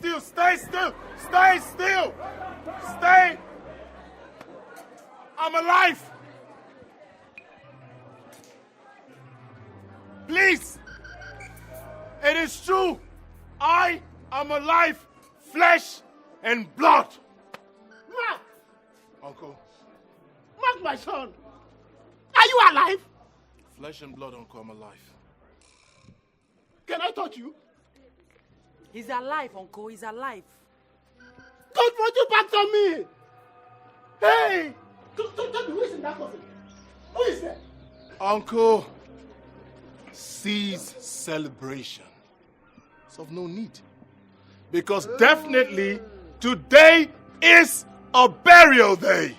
still, stay still, stay still, stay. I'm alive. Please, it is true. I am alive, flesh and blood. Mark! Uncle. Mark, my son. Are you alive? Flesh and blood, Uncle, I'm alive. Can I touch you? He's alive, Uncle. He's alive. Don't put your back on me! Hey! Tell me, who is in that coffin? Who is there? Uncle, cease celebration. It's of no need. Because definitely today is a burial day.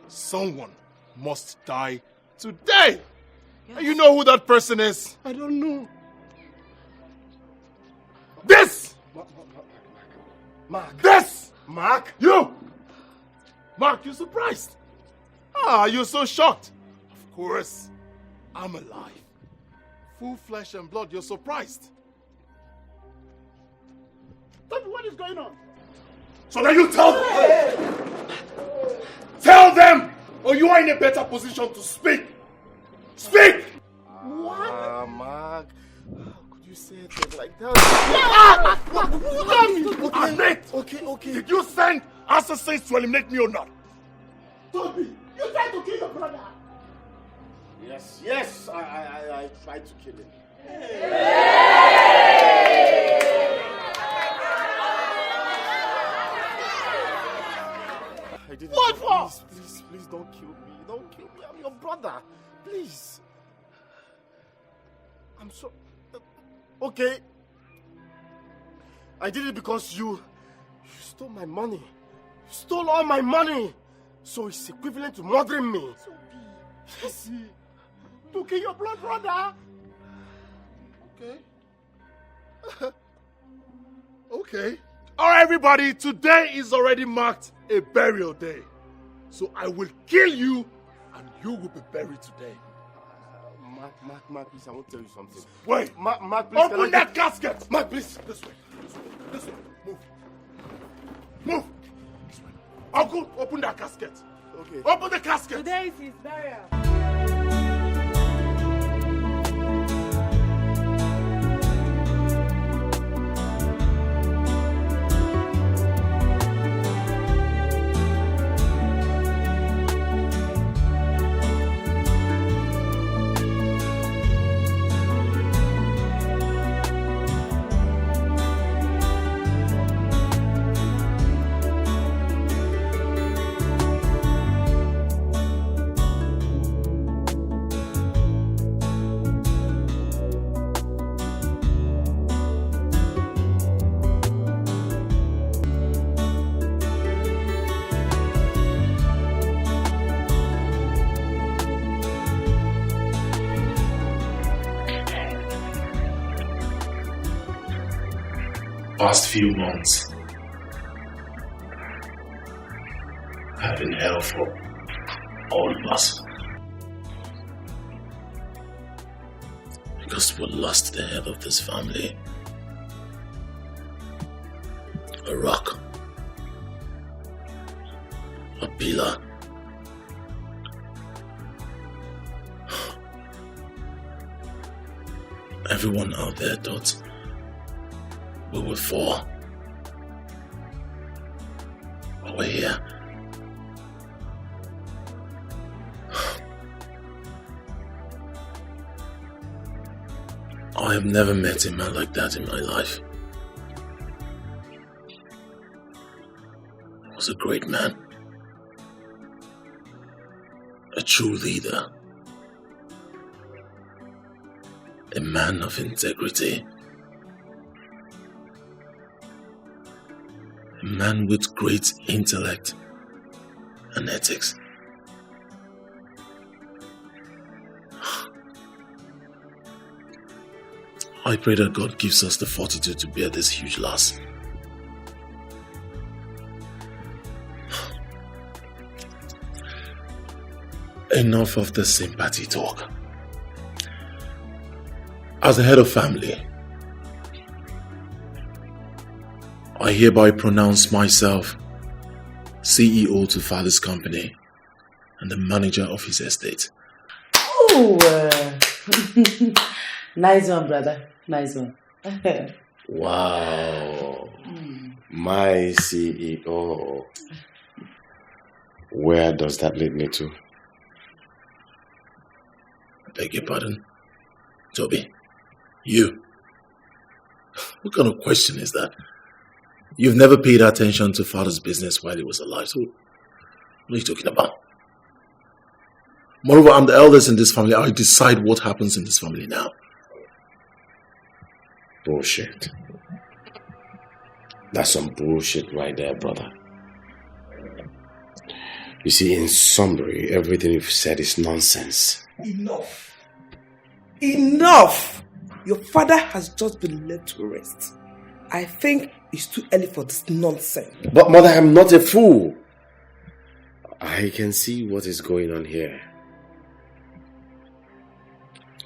Someone must die today. Yes. You know who that person is? I don't know. This! Mark. This! Mark? You! Mark, you surprised? Ah, you're so shocked. Of course, I'm alive. Full flesh and blood, you're surprised. Tell me what is going on. So now you tell them! Tell them! Or you are in a better position to speak. Speak! What? Mark. How could you say things like that? Admit! Okay. Did you send assassins to eliminate me or not? Toby, you tried to kill your brother. Yes, I tried to kill him. I didn't. What for? Please don't kill me. Don't kill me. I'm your brother. Please. I'm so... Okay. I did it because you stole my money. You stole all my money. So it's equivalent to murdering me. Yes. To kill your blood brother. Okay. Okay. Alright, everybody, today is already marked a burial day. So I will kill you and you will be buried today. Mark, please, I want to tell you something. Wait. Mark, please. Open that casket. Mark, please. This way. Move. This way. Uncle, open that casket. Okay. Open the casket. Today is his burial. Past few months have been hell for all of us. Because we lost the head of this family. A rock. A pillar. Everyone out there thought we will fall. But we're here. I have never met a man like that in my life. He was a great man. A true leader. A man of integrity. A man with great intellect and ethics. I pray that God gives us the fortitude to bear this huge loss. Enough of the sympathy talk. As the head of family, I hereby pronounce myself CEO to Father's company and the manager of his estate. Oh, nice one, brother. Nice one. Wow. My CEO. Where does that lead me to? I beg your pardon, Toby. You. What kind of question is that? You've never paid attention to Father's business while he was alive, so what are you talking about? Moreover, I'm the eldest in this family. I decide what happens in this family now. Bullshit. That's some bullshit right there, brother. You see, in summary, everything you've said is nonsense. Enough. Enough! Your father has just been led to rest. I think it's too early for this nonsense. But mother, I'm not a fool. I can see what is going on here.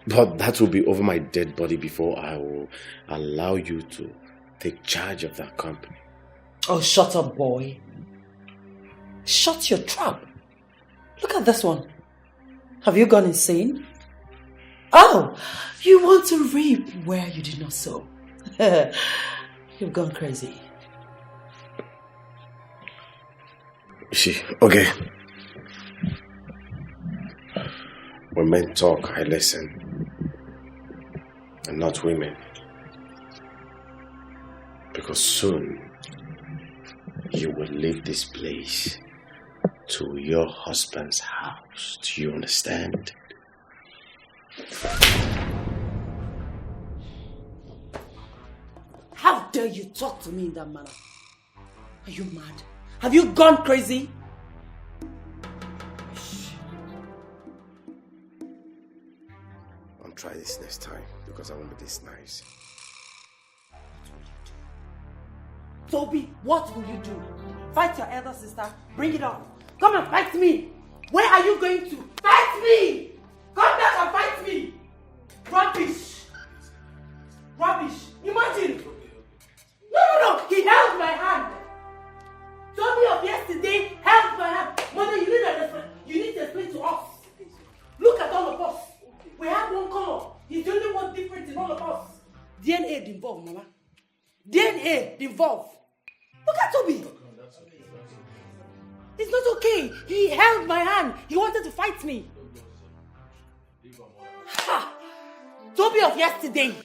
But that will be over my dead body before I will allow you to take charge of that company. Oh, shut up, boy. Shut your trap. Look at this one. Have you gone insane? Oh, you want to reap where you did not sow. You've gone crazy. See, okay. When men talk, I listen. And not women. Because soon, you will leave this place to your husband's house. Do you understand? How dare you talk to me in that manner? Are you mad? Have you gone crazy? I'll try this next time because I won't be this nice. Toby, what will you do? Fight your elder sister? Bring it on. Come and fight me. Where are you going to? Fight me! Come back and fight me! Rubbish! Rubbish! Imagine! No! He held my hand! Toby of yesterday held my hand! Mother, you need to understand. You need to explain to us. Look at all of us. We have one color. He's the only one different in all of us. DNA involved, Mama. DNA involved. Look at Toby. It's not okay. He held my hand. He wanted to fight me. Ha! Toby of yesterday.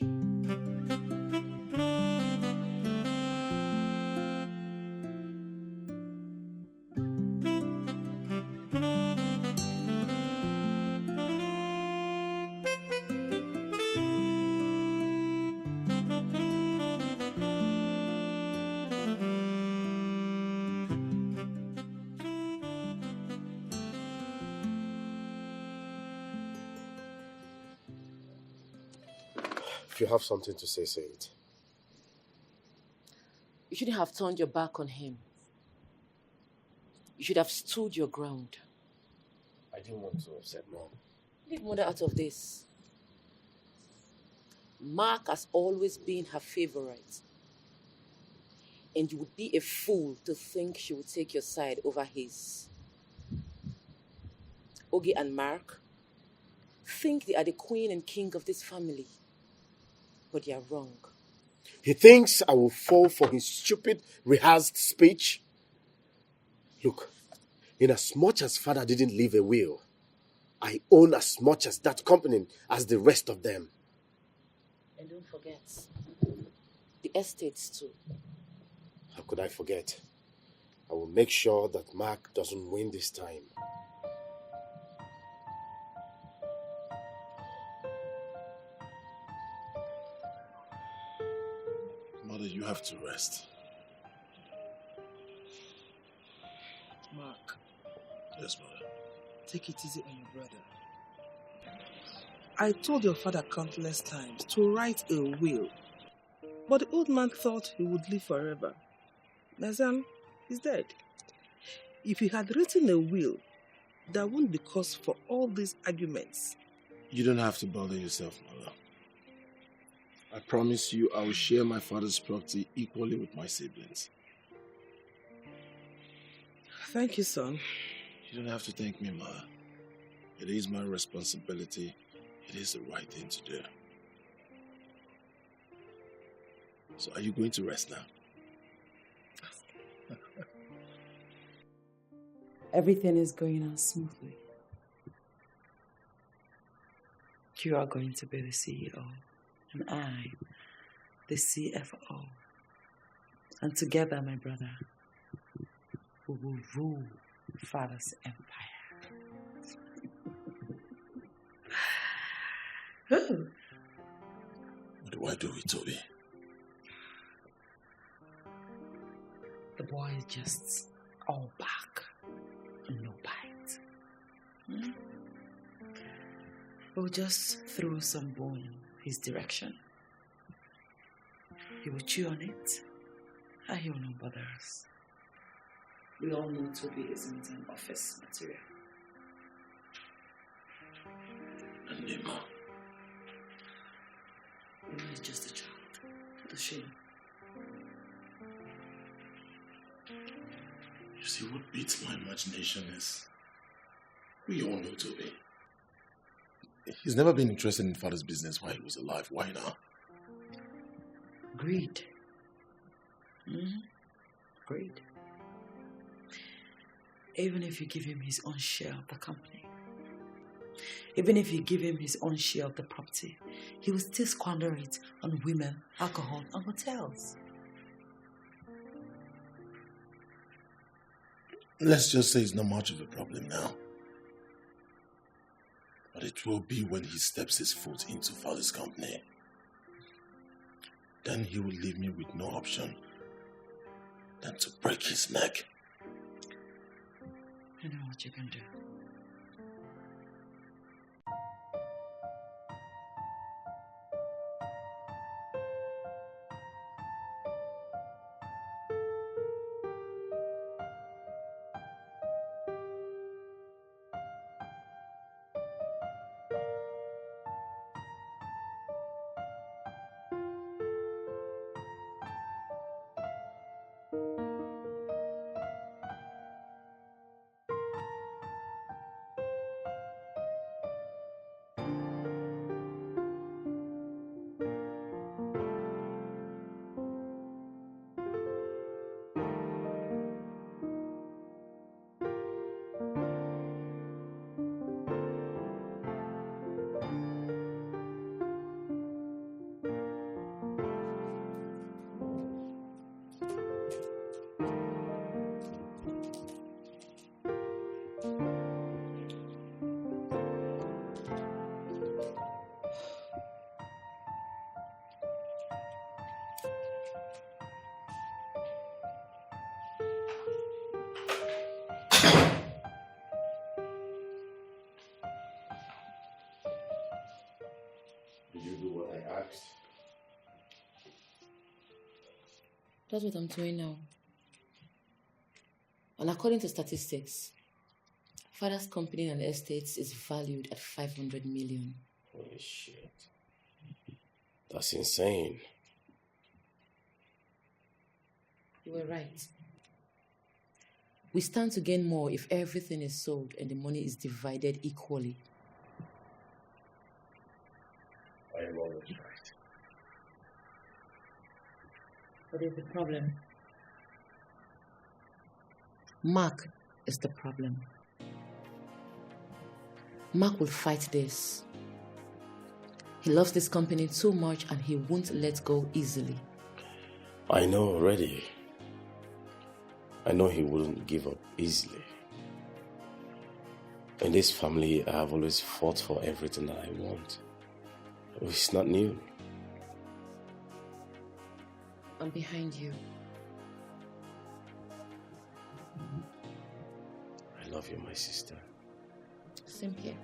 If you have something to say, say it. You shouldn't have turned your back on him. You should have stood your ground. I didn't want to upset Mom. Leave Mother out of this. Mark has always been her favorite. And you would be a fool to think she would take your side over his. Ogie and Mark think they are the queen and king of this family. But they are wrong. He thinks I will fall for his stupid, rehearsed speech. Look, in as much as father didn't leave a will, I own as much as that company as the rest of them. And don't forget, the estates too. How could I forget? I will make sure that Mark doesn't win this time. Mother, you have to rest. Mark, Yes, Mother. take it easy on your brother. I told your father countless times to write a will. But the old man thought he would live forever. Nazan is dead. If he had written a will, there wouldn't be cause for all these arguments. You don't have to bother yourself, Mother. I promise you I will share my father's property equally with my siblings. Thank you, son. You don't have to thank me, Ma. It is my responsibility. It is the right thing to do. So are you going to rest now? Everything is going on smoothly. You are going to be the CEO, and I, the CFO. And together, my brother, we will rule Father's empire. What do I do with Toby? The boy is just all back and no bite. We'll just throw some bone his direction. He will chew on it, and he will not bother us. We all know Toby isn't an office material. And Nima. Nima is just a child. What a shame. You see, what beats my imagination is we all know Toby. He's never been interested in father's business while he was alive. Why now? Greed. Greed. Even if you give him his own share of the company, even if you give him his own share of the property, he will still squander it on women, alcohol, and hotels. Let's just say it's not much of a problem now. But it will be when he steps his foot into father's company. Then he will leave me with no option than to break his neck. You know what you can do. Did you do what I asked? That's what I'm doing now. And according to statistics, father's company and estates is valued at 500 million. Holy shit. That's insane. You were right. We stand to gain more if everything is sold and the money is divided equally. I am always right. What is the problem? Mark is the problem. Mark will fight this. He loves this company too much and he won't let go easily. I know already. I know he wouldn't give up easily. In this family, I have always fought for everything that I want. It's not new. I'm behind you. I love you, my sister. Same here.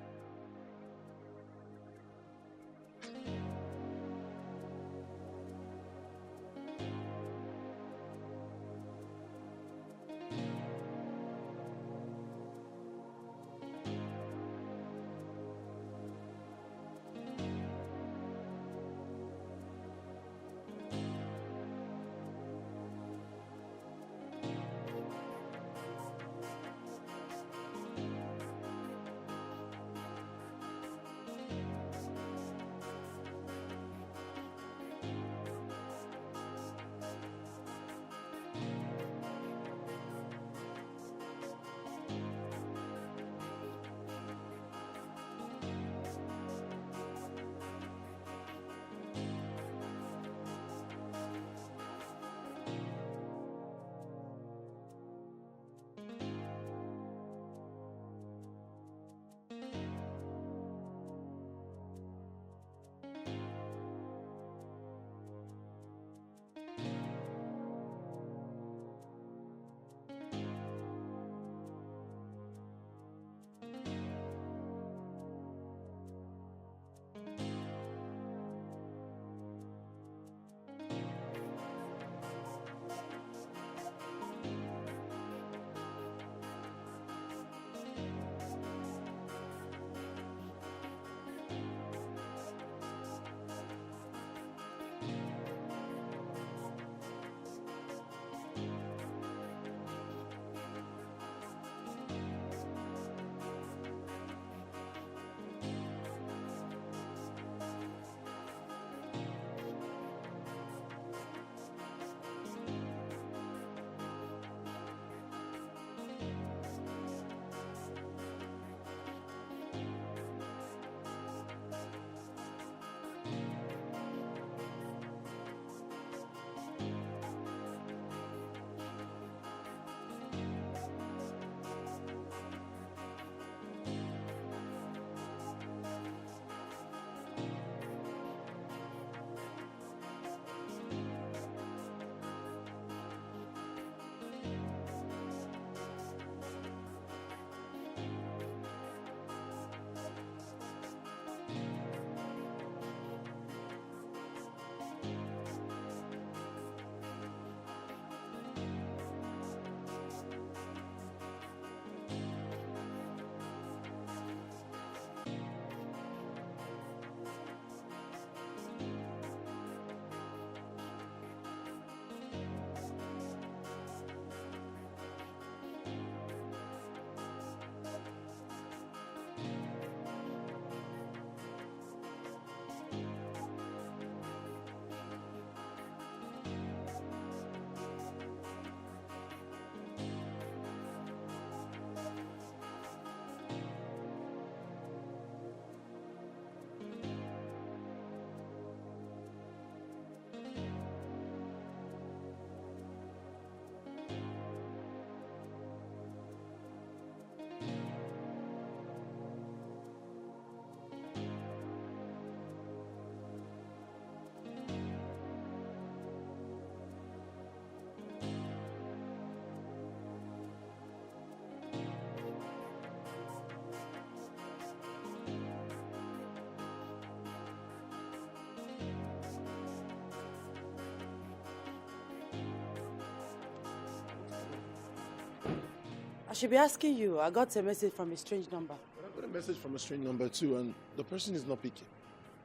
should be asking you. I got a message from a strange number. I got a message from a strange number too, and the person is not picking.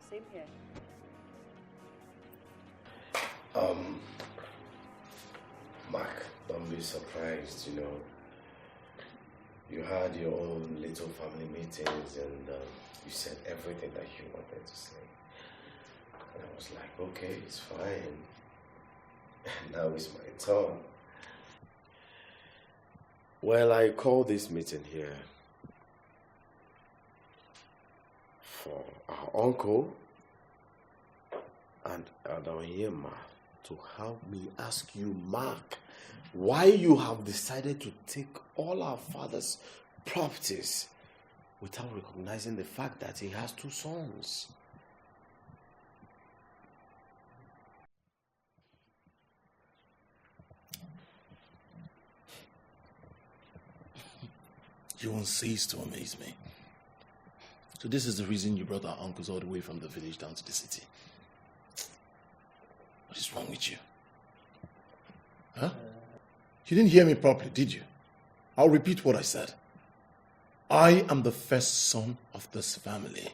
Same here. Mark, don't be surprised, You had your own little family meetings and you said everything that you wanted to say. And I was like, okay, it's fine. And now it's my turn. Well, I called this meeting here for our uncle and Adoyema to help me ask you, Mark, why you have decided to take all our father's properties without recognizing the fact that he has 2 sons. You won't cease to amaze me. So this is the reason you brought our uncles all the way from the village down to the city. What is wrong with you? Huh? You didn't hear me properly, did you? I'll repeat what I said. I am the first son of this family.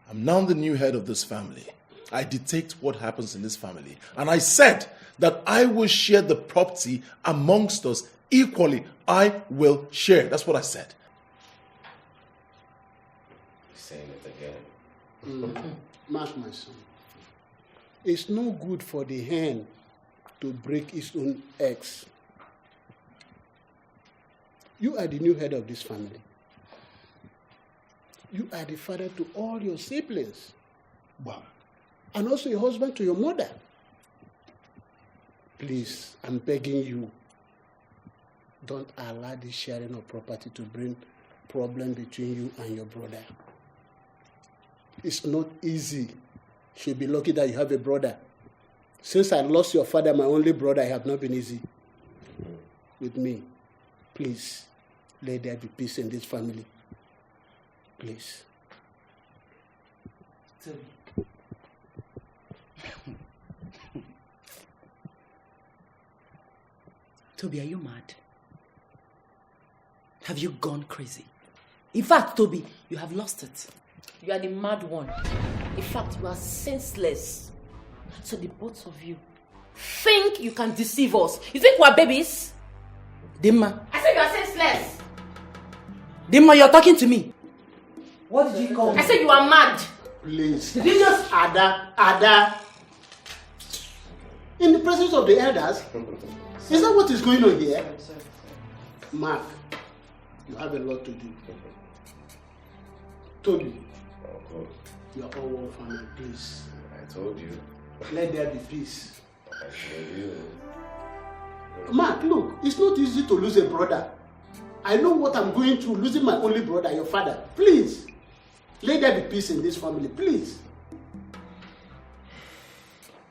I'm now the new head of this family. I dictate what happens in this family. And I said that I will share the property amongst us equally. I will share. That's what I said. He's saying it again. Mark, my son. It's no good for the hen to break its own eggs. You are the new head of this family. You are the father to all your siblings. Wow. And also a husband to your mother. Please, I'm begging you, don't allow this sharing of property to bring problem between you and your brother. It's not easy. You'll be lucky that you have a brother. Since I lost your father, my only brother, I have not been easy with me. Please, let there be peace in this family. Please. Toby, are you mad? Have you gone crazy? In fact, Toby, you have lost it. You are the mad one. In fact, you are senseless. So the both of you think you can deceive us. You think we're babies? Dimma. I said you are senseless. Dimma, you're talking to me. What did you call me? I said you are mad. Please. Did you just Ada? In the presence of the elders? Is that what is going on here? Mark, you have a lot to do. Toby, you are all one family, please. I told you. Let there be peace. I told you. Mark, look, it's not easy to lose a brother. I know what I'm going through, losing my only brother, your father. Please, let there be peace in this family, please.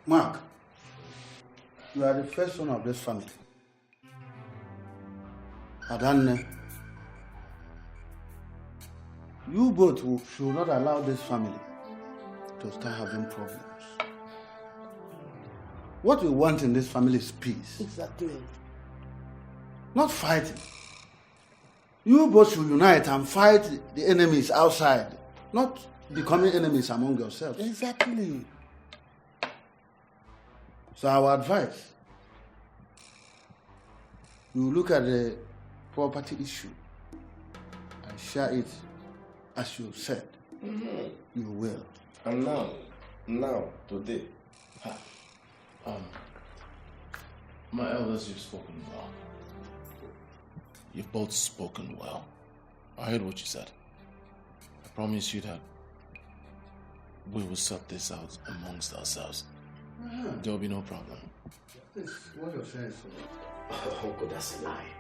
Mark, you are the first son of this family. Adanne, you both should not allow this family to start having problems. What we want in this family is peace. Exactly. Not fighting. You both should unite and fight the enemies outside, not becoming enemies among yourselves. Exactly. So our advice, you look at the property issue and share it as you said. You will. And now, today. My elders, you've spoken well. You've both spoken well. I heard what you said. I promise you that we will sort this out amongst ourselves. There will be no problem. What you're saying, Uncle, that's a lie.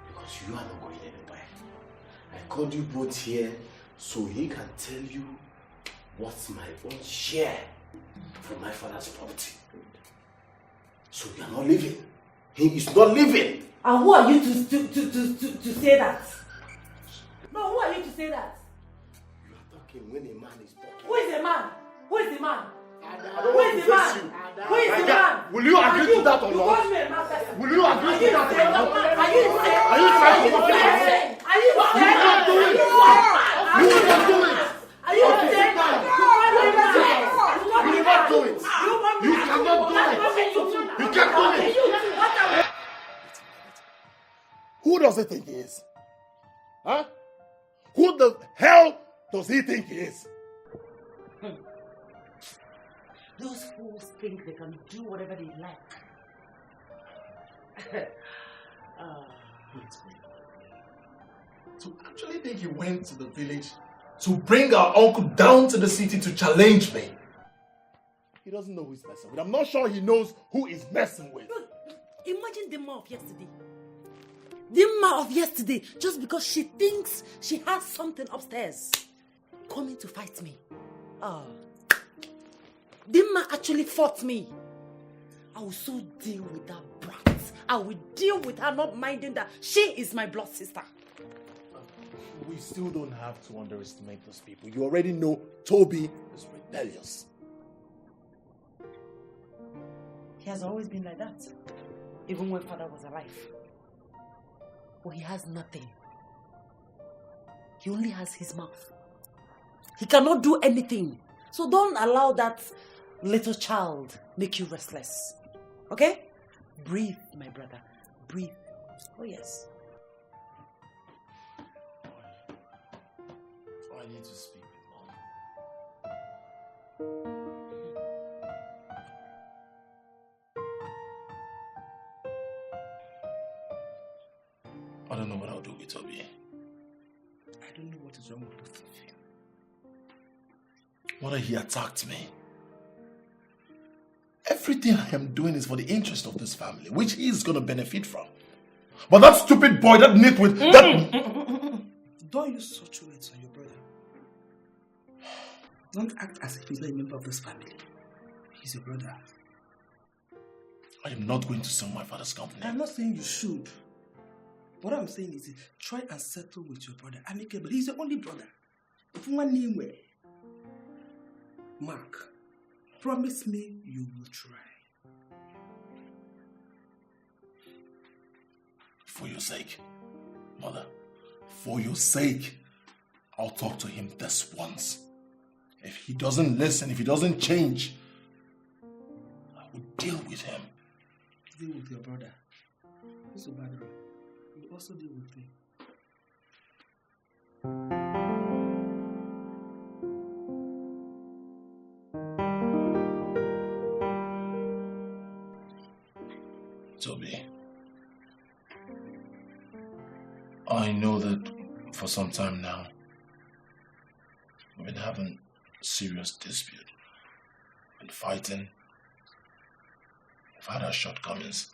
Because you are not going anywhere. I called you both here so he can tell you what's my own share from my father's property. So you are not leaving. He is not leaving. And who are you to say that? No, who are you to say that? You are talking when a man is talking. Who is the man? Who is the man? I don't want to face you. Who is the man? Will you agree to that or You not? call me a mad person. Will you agree to that or not? Are you insane? Are you trying to walk it? Are you insane? You will not do it. You will not do it. Are you insane? You will not do it. You cannot do it. You can't do it. Who does he think he is? Huh? Who the hell does he think he is? Those fools think they can do whatever they like. Wait. So you actually think he went to the village to bring our uncle down to the city to challenge me? He doesn't know who he's messing with. I'm not sure he knows who he's messing with. Look, imagine the ma of yesterday. The ma of yesterday, just because she thinks she has something upstairs, coming to fight me. The ma actually fought me. I will so deal with that brat. I will deal with her not minding that she is my blood sister. We still don't have to underestimate those people. You already know Toby is rebellious. He has always been like that, even when father was alive. But he has nothing. He only has his mouth. He cannot do anything. So don't allow that little child make you restless. Okay? Breathe, my brother. Breathe. Oh, yes. I need to speak with Mom. I don't know what I'll do with Toby. I don't know what is wrong with both of you. Whether he attacked me. Everything I am doing is for the interest of this family, which he is going to benefit from. But that stupid boy, that nitwit, that... Don't use such words on your brother. Don't act as if he's not a member of this family. He's your brother. I am not going to sell my father's company. I'm not saying you should. What I'm saying is try and settle with your brother amicably. He's your only brother. If one name were Mark, promise me you will try. For your sake, Mother, for your sake, I'll talk to him this once. If he doesn't listen, if he doesn't change, I will deal with him. Deal with your brother. Who's your brother? You also deal with him. Toby, I know that for some time now, we've been having serious dispute, been fighting, we've had our shortcomings.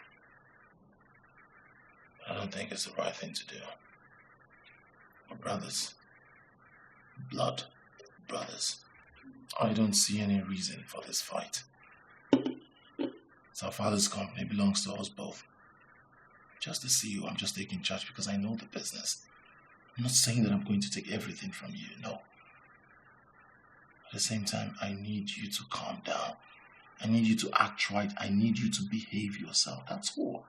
I don't think it's the right thing to do. We're brothers, blood brothers. I don't see any reason for this fight. It's our father's company, belongs to us both. Just to see you, I'm just taking charge because I know the business. I'm not saying that I'm going to take everything from you, no. At the same time, I need you to calm down. I need you to act right. I need you to behave yourself. That's all.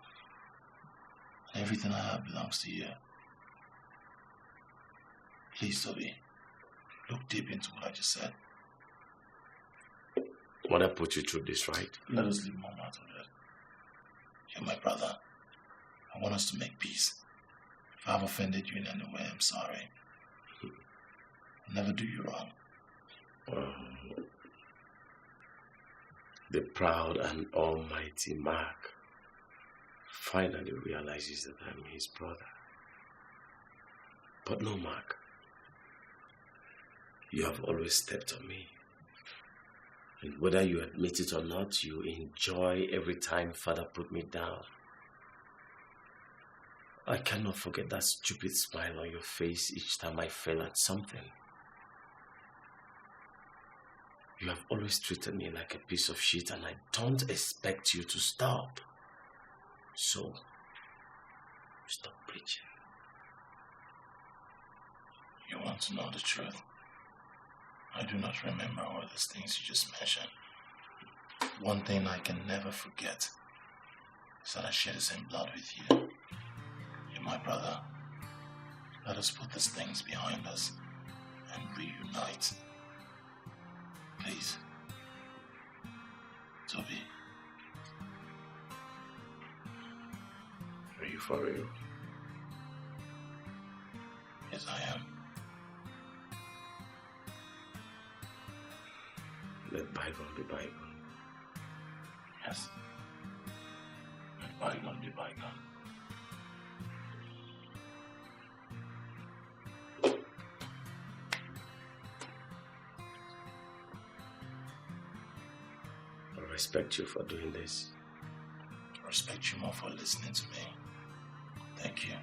And everything I have belongs to you. Please, Toby, look deep into what I just said. Mother put you through this, right? Let us leave Mom out of it. You're my brother. I want us to make peace. If I have offended you in any way, I'm sorry. I'll never do you wrong. The proud and almighty Mark finally realizes that I'm his brother. But no, Mark. You have always stepped on me. And whether you admit it or not, you enjoy every time Father put me down. I cannot forget that stupid smile on your face each time I fell at something. You have always treated me like a piece of shit, and I don't expect you to stop. So, stop preaching. You want to know the truth? I do not remember all these things you just mentioned. One thing I can never forget is that I share the same blood with you. You're my brother. Let us put these things behind us and reunite. Please. Toby. Are you for real? Yes, I am. Let bygone be bygone. Yes. Let bygone be bygone. I respect you for doing this. I respect you more for listening to me. Thank you.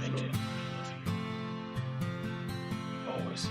Thank you. Always.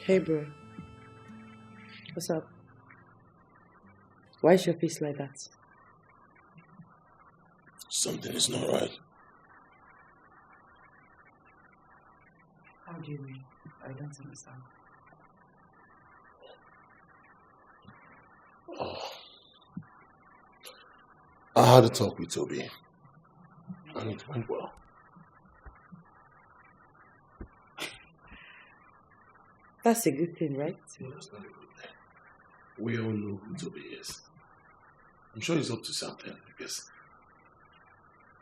Hey bro, what's up? Why is your face like that? Something is not right. How do you mean? I don't understand. Oh. I had a talk with Toby, and it went well. That's a good thing, right? No, that's not a good thing. We all know who Toby is. I'm sure he's up to something because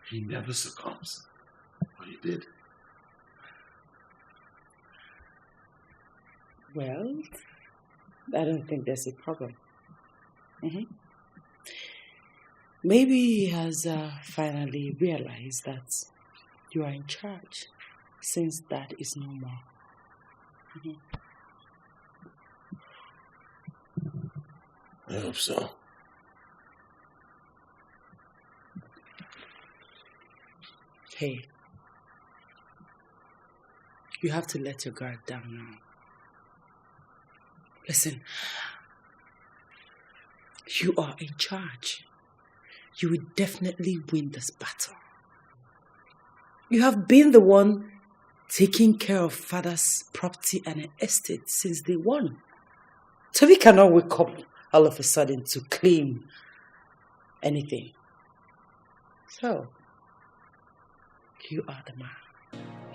he never succumbs. But he did. Well, I don't think there's a problem. Maybe he has finally realized that you are in charge since that is no more. I hope so. Hey, you have to let your guard down now. Listen, you are in charge. You will definitely win this battle. You have been the one taking care of father's property and estate since day one. So we cannot wake up all of a sudden to claim anything. So, you are the man.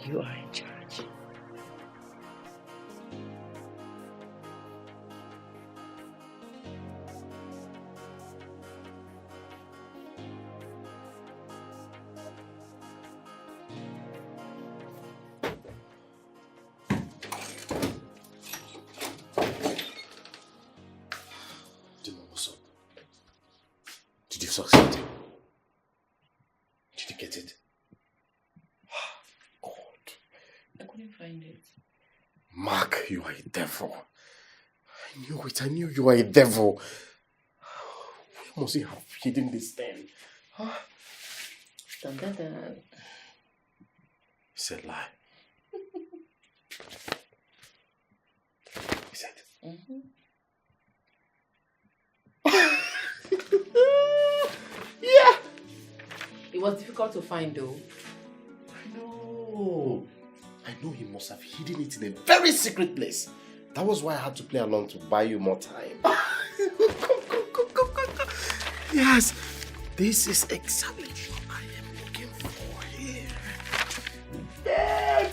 You are in charge. Did you succeed? Did you get it? God. I couldn't find it. Mark, you are a devil. I knew it. I knew you were a devil. Where must he have hidden this thing? Huh? Dun, dun, dun. He said lie. He said. Yeah. It was difficult to find though. I know he must have hidden it in a very secret place. That was why I had to play along to buy you more time. Come. Yes, this is exactly what I am looking for here. Dad!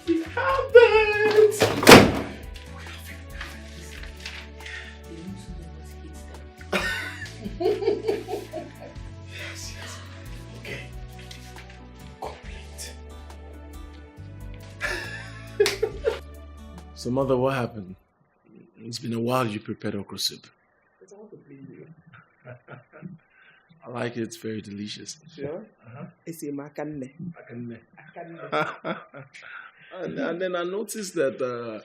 We have it! Yes. Okay. Complete. So, Mother, what happened? It's been a while you prepared okra soup. It's all to please you. I like it. It's very delicious. Sure? It's a makane. And then I noticed that...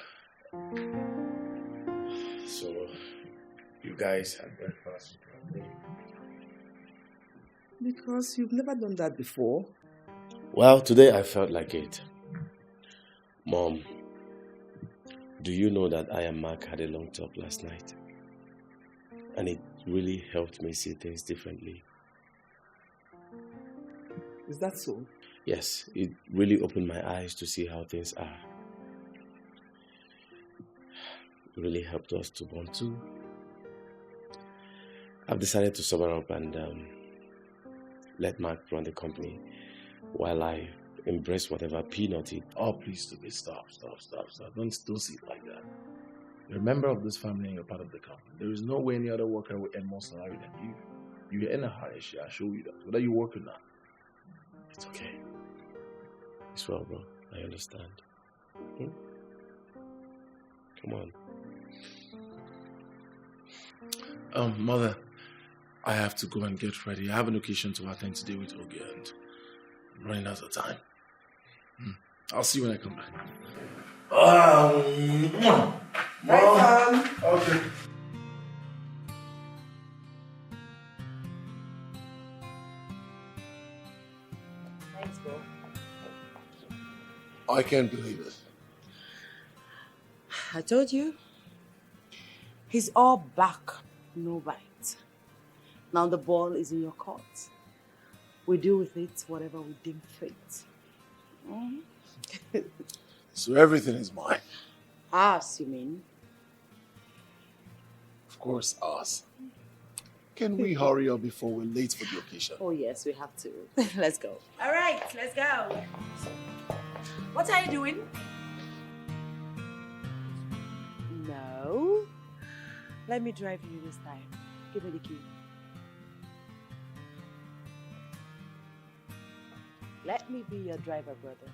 So, you guys had breakfast? Because you've never done that before. Well, today I felt like it. Mom, do you know that I and Mark had a long talk last night? And it really helped me see things differently. Is that so? Yes, it really opened my eyes to see how things are. It really helped us to bond too. I've decided to sober up and let Mark run the company while I embrace whatever peanut he... Oh, please, Toby, stop. Don't see it like that. You're a member of this family and you're part of the company. There is no way any other worker will earn more salary than you. You're in a hurry, I show you that. What are you working on? It's okay. It's well, bro. I understand. Come on. Mother, I have to go and get ready. I have an occasion to attend today with Ogie and I'm running out of time. I'll see you when I come back. Mom. Okay. Thanks, bro. I can't believe it. I told you. He's all back, no bite. Now the ball is in your court. We deal with it whatever we deem fit. So everything is mine. Us, you mean? Of course, us. Can we hurry up before we're late for the occasion? Oh yes, we have to. Let's go. All right, let's go. What are you doing? Let me drive you this time. Give me the key. Let me be your driver, brother.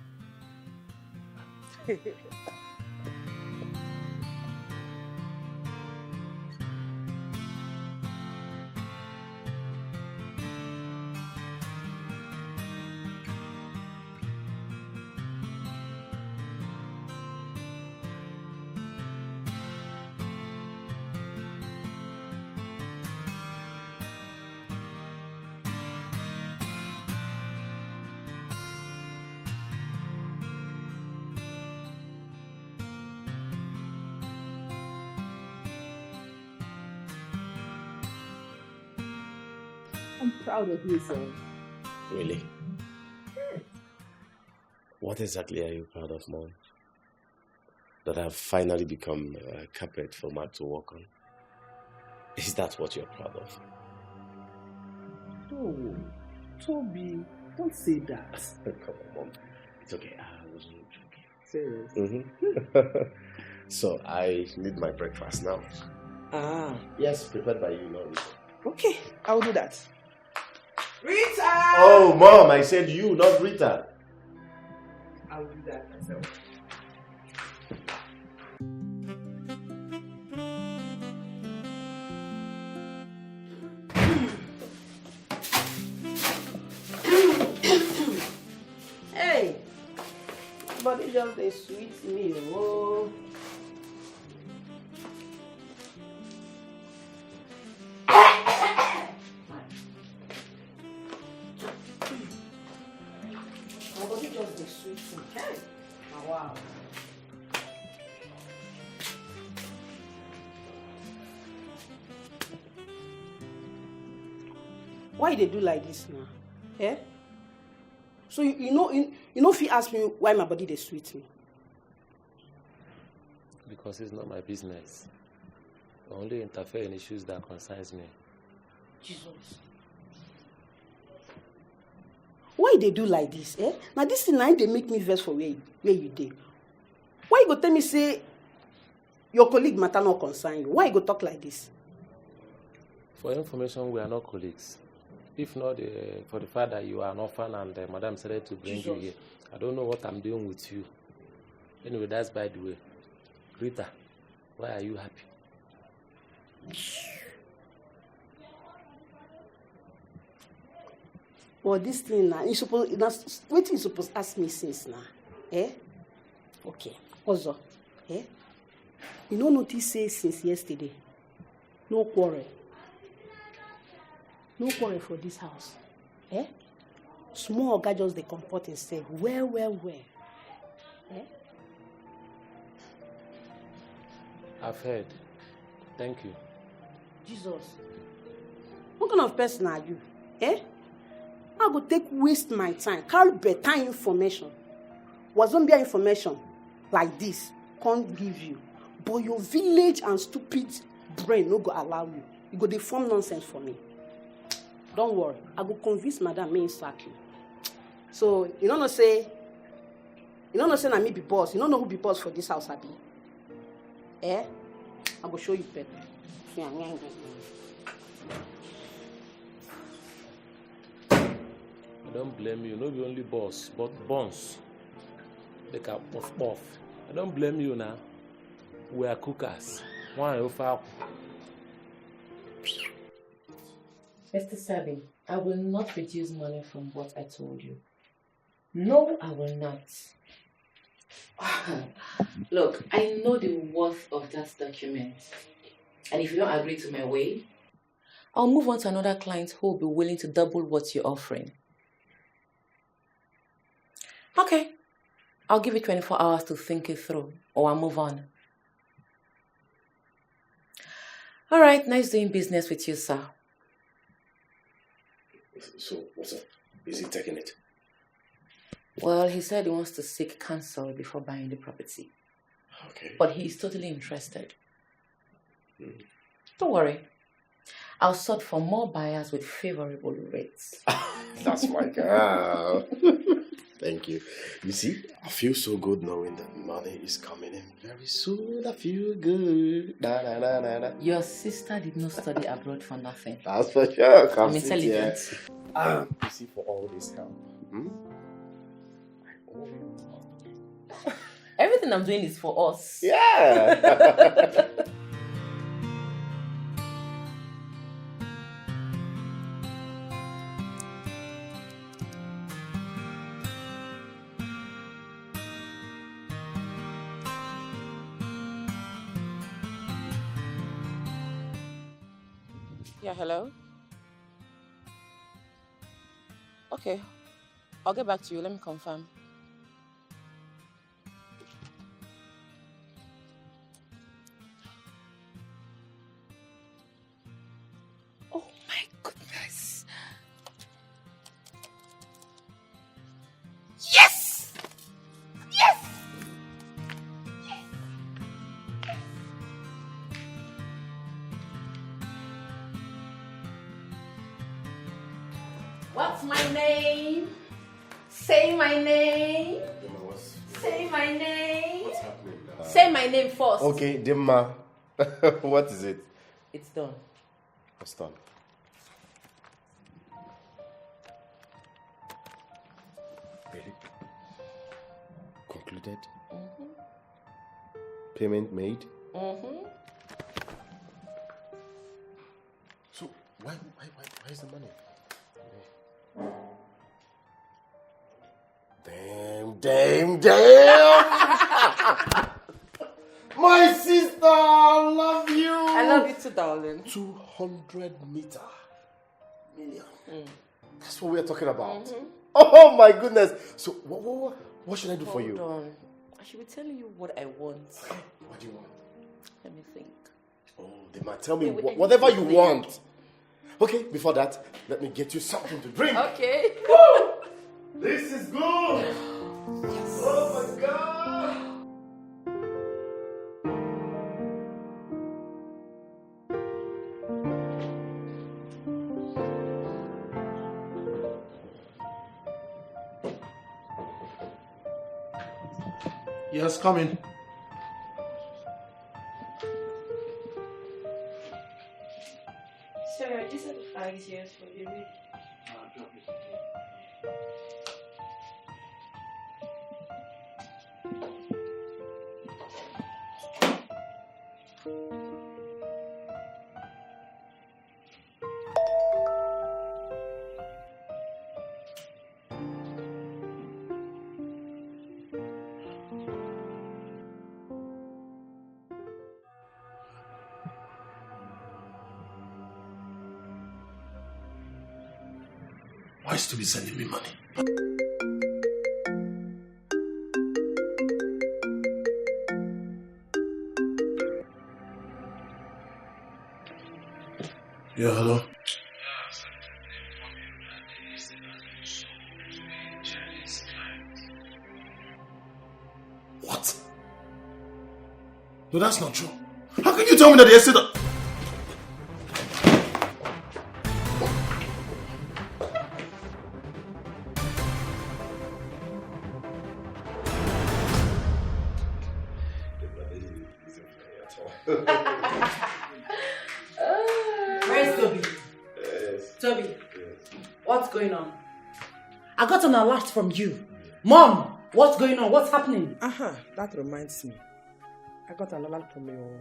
I'm proud of you, son. Really? What exactly are you proud of, Mom? That I've finally become a carpet for Matt to walk on? Is that what you're proud of? No, Toby, don't say that. Come on, Mom. It's okay. I wasn't joking. Serious? Mm-hmm. So, I need my breakfast now. Ah, Yes, prepared by you, not Rita. okay. I will do that. Rita! Oh, Mom, I said you, not Rita. I will do that myself. Hey! Body just a sweet meal. Oh. My body just a sweet food. Hey! Oh, wow. Why they do like this now? Eh? So you know if you ask me why my body they sweet me. Because it's not my business. I only interfere in issues that concerns me. Jesus. Why they do like this, eh? Now this thing now they make me vex for where you dey. Why you go tell me say your colleague matter not concern you? Why you go talk like this? For information, we are not colleagues. If not for the fact that you are an orphan and Madam said to bring you here, I don't know what I'm doing with you. Anyway, that's by the way. Rita, why are you happy? Well, this thing now, what you supposed to ask me since now? Eh? Okay. Also, eh? You don't notice say since yesterday. No quarrel. No quarrel for this house. Eh? Small guy just they comport himself. Well. Eh? I've heard. Thank you. Jesus. What kind of person are you? Eh? I go waste my time, carry better information. Wazobia information like this can't give you. But your village and stupid brain no go allow you. You go dey form nonsense for me. Don't worry. I go convince Madam me sack you. So you don't know say na me be boss. You don't know who be boss for this house, abi? Eh? I go show you pepper. I don't blame you. No be only boss, but bones. They can puff. I don't blame you now. We are cookers. One over. Mr. Sabi, I will not reduce money from what I told you. No, I will not. Look, I know the worth of that document. And if you don't agree to my way, I'll move on to another client who will be willing to double what you're offering. Okay. I'll give you 24 hours to think it through, or I'll move on. All right, nice doing business with you, sir. So, what's up? Is he taking it? Well, he said he wants to seek counsel before buying the property. Okay. But he's totally interested. Don't worry. I'll sort for more buyers with favorable rates. That's my girl. Thank you. You see, I feel so good knowing that money is coming in very soon. I feel good. Da, da, da, da, da. Your sister did not study abroad for nothing. That's for sure. Come I'm sit here. intelligent. You see, for all this help, I owe you money. Everything I'm doing is for us. Yeah. Yeah, hello? Okay, I'll get back to you. Let me confirm. Oh my goodness. Yes! Yes! What's my name? Say my name. Say my name. What's happening now? Say my name first. Okay, Dimma. What is it? It's done. What's done? Really? Concluded? Payment made? So, why is the money? Damn! My sister, I love you! I love you too, darling. 200 million. That's what we're talking about. Oh my goodness. So, what should I do for you? Hold on. I should be telling you what I want. What do you want? Let me think. Oh, they might tell me Wait, whatever you think. want. Okay, before that, let me get you something to drink. Okay. Woo! This is good. Yes. Oh my God. Yes, come in. Sir, these are the flags here for the week. Why is to be sending me money? Yeah, hello? What? No, that's not true. How can you tell me that they said that? Where's Toby? Toby, what's going on? I got an alert from you. Mom, what's going on? What's happening? That reminds me. I got an alert from your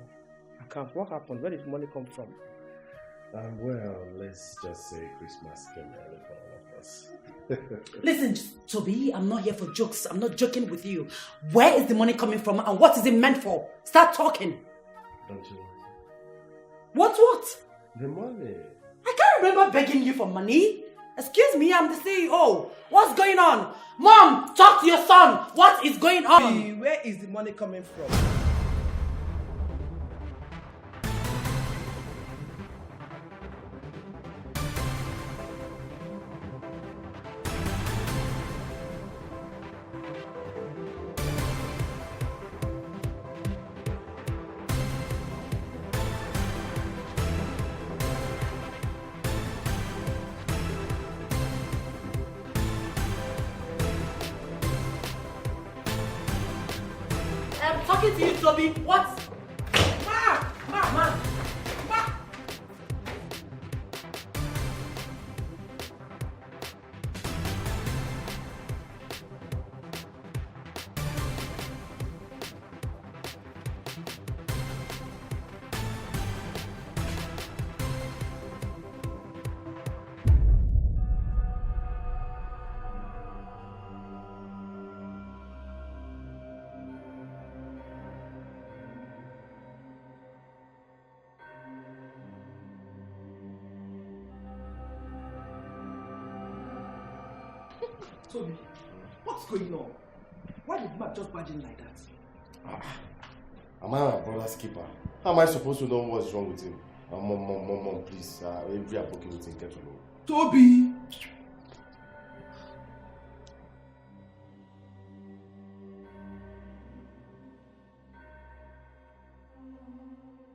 account. What happened? Where did the money come from? Well, let's just say Christmas came early for all of us. Listen, Toby, I'm not here for jokes. I'm not joking with you. Where is the money coming from and what is it meant for? Start talking. Don't you worry. What? The money. I can't remember begging you for money. Excuse me, I'm the CEO. What's going on? Mom, talk to your son. What is going on? Where is the money coming from? am talking to you, Toby. What? Ma! Toby, what's going on? Why did Mark just barge in like that? Am I my brother's keeper? How am I supposed to know what's wrong with him? Mom, please. If we are working with him, get to know. Toby!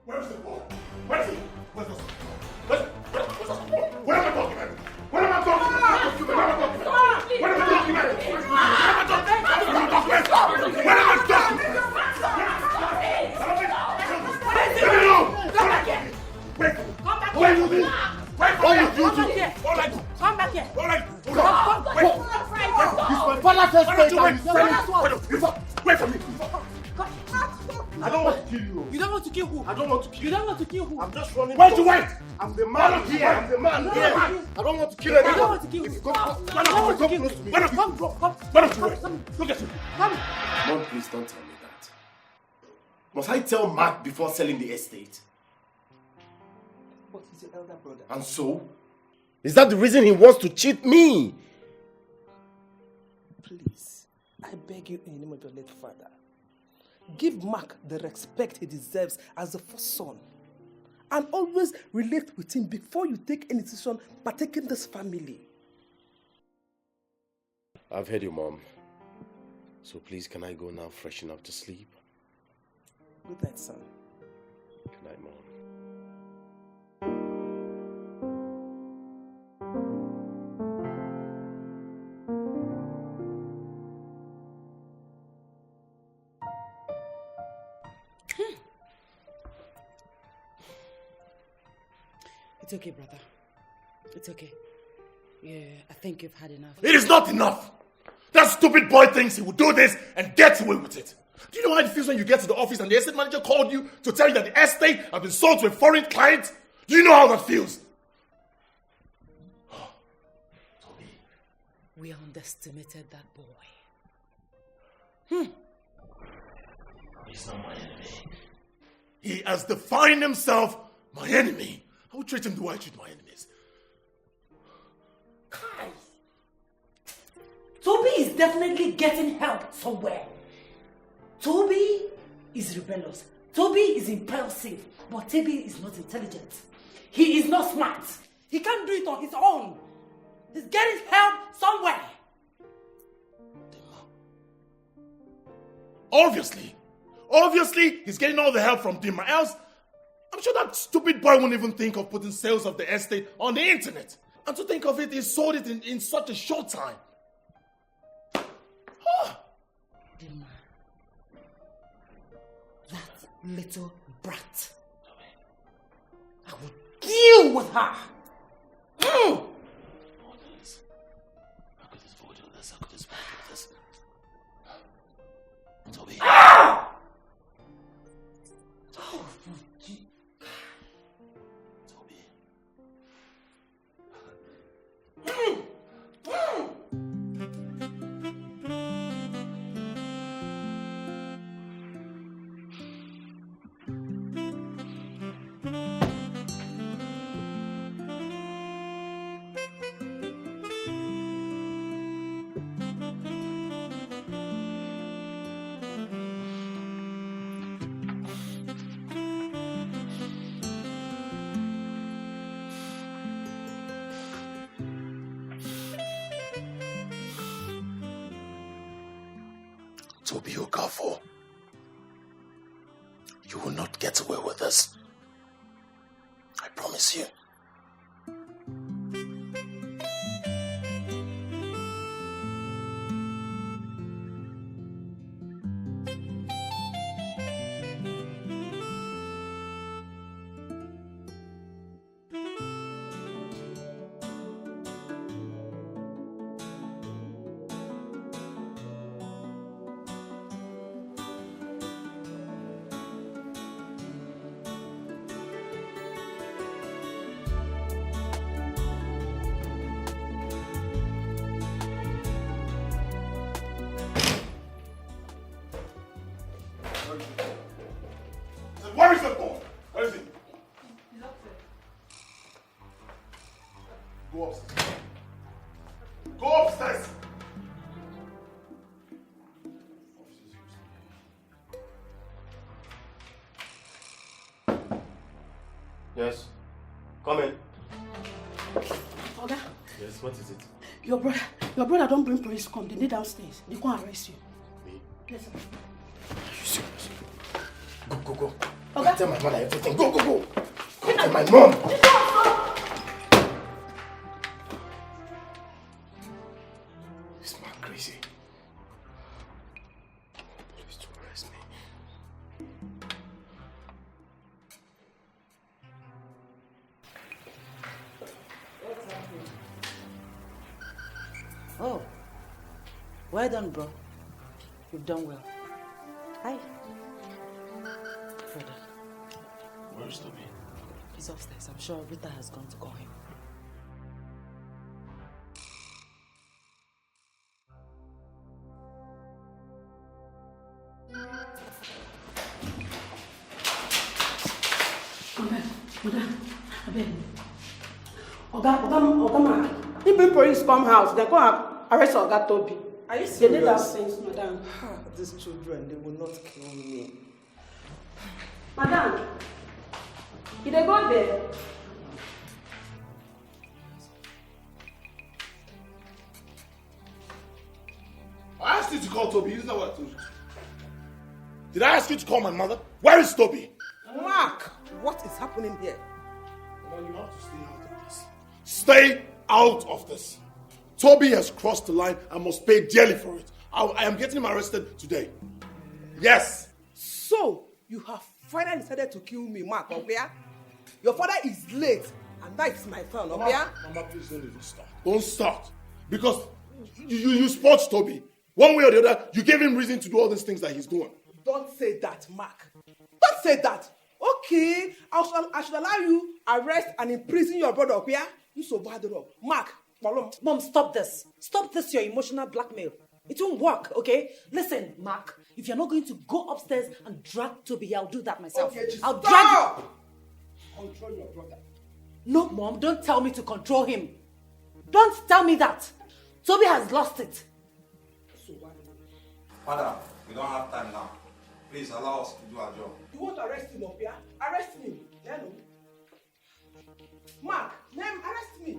Where's the boy? Where's he? Where's the son? What am I talking about? What am I talking about? What am I talking about? What am I talking about? What am I talking about? Let me know! Come back here! Wait! Come back Wait here! for me! Wait for me! Come back here! All right! Come back here! All right! Come! Wait! Wait for me! I don't want to kill you. You don't want to kill who? I don't want to kill You don't want to kill who? I'm just running. Wait to wait! I'm the man here. I'm the man here. I don't want to kill You anyone. don't want to kill who? Why don't you close to me? Why don't you wait? Look at you. Come! Mom, please don't tell me that. Must I tell Mark before selling the estate? But he's your elder brother. And so? Is that the reason he wants to cheat me? Please, I beg you in the name of your late father. Give Mark the respect he deserves as the first son. And always relate with him before you take any decision partaking this family. I've heard you, Mom. So please, can I go now, freshen up to sleep? Good night, son. Good night, Mom. It's okay, brother. It's okay. Yeah, I think you've had enough. It is not enough. That stupid boy thinks he will do this and get away with it. Do you know how it feels when you get to the office and the estate manager called you to tell you that the estate has been sold to a foreign client? Do you know how that feels? Toby. We underestimated that boy. He's not my enemy. He has defined himself my enemy. How treat him do I treat my enemies? Kai! Toby is definitely getting help somewhere. Toby is rebellious. Toby is impulsive. But Toby is not intelligent. He is not smart. He can't do it on his own. He's getting help somewhere. Obviously, he's getting all the help from Dima. Else, I'm sure that stupid boy won't even think of putting sales of the estate on the internet. And to think of it, he sold it in such a short time. Dima. That little brat. I will deal with her. How could this boy do this? How could this boy do this? Toby. Toby Okafor, you will not get away with this. I promise you. upstairs. Go upstairs. Yes. Come in. Oga, Yes, what is it? your brother don't bring police come. They need downstairs. They can't arrest you. Me? Yes, sir. Are you serious? Go. Okay. Go tell my mother everything. Go. Go tell my mom. This man crazy. Police to arrest me. Oh, well done, bro. You've done well. Hi. Brother, Where's Toby? he's upstairs. I'm sure Rita has gone to call him. Oga, if the police come house, they come arrest Oga Toby. Are you They need that serious? sense, madam. These children, they will not kill me. Madam, did they go there? I asked you to call Toby. Isn't that what I told you? Did I ask you to call my mother? Where is Toby? Mark, what is happening here? Well, you have to stay out of this. Stay out of this. Toby has crossed the line and must pay dearly for it. I am getting him arrested today. Yes. So, you have finally decided to kill me, Mark, okay? Your father is late, and that is my son, okay? Mama, please don't even start. Don't start. Because you spoiled Toby. One way or the other, you gave him reason to do all these things that he's doing. Don't say that, Mark. Don't say that. Okay, I should allow you arrest and imprison your brother, okay? You so bad, Mark. Mom, stop this. Stop this, your emotional blackmail. It won't work, okay? Listen, Mark, if you're not going to go upstairs and drag Toby here, I'll do that myself. Okay, I'll stop! drag you. Control your brother. No, Mom, don't tell me to control him. Don't tell me that. Toby has lost it. Father, we don't have time now. Please allow us to do our job. You want to arrest him, okay? Arrest me. Yeah, no. Mark, name arrest me.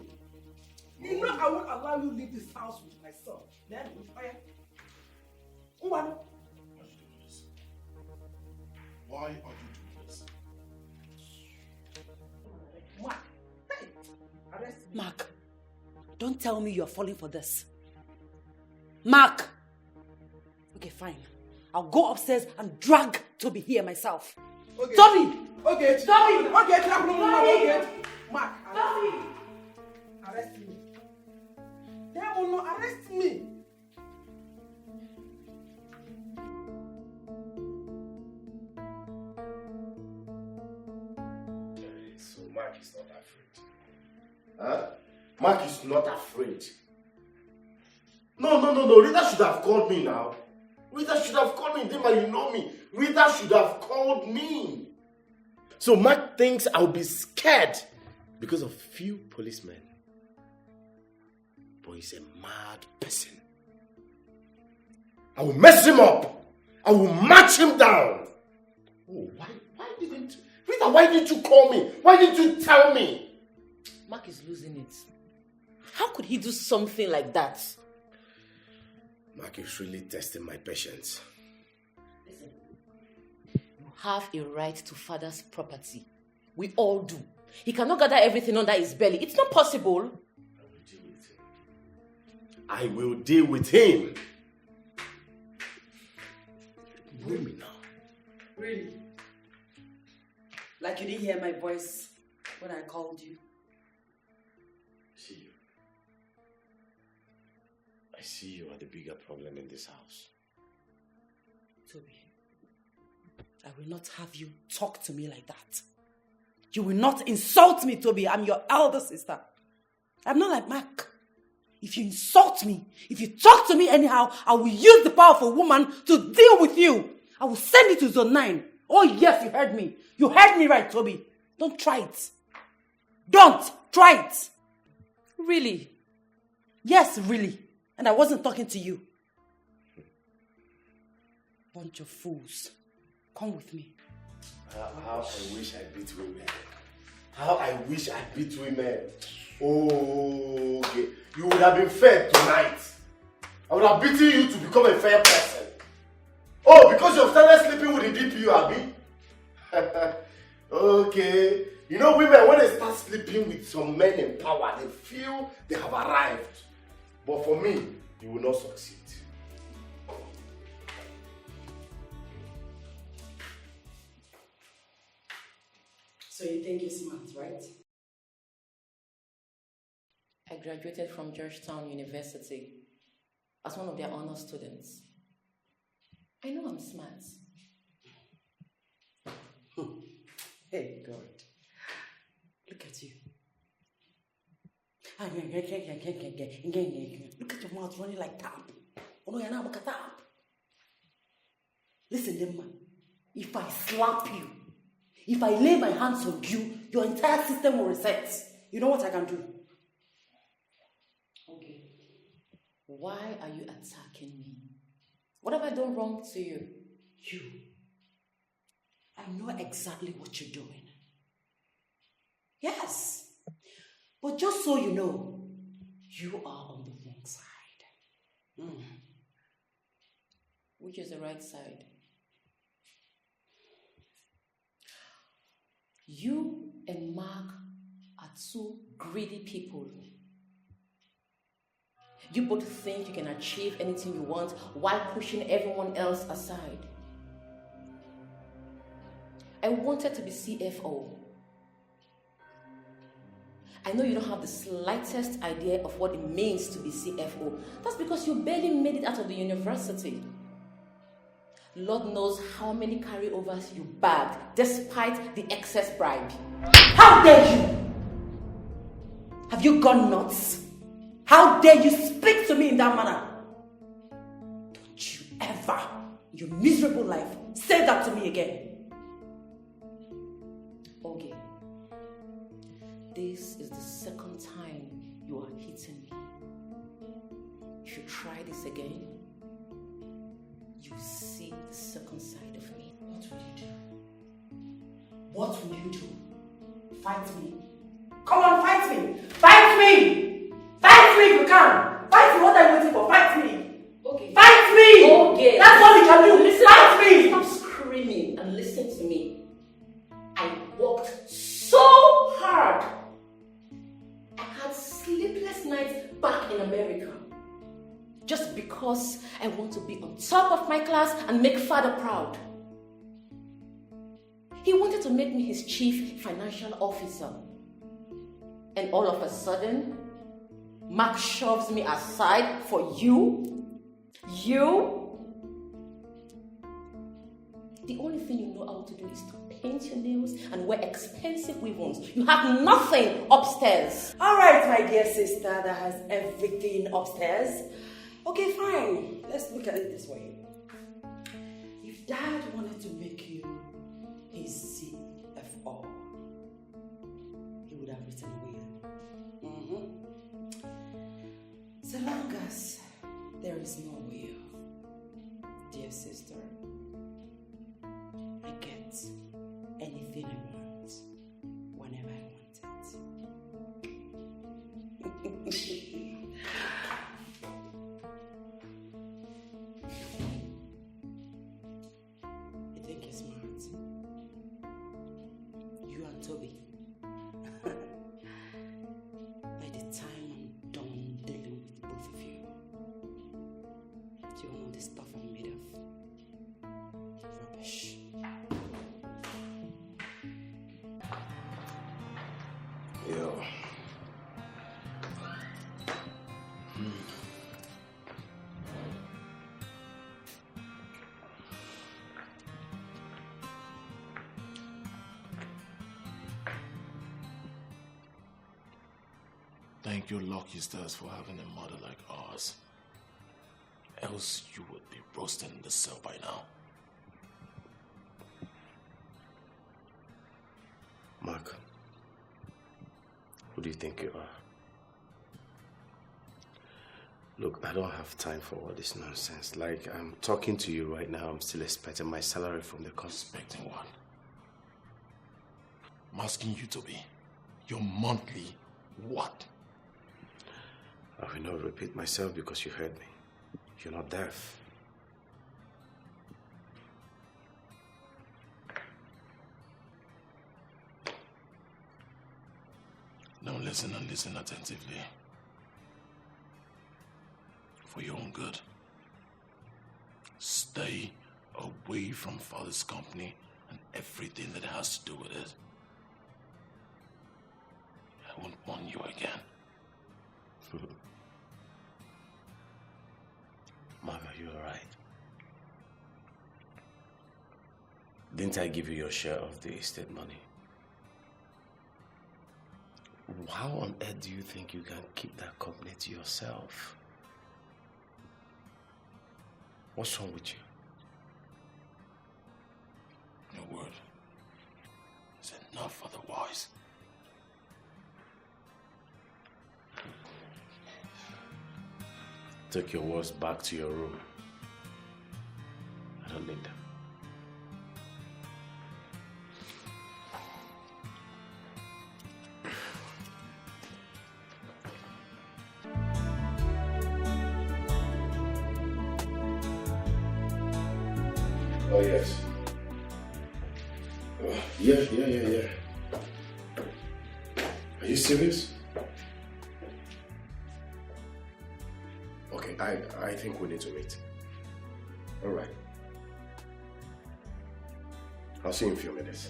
You know I won't allow you leave this house with my son. Yeah, no. Why are you doing this? Why are you doing this? Mark, hey, arrest me. Mark, don't tell me you're falling for this. Mark! Okay, fine. I'll go upstairs and drag Toby here myself. Okay. Toby! Okay, Toby! Okay, okay. Mark, Toby! arrest me. They will not arrest me. So Mark is not afraid. Huh? Mark is not afraid. No. Rita should have called me now. Rita should have called me. Dima, you know me. Rita should have called me. So Mark thinks I'll be scared because of few policemen. But he's a mad person. I will mess him up. I will match him down. Oh, why didn't... Rita, why didn't you call me? Why didn't you tell me? Mark is losing it. How could he do something like that? Mark is really testing my patience. Listen, you have a right to father's property. We all do. He cannot gather everything under his belly. It's not possible. I will deal with him. You know me now. Really? Like you didn't hear my voice when I called you? I see you are the bigger problem in this house. Toby, I will not have you talk to me like that. You will not insult me, Toby. I'm your elder sister. I'm not like Mark. If you insult me, if you talk to me anyhow, I will use the power of a woman to deal with you. I will send you to Zone 9. Oh yes, you heard me. You heard me right, Toby. Don't try it. Don't try it. Really? Yes, really. And I wasn't talking to you. Bunch of fools. Come with me. How I wish I beat women. How I wish I beat women. Oh, okay. You would have been fair tonight. I would have beaten you to become a fair person. Oh, because you have started sleeping with the DPU, Abi? Okay. You know, women, when they start sleeping with some men in power, they feel they have arrived. But for me, you will not succeed. So you think you're smart, right? I graduated from Georgetown University as one of their honor students. I know I'm smart. Hey, God. Look at you. Look at your mouth running like tap. Oh no, you're not like a tap. Listen, then, man. If I slap you, if I lay my hands on you, your entire system will reset. You know what I can do? Okay. Why are you attacking me? What have I done wrong to you? You. I know exactly what you're doing. Yes. But just so you know, you are on the wrong side. Which is the right side? You and Mark are two greedy people. You both think you can achieve anything you want while pushing everyone else aside. I wanted to be CFO. I know you don't have the slightest idea of what it means to be CFO. That's because you barely made it out of the university. Lord knows how many carryovers you bagged despite the excess bribe. How dare you? Have you gone nuts? How dare you speak to me in that manner? Don't you ever, in your miserable life, say that to me again. Okay. This is the second time you are hitting me. If you try this again, you see the second side of me. What will you do? What will you do? Fight me? Come on, fight me! Fight me! Fight me if you can! Fight me! What are you waiting for? Fight me! Okay. Fight me! Okay. That's all you can do! Listen, Fight me! Stop screaming and listen to me. I worked so hard. I had sleepless nights back in America. Just because I want to be on top of my class and make father proud. He wanted to make me his chief financial officer. And all of a sudden, Mark shoves me aside for you. You? The only thing you know how to do is to paint your nails and wear expensive weave-ons. You have nothing upstairs. All right, my dear sister that has everything upstairs. Okay, fine. Let's look at it this way. If Dad wanted to make you his CFO, he would have written a will. So long as there is no will, dear sister, I get anything I want whenever I want it. You think you're smart? You and Toby. By the time I'm done dealing with both of you, you know the stuff I'm made of. Rubbish. Yo. Thank your lucky stars for having a mother like ours. Else you would be roasting in the cell by now. Mark, who do you think you are? Look, I don't have time for all this nonsense. Like, I'm talking to you right now, I'm still expecting my salary from the company. Expecting what? I'm asking you, Toby. Your monthly what? I will not repeat myself because you heard me. You're not deaf. Now listen and listen attentively. For your own good. Stay away from Father's company and everything that has to do with it. I won't warn you again. Mark, are you alright? Didn't I give you your share of the estate money? How on earth do you think you can keep that company to yourself? What's wrong with you? Your word is enough otherwise. Take your words back to your room. I don't need them. Oh, yes. Yeah. Are you serious? Okay, I think we need to meet. All right. I'll see you in a few minutes.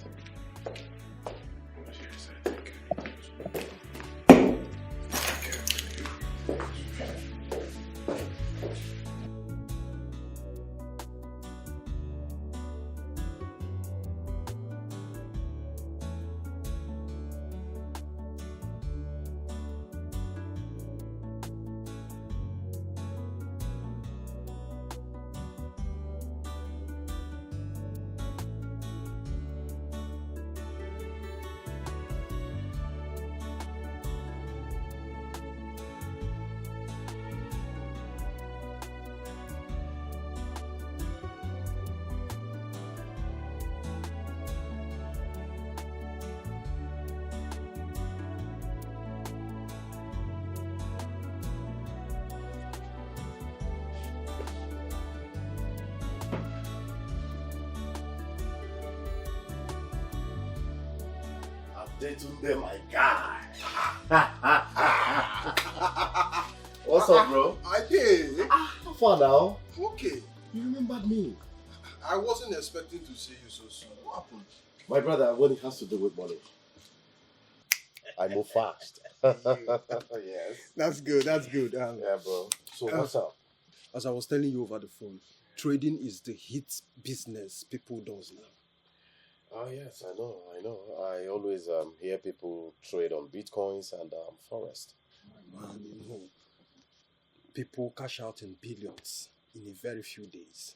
Tunde, my guy. What's up, bro? I did. How far now? Okay. You remembered me. I wasn't expecting to see you so soon. What happened? My brother, when it has to do with money, I move fast. Yes. That's good. Yeah, bro. So what's up? As I was telling you over the phone, trading is the hit business people does now. Oh, yes, I know. I always hear people trade on bitcoins and forest. Man, people cash out in billions in a very few days.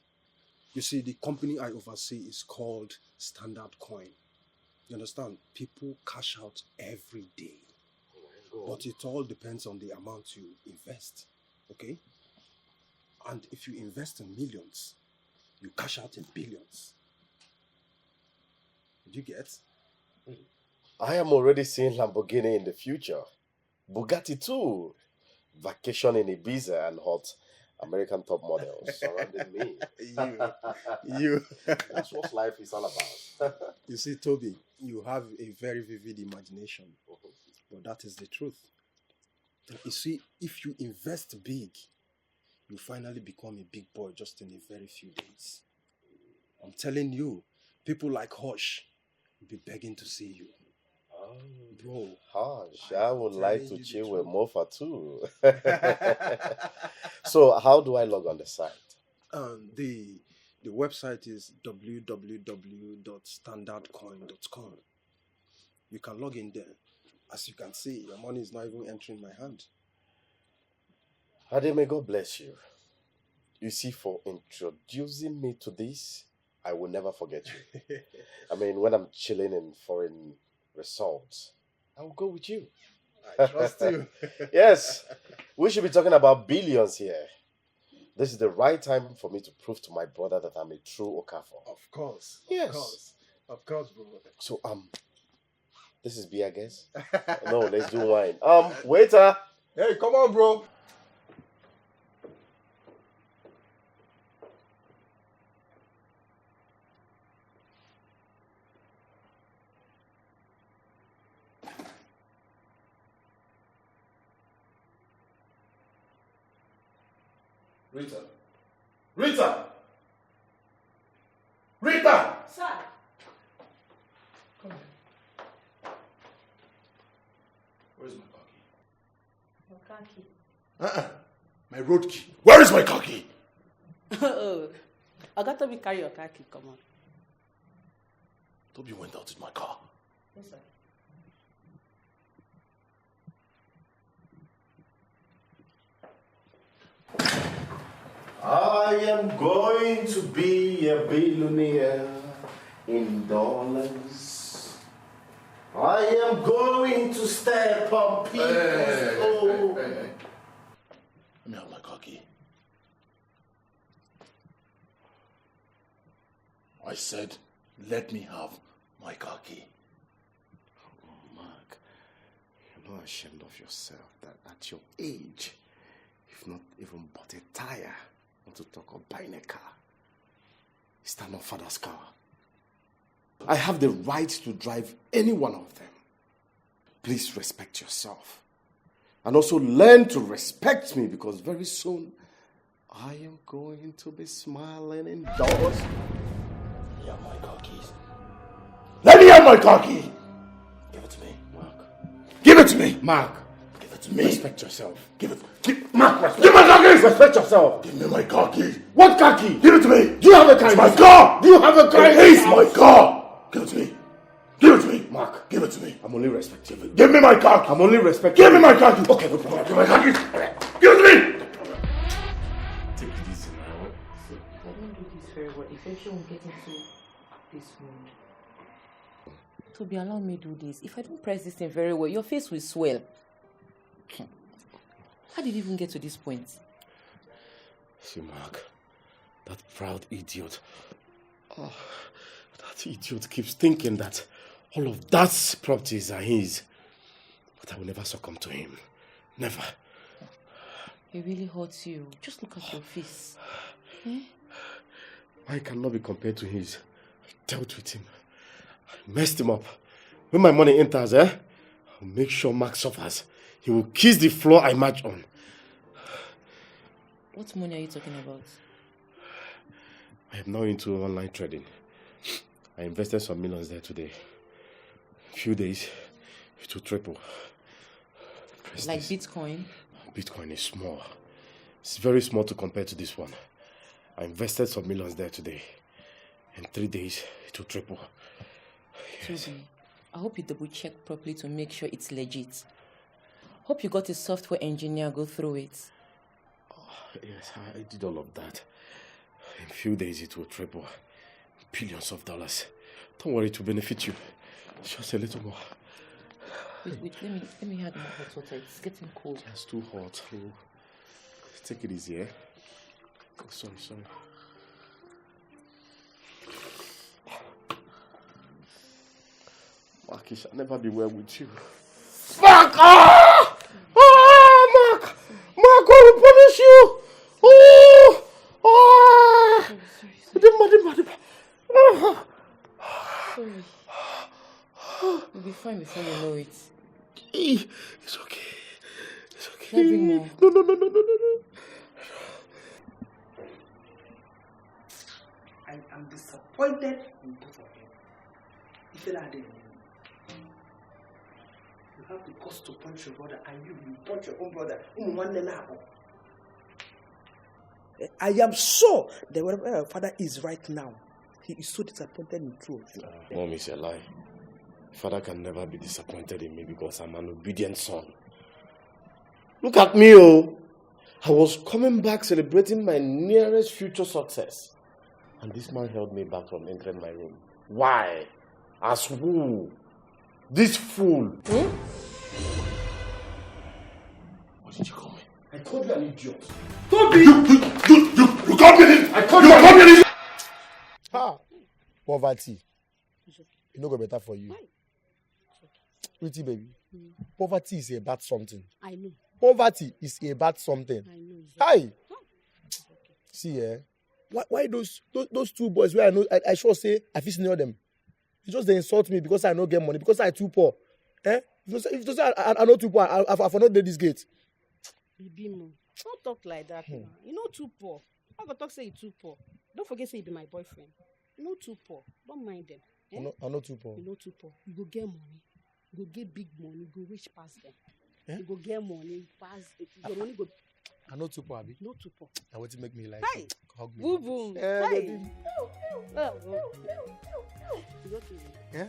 You see, the company I oversee is called Standard Coin. You understand? People cash out every day. But it all depends on the amount you invest. Okay? And if you invest in millions, you cash out in billions. Did you get? I am already seeing Lamborghini in the future. Bugatti too. Vacation in Ibiza and hot American top models surrounding me. You. That's what life is all about. You see, Toby, you have a very vivid imagination. But that is the truth. You see, if you invest big, you finally become a big boy just in a very few days. I'm telling you, people like Hush will be begging to see you. Oh, bro. Hush, I would like to chill with Mofa too. So how do I log on the site? The website is www.standardcoin.com. You can log in there. As you can see, your money is not even entering my hand. Ade, may God bless you. You see, for introducing me to this, I will never forget you. I mean, when I'm chilling in foreign resorts, I will go with you. I trust you. Yes, we should be talking about billions here. This is the right time for me to prove to my brother that I'm a true Okafor. Of course. Yes. Of course, bro. So, this is beer, I guess? No, let's do wine. Waiter! Hey, come on, bro. Rita! Rita! Rita! Sir. Come here. Where's my car key? Your car key. My road key. Where is my car key? Oh, I got to be carry your car key, come on. Toby went out with my car. Yes, sir. I am going to be a billionaire in dollars. I am going to step on people's toes. Let me have my car key. I said, let me have my car key. Oh, Mark, you're not ashamed of yourself that at your age, you've not even bought a tire, not to talk of buying a car. Is that not father's car? I have the right to drive any one of them. Please respect yourself. And also learn to respect me, because very soon I am going to be smiling indoors. Let me have my car keys. Let me have my car key! Give it to me. Mark. Give it to me! Mark. Give it to me. Respect yourself. Mark, give my car keys! Respect yourself. Give me my car key. What car key? Give it to me. Do you have a car? It's my car! Do you have a car? It is my car! Give it to me. Give it to me. Mark. Give it to me. I'm only respecting you. Give me my car key. I'm only respecting Give me my car key. Okay, no problem. Give me my car key. Give it to me. Take it easy now. I don't do this very well. Infection will get into this wound. Toby, allow me do this. If I don't press this thing very well, your face will swell. How did you even get to this point? See, Mark, that proud idiot. Oh, that idiot keeps thinking that all of that properties are his. But I will never succumb to him. Never. It really hurts you. Just look at your face. Mine cannot be compared to his. I dealt with him. I messed him up. When my money enters, I'll make sure Mark suffers. He will kiss the floor I march on. What money are you talking about? I am now into online trading. I invested some millions there today. In a few days, it will triple. Like Bitcoin? Bitcoin is small. It's very small to compare to this one. I invested some millions there today. In 3 days, it will triple. Yes. Toby, I hope you double check properly to make sure it's legit. Hope you got a software engineer go through it. Yes, I did all of that. In a few days, it will triple. Billions of dollars. Don't worry, it will benefit you. Just a little more. Wait, let me have my hot water. It's getting cold. It's too hot. Oh. Take it easy, eh? Oh, sorry. Mark, it shall never be well with you. Mark! Ah! Ah, Mark! Mark, God will punish you! Oh! Ah! Sorry. Sorry. You'll be fine before you know it. It's okay. Let me bring more. No. I am disappointed in both of you. If you have the cost to punch your brother, and you punch your own brother. I am sure that wherever your father is right now, he is so disappointed in truth. Mom, it's a lie. Father can never be disappointed in me because I'm an obedient son. Look at me, oh. I was coming back celebrating my nearest future success. And this man held me back from entering my room. Why? As who? This fool. What did you call me? I called you an idiot. Toby! You called me this! I called you an idiot! Ha! Poverty. It's not going better for you. Pretty baby. Poverty is a bad something. I know. Poverty is a bad something. I know. Hi! See, why those two boys where I know I sure say I feel near them. It's just they insult me because I don't get money, because I too poor. If you say I know too poor, I not do this gate. Bibimo, don't talk like that. Now. You know too poor. I go talk say you too poor. Don't forget say you be my boyfriend. You know too poor. Don't mind them. I know too poor. You know too poor. You go get money. You go get big money. You go reach past them. You go get money. Your money go. I know too poor, Abi. No too poor. Now what to make me like Hey. hug me. Boom boom. Hey. Yeah?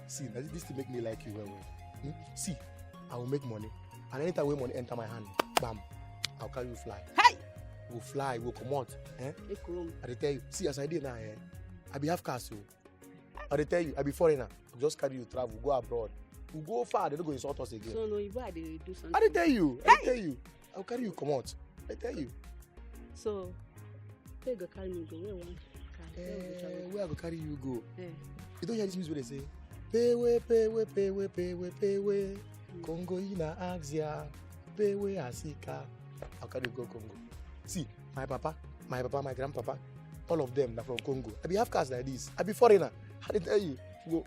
See, this to make me like you well. See, I will make money. And anytime when money enter my hand, bam, I'll carry you fly. Hey! We'll fly, we'll come out. I tell you, see, as I did now, I be half caste. I tell you, I be foreigner. I'll just carry you travel, go abroad. We'll go far, they don't go insult us again. So no, you they do something. I tell you, I'll carry you, come out. I tell you. So, where you go carry me go? Where one? Where I go carry you go? Yeah. You don't hear this music where they say, Pewe, Congo ina Axia, Pewe Asika. I'll carry you go Congo. See, my papa, my grandpapa, all of them are from Congo. I be half caste like this. I be foreigner. I tell you, go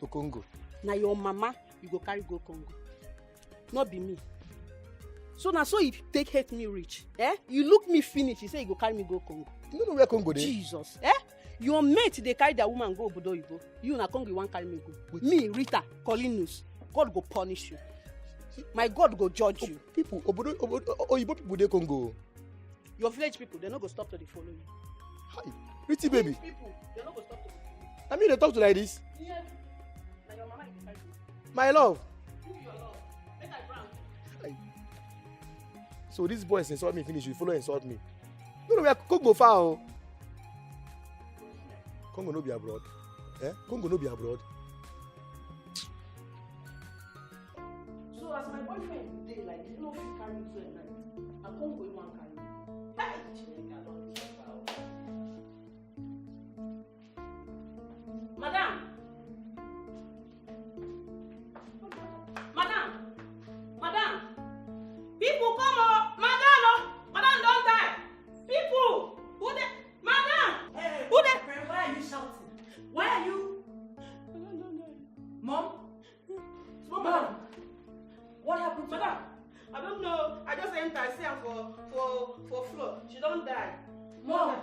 to Congo. Now your mama, you go carry go Congo. Not be me. So now, so you take hate me rich, You look me finish, you say you go carry me go Congo. You don't know where Congo is? Jesus, Your mate, they carry their woman go Obodo Oyibo. You na Congo, you want carry me go. Wait. Me, Rita, Colinus, God go punish you. My God go judge you. People, Oyibo people, they Congo. Your village people, they no go stop to the follow you. Hi, pretty baby. People, they no go stop to the follow you. I mean, they talk to like this. Yeah. Now your mama is carry you. My love. Do your love. Make I brown. Hi. So these boys insult me, finish, you follow insult me. No, we are Congo far. Congo no be abroad. Congo no be abroad. So as my boyfriend today, like you know, if you carry me to a night, I Congo you want carry me. Hey, Chinenye, I don't care about. Madam. People come on, Madam don't die. People, who they, Madam, who they? Why are you shouting? Why are you? Mom? Mom? What happened, Madam? I don't know. I just entered. I see her for floor. She don't die. Mom,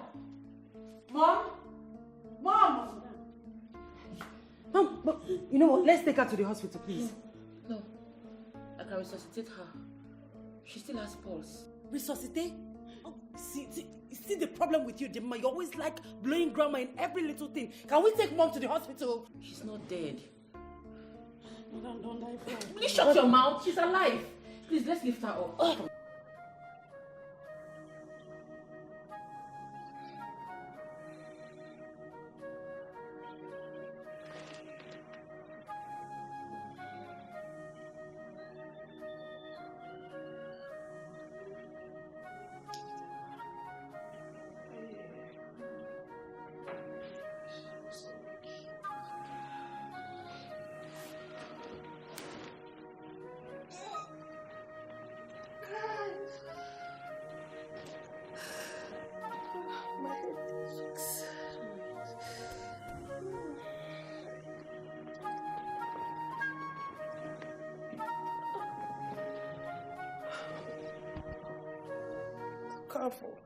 you know what? Let's take her to the hospital, please. No, I can resuscitate her. She still has pulse. Resuscitate? Oh, see the problem with you, Dimma. You always like blowing grandma in every little thing. Can we take mom to the hospital? She's not dead. Madam, don't die for her. Please shut your mouth. She's alive. Please, let's lift her up. Careful.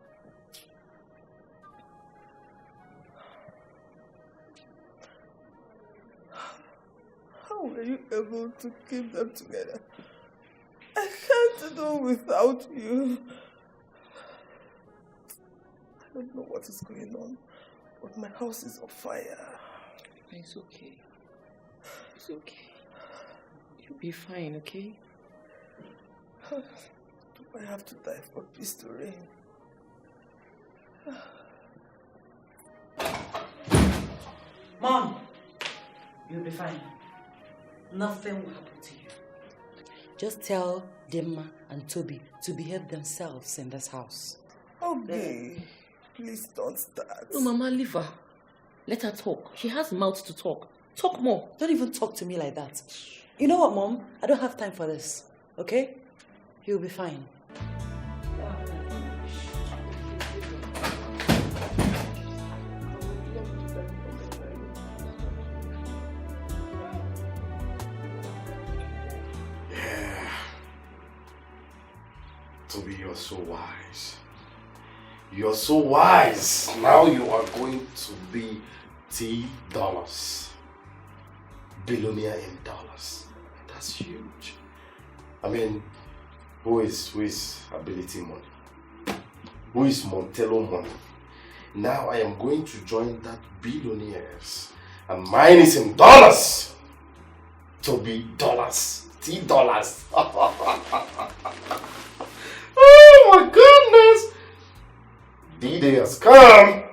How were you able to keep them together? I can't do without you. I don't know what is going on, but my house is on fire. It's okay. It's okay. You'll be fine, okay? Do I have to die for peace to reign? Mom, you'll be fine. Nothing will happen to you. Just tell Dimma and Toby to behave themselves in this house. Okay. Please don't start. No, Mama, leave her. Let her talk. She has mouth to talk. Talk more. Don't even talk to me like that. You know what, Mom? I don't have time for this. Okay? You'll be fine. Toby, you're so wise. You're so wise. Now you are going to be $T. Billionaire in dollars. That's huge. I mean, who is Ability money? Who is Montello money? Now I am going to join that billionaires. And mine is in dollars. Toby dollars. $T. Oh my goodness! D-Day has come!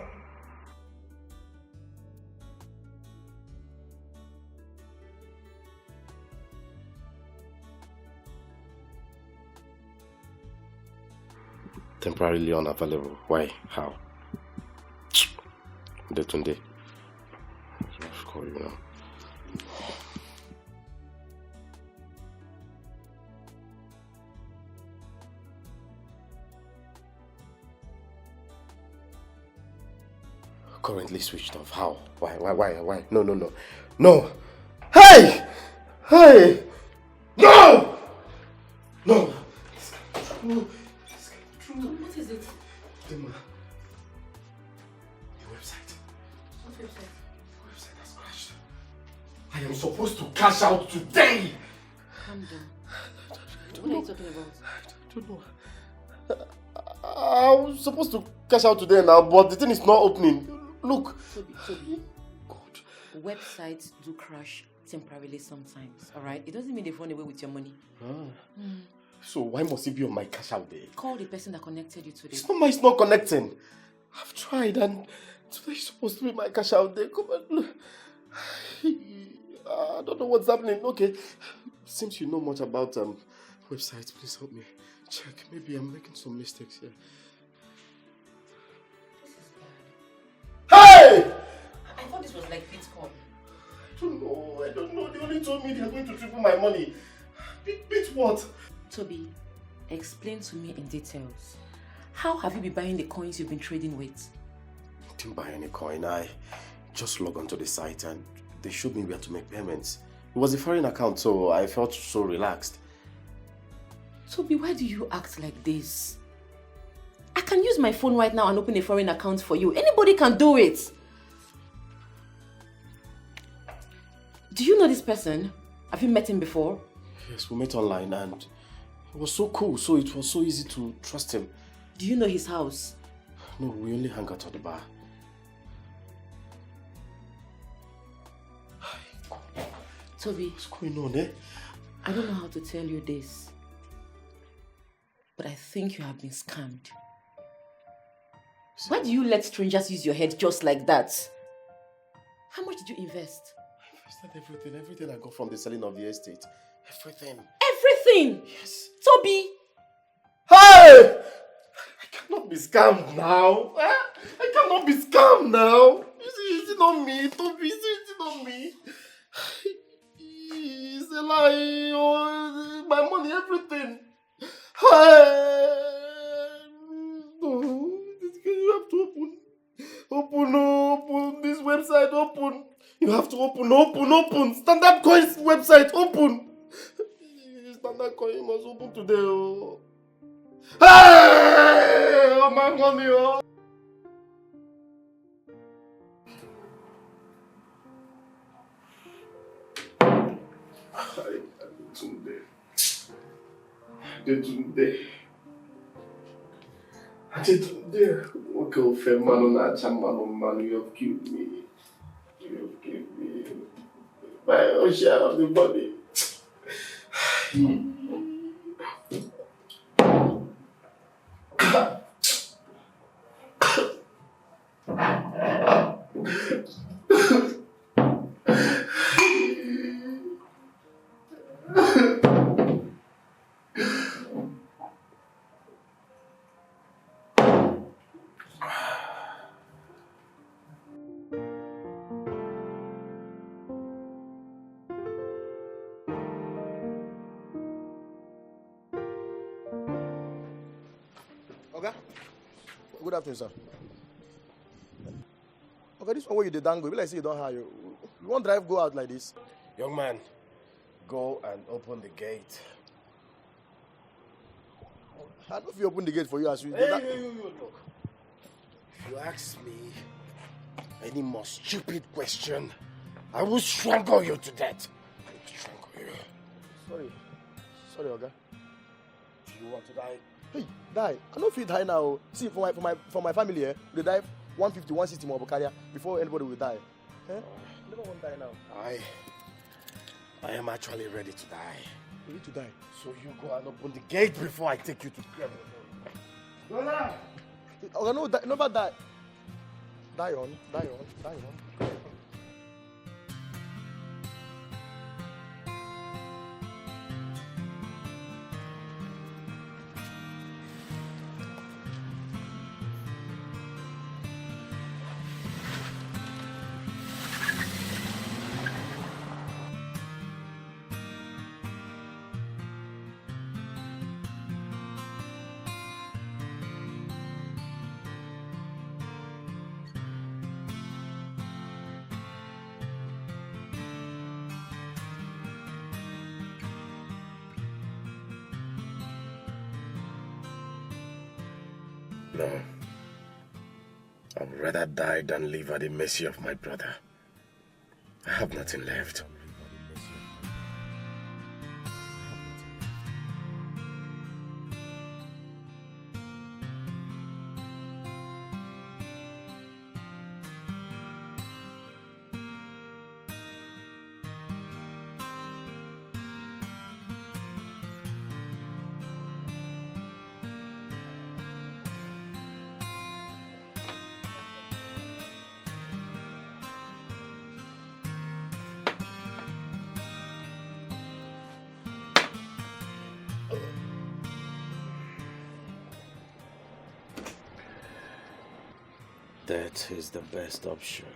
Temporarily unavailable. Why? How? Tunde. I'll call you now. Currently switched off. How? Why? No. No! Hey! Hey! No! No! This can't be true. This can't be true. What is it? Dimma. The website. What website? The website has crashed. I am supposed to cash out today! Calm down. What are you talking about? I don't know. I was supposed to cash out today now, but the thing is not opening. Look. Toby. God. Websites do crash temporarily sometimes, alright? It doesn't mean they've run away with your money. So why must it be on my cash out day? Call the person that connected you today. It's not connecting. I've tried and today's supposed to be my cash out day. Come on, look. I don't know what's happening. Okay. Since you know much about websites, please help me. Check. Maybe I'm making some mistakes here. Hey! I thought this was like Bitcoin. I don't know. They only told me they're going to triple my money. Bit what? Toby, explain to me in details. How have you been buying the coins you've been trading with? I didn't buy any coin. I just logged onto the site and they showed me where to make payments. It was a foreign account, so I felt so relaxed. Toby, why do you act like this? I can use my phone right now and open a foreign account for you. Anybody can do it. Do you know this person? Have you met him before? Yes, we met online and it was so cool, so it was so easy to trust him. Do you know his house? No, we only hang out at the bar. Toby, what's going on, eh? I don't know how to tell you this, but I think you have been scammed. Why do you let strangers use your head just like that? How much did you invest? I invested everything I got from the selling of the estate. Everything. Everything? Yes. Toby! Hey! I cannot be scammed now. I cannot be scammed now. Is it not me, Toby? Is it not me? It's a lie. Oh, my money, everything. You have to open this website, open. You have to open. Standard Coin's website, open. Standard Coin must open today. Oh. Hey! Oh, my money, oh. Adetunde, okay, ofe manu na acha manu, you have killed me. You have killed me. My own share of the body. Good afternoon, sir. Okay, this one where you the dango, be like say you don't hire you. You won't drive go out like this. Young man, go and open the gate. I don't know if you open the gate for you as you Look. If you ask me any more stupid question, I will strangle you to death. I will strangle you. Sorry, Oga. Do you want to die? Hey, die. I know if you die now. See, for my family, they die 150, 160 more carrier before anybody will die. Eh? Never want to die now. I am actually ready to die. You need to die. So you go and open the gate before I take you to grave. Go now. Oga, no, never die. Die on. No. I'd rather die than live at the mercy of my brother. I have nothing left. Death is the best option.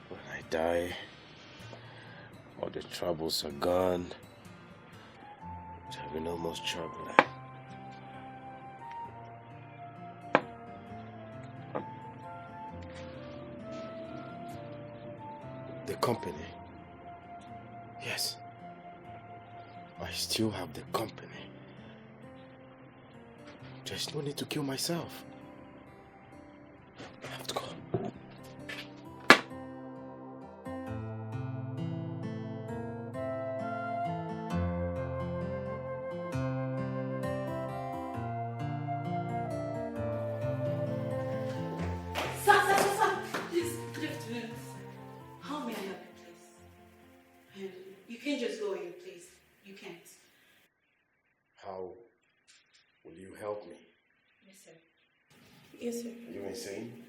When I die, all the troubles are gone. There will be no more trouble. The company. Yes. I still have the company. There's no need to kill myself. I have to go. Sir. Please, good afternoon. How may I help you, please? You can't just go in, please. You can't. How will you help me? Yes, sir. Yes, sir. Are you insane?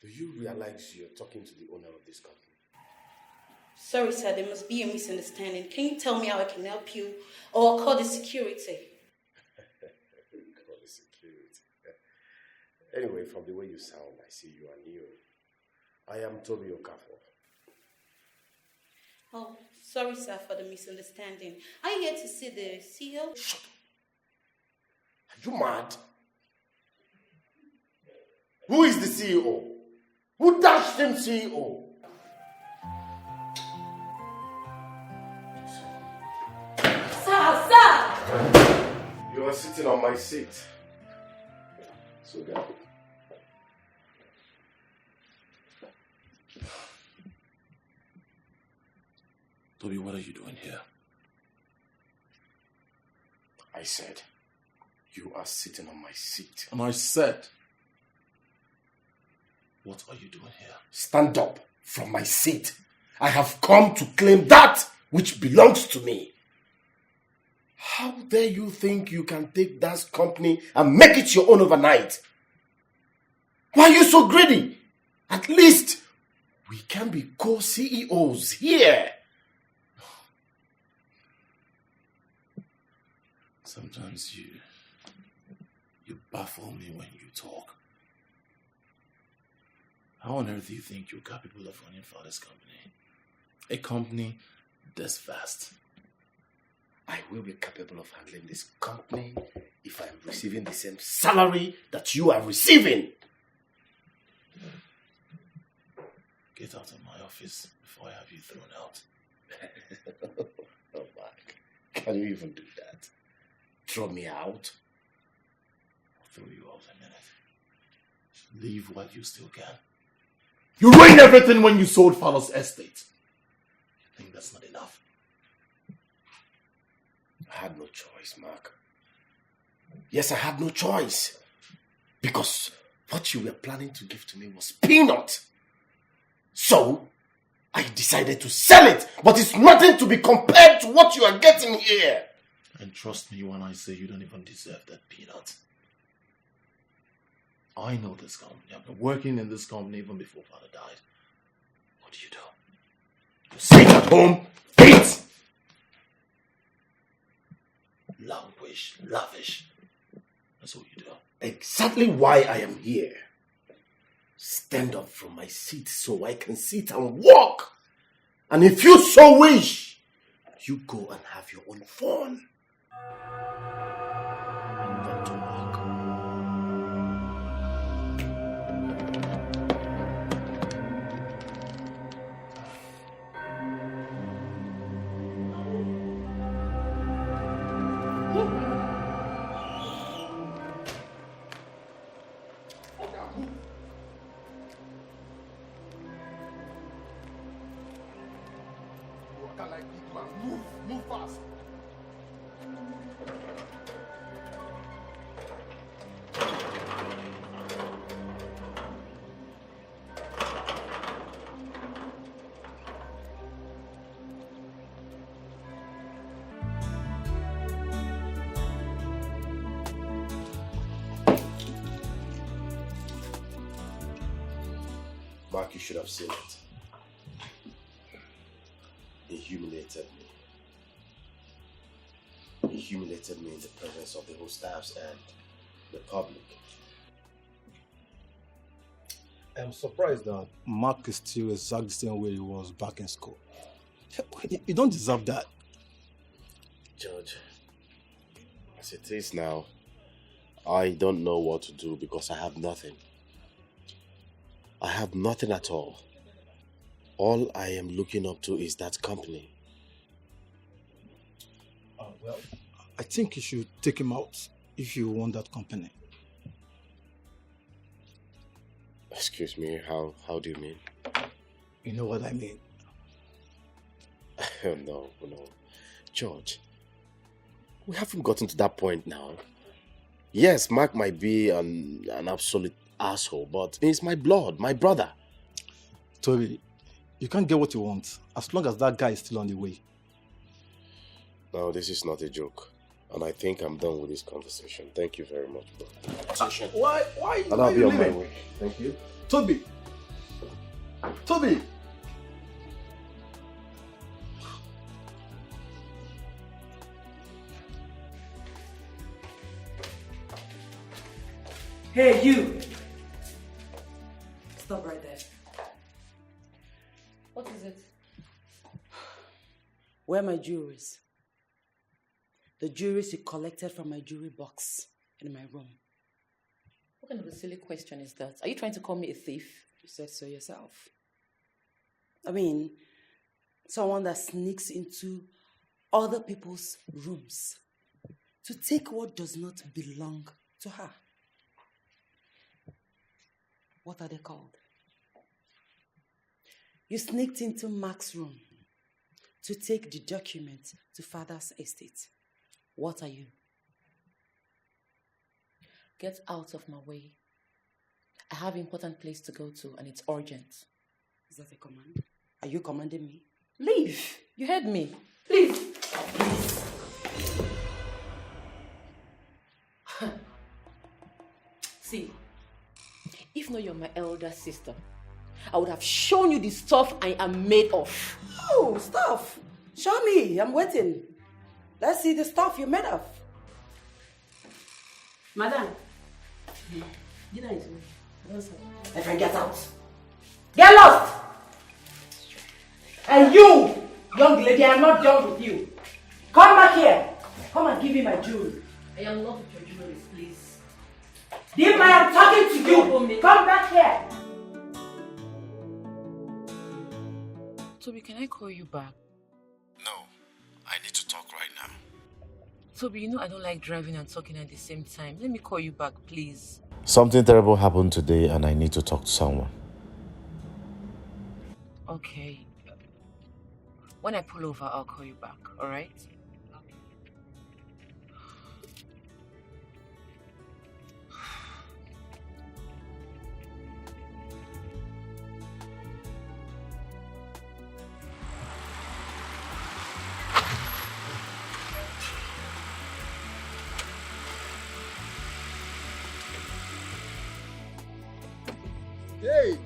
Do you realize you're talking to the owner of this company? Sorry, sir. There must be a misunderstanding. Can you tell me how I can help you, or call the security? Call the security. Anyway, from the way you sound, I see you are new. I am Toby Okafor. Oh, sorry, sir, for the misunderstanding. Are you here to see the CEO? Shut up. Are you mad? Who is the CEO? Who dashed him CEO? Sir! You are sitting on my seat. So get up. Toby, what are you doing here? I said, you are sitting on my seat. And I said, what are you doing here? Stand up from my seat. I have come to claim that which belongs to me. How dare you think you can take that company and make it your own overnight? Why are you so greedy? At least we can be co-CEOs here. Sometimes you baffle me when you talk. How on earth do you think you're capable of running Father's company? A company this vast. I will be capable of handling this company if I am receiving the same salary that you are receiving. Get out of my office before I have you thrown out. Oh, Mark, can you even do that? Throw me out? I'll throw you out in a minute. Leave while you still can. You ruined everything when you sold Father's estate. You think that's not enough? I had no choice, Mark. Yes, I had no choice. Because what you were planning to give to me was peanut. So, I decided to sell it, but it's nothing to be compared to what you are getting here. And trust me when I say you don't even deserve that peanut. I know this company. I've been working in this company even before Father died. What do? You sit at home, eat! Languish, lavish. That's what you do. Exactly why I am here. Stand up from my seat so I can sit and walk. And if you so wish, you go and have your own fun. I'm going to work. Move fast. Mark, you should have seen it. He humiliated me. He humiliated me in the presence of the whole staffs and the public. I'm surprised that Mark is still exactly the same way he was back in school. You don't deserve that. George, as it is now, I don't know what to do because I have nothing. I have nothing at all. All I am looking up to is that company. Well, I think you should take him out if you want that company. Excuse me, how do you mean? You know what I mean? No. George, we haven't gotten to that point now. Yes, Mark might be an absolute asshole, but he's my blood, my brother. Toby, you can't get what you want as long as that guy is still on the way. No, this is not a joke. And I think I'm done with this conversation. Thank you very much, bro. Why And I'll be on my leaving? way. Thank you. Toby! Hey, you! Stop right there. What is it? Where are my jewelries? The jewelries you collected from my jewelry box in my room. What kind of a silly question is that? Are you trying to call me a thief? You said so yourself. I mean, someone that sneaks into other people's rooms to take what does not belong to her. What are they called? You sneaked into Mark's room to take the document to Father's estate. What are you? Get out of my way. I have an important place to go to and it's urgent. Is that a command? Are you commanding me? Leave! You heard me. Please! See, if not you're my elder sister, I would have shown you the stuff I am made of. Oh, stuff! Show me, I'm waiting. Let's see the stuff you're made of. Madam, dinner is ready. My friend, get out. Get lost! And you, young lady, I'm not done with you. Come back here. Come and give me my jewelry. I am not with your jewelry, please. Dima, I am talking to you. Come back here. Toby, can I call you back? No, I need to talk right now. Toby, you know I don't like driving and talking at the same time. Let me call you back, please. Something terrible happened today and I need to talk to someone. Okay. When I pull over, I'll call you back, alright? Hey,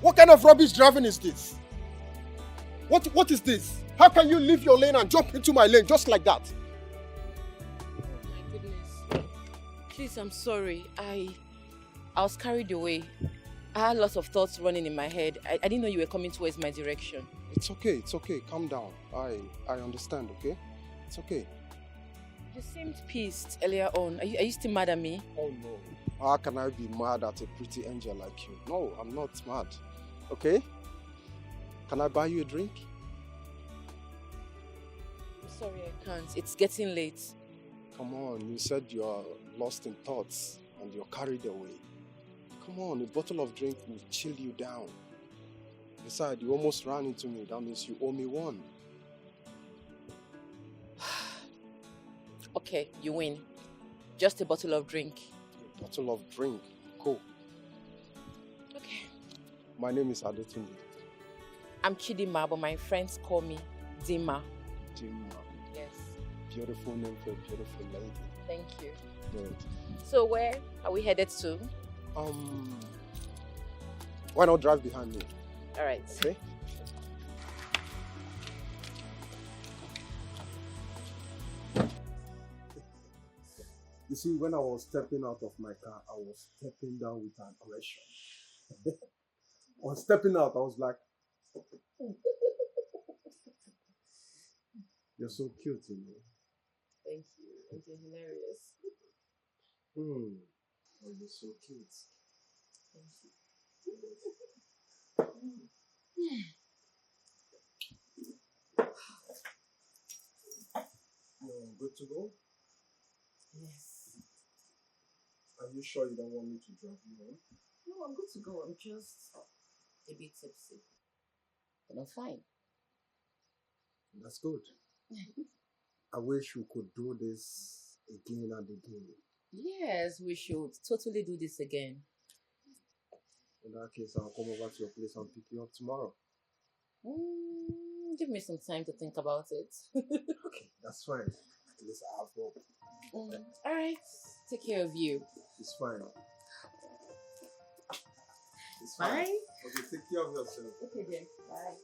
what kind of rubbish driving is this? What is this? How can you leave your lane and jump into my lane just like that? Oh my goodness. Please, I'm sorry. I was carried away. I had lots of thoughts running in my head. I didn't know you were coming towards my direction. It's okay, calm down. I understand, okay? It's okay. You seemed pissed earlier on. Are you still mad at me? Oh no. How can I be mad at a pretty angel like you? No, I'm not mad. Okay? Can I buy you a drink? I'm sorry, I can't. It's getting late. Come on, you said you're lost in thoughts and you're carried away. Come on, a bottle of drink will chill you down. Besides, you almost ran into me. That means you owe me one. Okay, you win. Just a bottle of drink. A bottle of drink? Cool. Okay. My name is Adetunde. I'm Chidima, but my friends call me Dima. Dima. Yes. Beautiful name for a beautiful lady. Thank you. Good. So where are we headed to? Why not drive behind me? All right. Okay. You see, when I was stepping out of my car, I was stepping down with aggression. On stepping out, I was like, you're so cute, you know. Thank you. And you're hilarious. Oh, you're so cute. Thank you. You're good to go? Yes. Are you sure you don't want me to drive you home? No, I'm good to go. I'm just a bit tipsy. But I'm fine. That's good. I wish we could do this again and again. Yes, we should totally do this again. In that case, I'll come over to your place and pick you up tomorrow. Give me some time to think about it. Okay, that's fine. At least I have hope. Alright, take care of you. It's fine. It's Bye. fine. Okay, take care of yourself. Okay then, bye.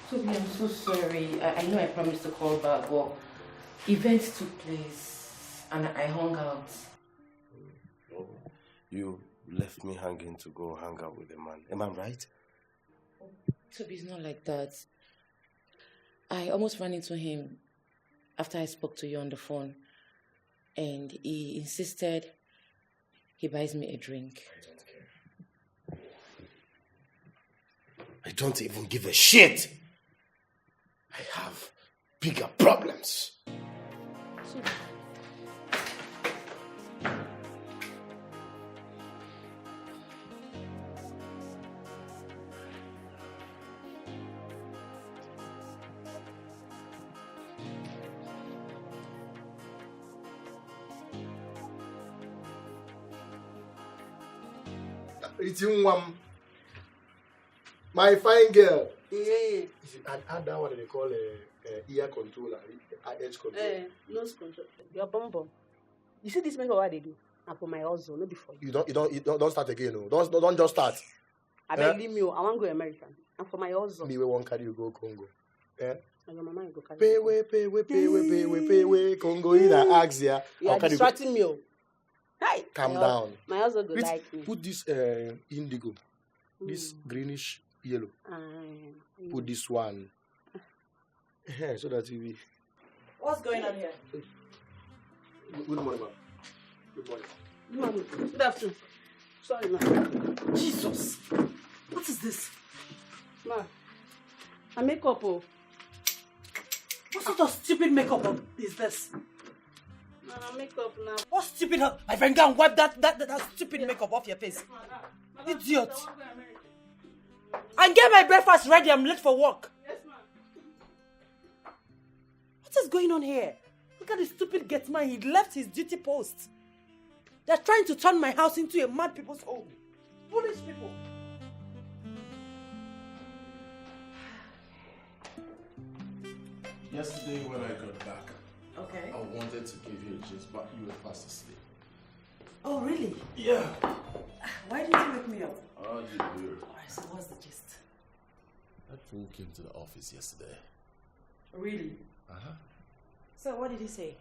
Toby, I'm so sorry. I know I promised to call back, but events took place and I hung out. Oh, you left me hanging to go hang out with a man. Am I right? Toby, it's not like that. I almost ran into him after I spoke to you on the phone, and he insisted he buys me a drink. I don't care. I don't even give a shit. I have bigger problems. Toby. It's my fine girl. And add that one they call ear controller, edge control. Nose control. Your bum. You see this makeup what they do? And for my husband, not before you. You don't start again, no. Don't just start. I beg leave me. I want to go American. And for my husband. Me we won't carry you go Congo. Eh? And your mama go carry. Pay way, Congo in Axia. You are distracting me. Hi. Calm down. My husband go like me. Put this indigo, this greenish yellow. Put this one. So that we will. What's going on here? Good morning, ma'am. Good morning. Good morning. Good afternoon. Sorry, ma'am. Jesus. What is this? Ma, my makeup. Oh. What sort of stupid makeup is this? Ma, makeup now. What stupid? I can go and wipe that stupid makeup off your face. Idiot. And get my breakfast ready. I'm late for work. Yes, ma'am. What is going on here? Look at this stupid get man. He left his duty post. They're trying to turn my house into a mad people's home. Foolish people. Yesterday when I got back, okay, I wanted to give you a gist, but you were fast asleep. Oh, really? Yeah. Why didn't you wake me up? Oh, you do. Alright, so what's the gist? That fool came to the office yesterday. Really? Uh-huh. So what did he say?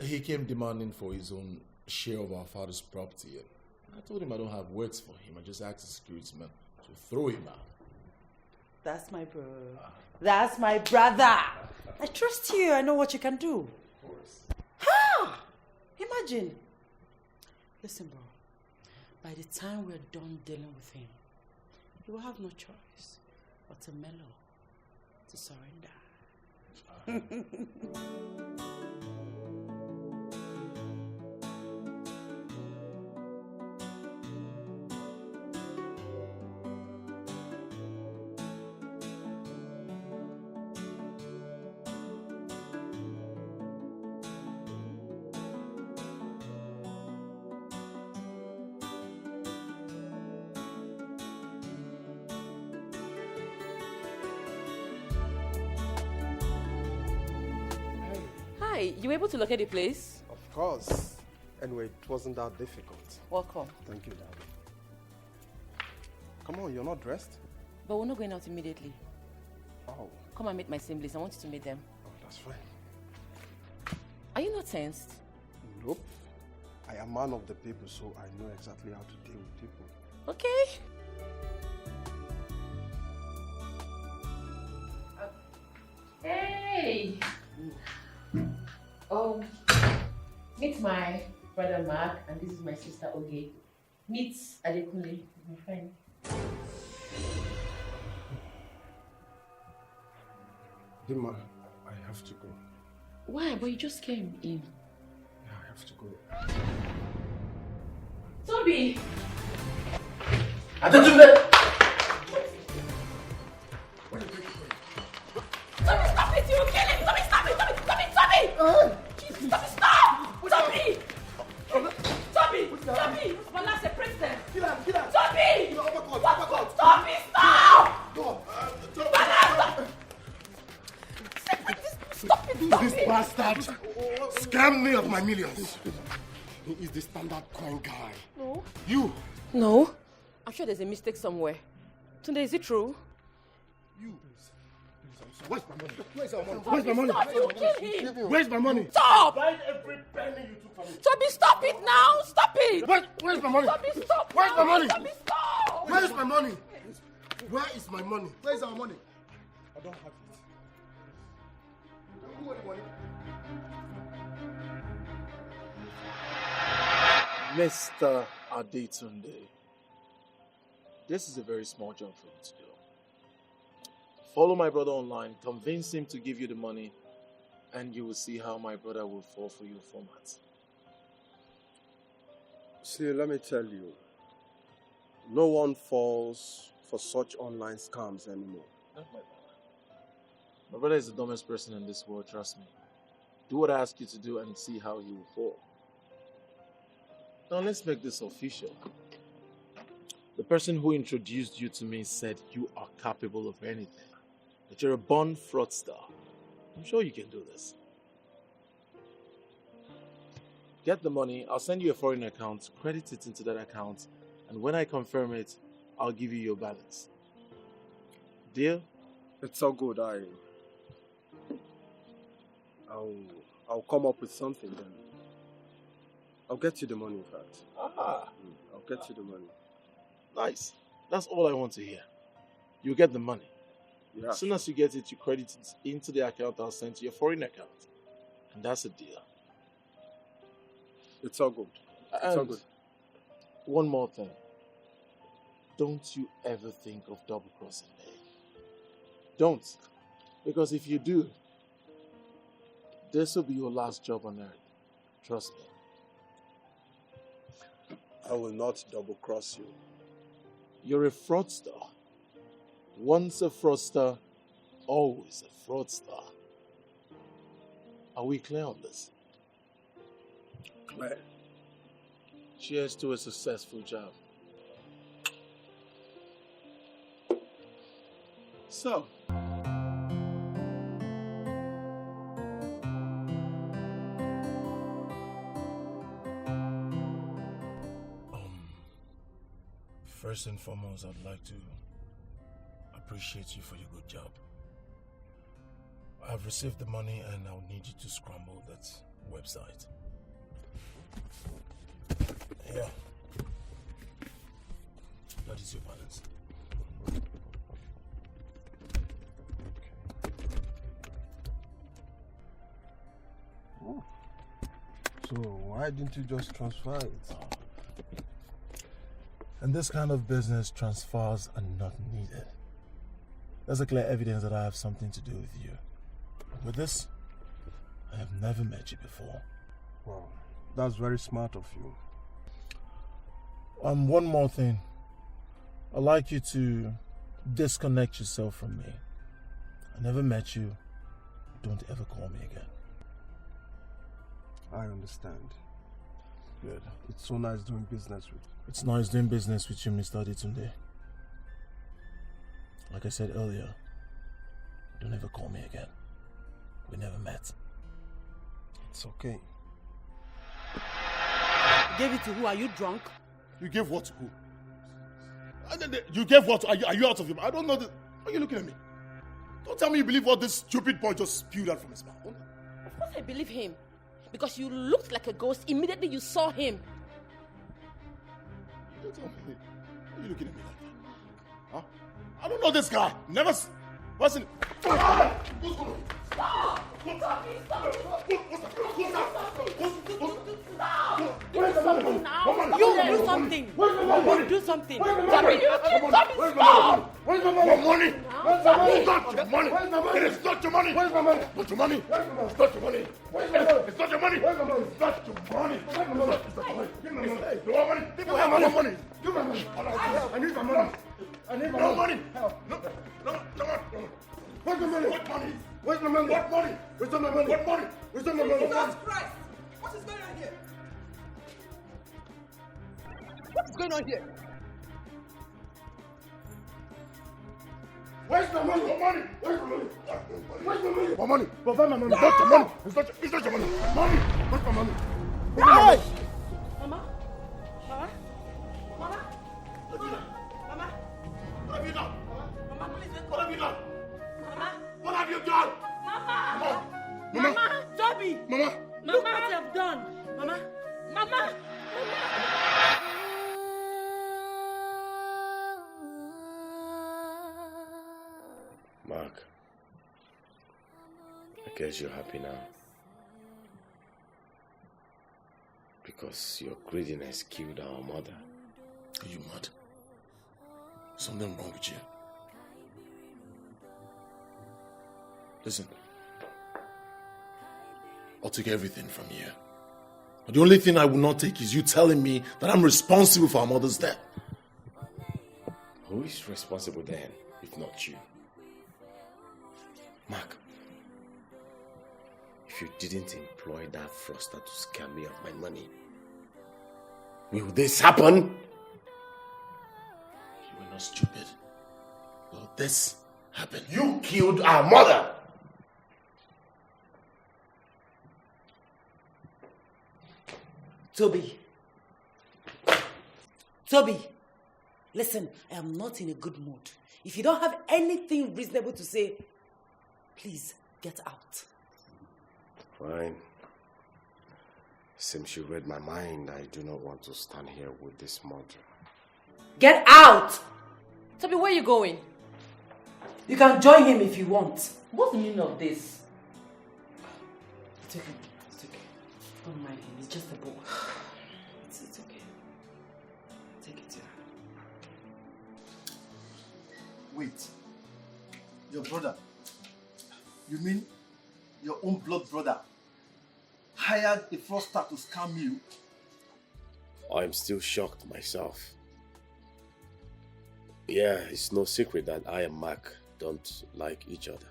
He came demanding for his own share of our father's property, and I told him I don't have words for him. I just asked the security man to throw him out. That's my bro. That's my brother. I trust you. I know what you can do. Of course. Ha! Imagine. Listen, bro. By the time we're done dealing with him, you will have no choice but to mellow, to surrender. You were able to locate the place? Of course. Anyway, it wasn't that difficult. Welcome. Thank you, Daddy. Come on, you're not dressed? But we're not going out immediately. Oh. Come and meet my siblings. I want you to meet them. Oh, that's fine. Are you not tensed? Nope. I am man of the people, so I know exactly how to deal with people. Okay. Hey! Meet my brother Mark, and this is my sister Oge. Meet Adekunle, my friend. Dima, I have to go. Why? But you just came in. Yeah, I have to go. Toby! Adekunle! Toby, stop it! You will kill him! Toby, stop it! Toby! Toby! Toby! Toby, stop! Toby! Toby! Toby! Bala, separate them! Toby! Toby, stop! Bala, stop! Stop it! This bastard scammed me of my millions. He is the standard coin guy. No. You! No. I'm sure there's a mistake somewhere. Tunde, is it true? You. Where's my money? Where's my money? Where's my money? Stop, you kill him. Where's my money? Stop! Find every penny you took from me. Toby, stop it now! Stop it! Where's my money? Toby, stop! Where's my money? Toby, stop! Where's my money? Where is my money? Where's our money? I don't have it. Who want the money? Mr. Adetunde, this is a very small job for you to do. Follow my brother online, convince him to give you the money, and you will see how my brother will fall for your format. See, let me tell you, no one falls for such online scams anymore. Not my brother. My brother is the dumbest person in this world, trust me. Do what I ask you to do and see how he will fall. Now let's make this official. The person who introduced you to me said you are capable of anything. That you're a born fraudster. I'm sure you can do this. Get the money, I'll send you a foreign account, credit it into that account, and when I confirm it, I'll give you your balance. Deal? It's all good. I'll come up with something then. I'll get you the money, in fact. I'll get you the money. Nice. That's all I want to hear. You get the money. Yeah. As soon as you get it, you credit it into the account I'll send to your foreign account. And that's a deal. It's all good. It's all good. One more thing. Don't you ever think of double-crossing me. Don't. Because if you do, this will be your last job on earth. Trust me. I will not double-cross you. You're a fraudster. Once a fraudster, always a fraudster. Are we clear on this? Clear. Cheers to a successful job. So, first and foremost, I'd like to appreciate you for your good job. I've received the money and I'll need you to scramble that website. Yeah. That is your balance. Oh. So why didn't you just transfer it? In this kind of business, transfers are not needed. There's a clear evidence that I have something to do with you. With this, I have never met you before. Wow, that's very smart of you. One more thing. I'd like you to disconnect yourself from me. I never met you. Don't ever call me again. I understand. Good. It's so nice doing business with you. It's nice doing business with you, Mr. Adetunde. Like I said earlier, don't ever call me again. We never met. It's okay. You gave it to who? Are you drunk? You gave what to who? You gave what? Are you out of your mind? I don't know. Why are you looking at me? Don't tell me you believe what this stupid boy just spewed out from his mouth. Of course I believe him. Because you looked like a ghost immediately you saw him. Don't tell me. Why are you looking at me like that? Huh? I don't know this guy. Never. What's in it? What's going on? Stop! Stop! Do something now. You do something. You do something. Stop! Where's my money? Money? It's not your money. It is not your money. Where's my money? Not your money. It's not your money. It's not your money. It's not your money. It's not your money. Give me my money. You want money? People have my money. Give me my money. I need my money. I need my money. No. Where's my money? What money? Where's my money? What money? Where's my money? What money? Where's my money? Jesus Christ! What is going on here? What is going on here? Where's my money? What money? Where's my money? Where's my money? What money? Provide my money. It's not your money. It's not your money. Money. Where's my money? Hey! Mama? Mama? Mama? Mama? What have you done? Mama, please wake up. What have you done? Mama? What have you done? Mama! Mama! Mama! Toby! Mama! Look what you have done! Mama! Mama! Mark, I guess you're happy now. Because your greediness killed our mother. Are you mad? Something wrong with you? Listen, I'll take everything from you. But the only thing I will not take is you telling me that I'm responsible for our mother's death. Who is responsible then, if not you? Mark, if you didn't employ that fraudster to scam me of my money, will this happen? We're not stupid. Will this happen? You killed our mother! Toby, listen, I am not in a good mood. If you don't have anything reasonable to say, please get out. Fine. Since you read my mind, I do not want to stand here with this murderer. Get out! Toby, where are you going? You can join him if you want. What's the meaning of this? It's okay. It's okay. Don't mind him. It's just a boy. It's okay. Take it, yeah. Wait. Your brother? You mean your own blood brother hired a fraudster to scam you? I'm still shocked myself. Yeah, it's no secret that I and Mark don't like each other.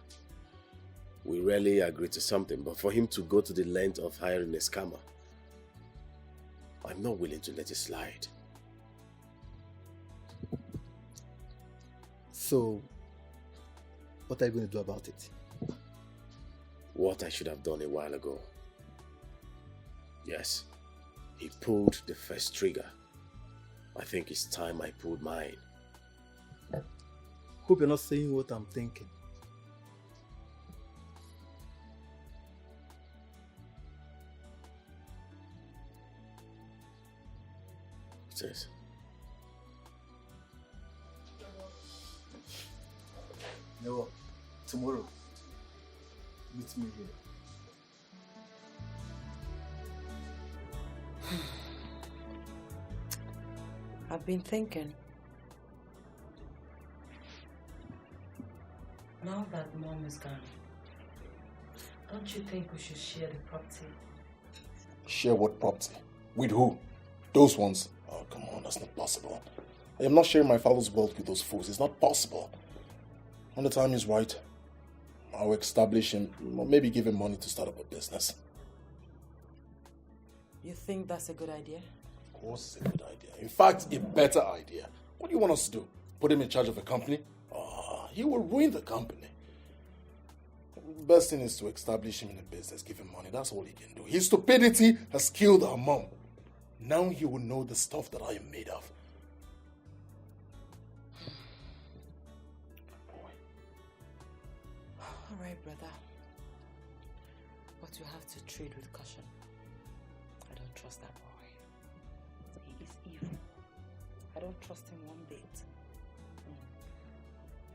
We rarely agree to something, but for him to go to the length of hiring a scammer, I'm not willing to let it slide. So, what are you going to do about it? What I should have done a while ago. Yes, he pulled the first trigger. I think it's time I pulled mine. Hope you're not saying what I'm thinking. It is. No, tomorrow, meet me here. I've been thinking. Now that Mom is gone, don't you think we should share the property? Share what property? With who? Those ones? Oh, come on, that's not possible. I am not sharing my father's wealth with those fools. It's not possible. When the time is right, I'll establish him, or maybe give him money to start up a business. You think that's a good idea? Of course it's a good idea. In fact, a better idea. What do you want us to do? Put him in charge of a company? He will ruin the company. The best thing is to establish him in a business, give him money. That's all he can do. His stupidity has killed our mom. Now he will know the stuff that I am made of. All right, brother. But you have to trade with caution. I don't trust that boy. He is evil. I don't trust him one bit.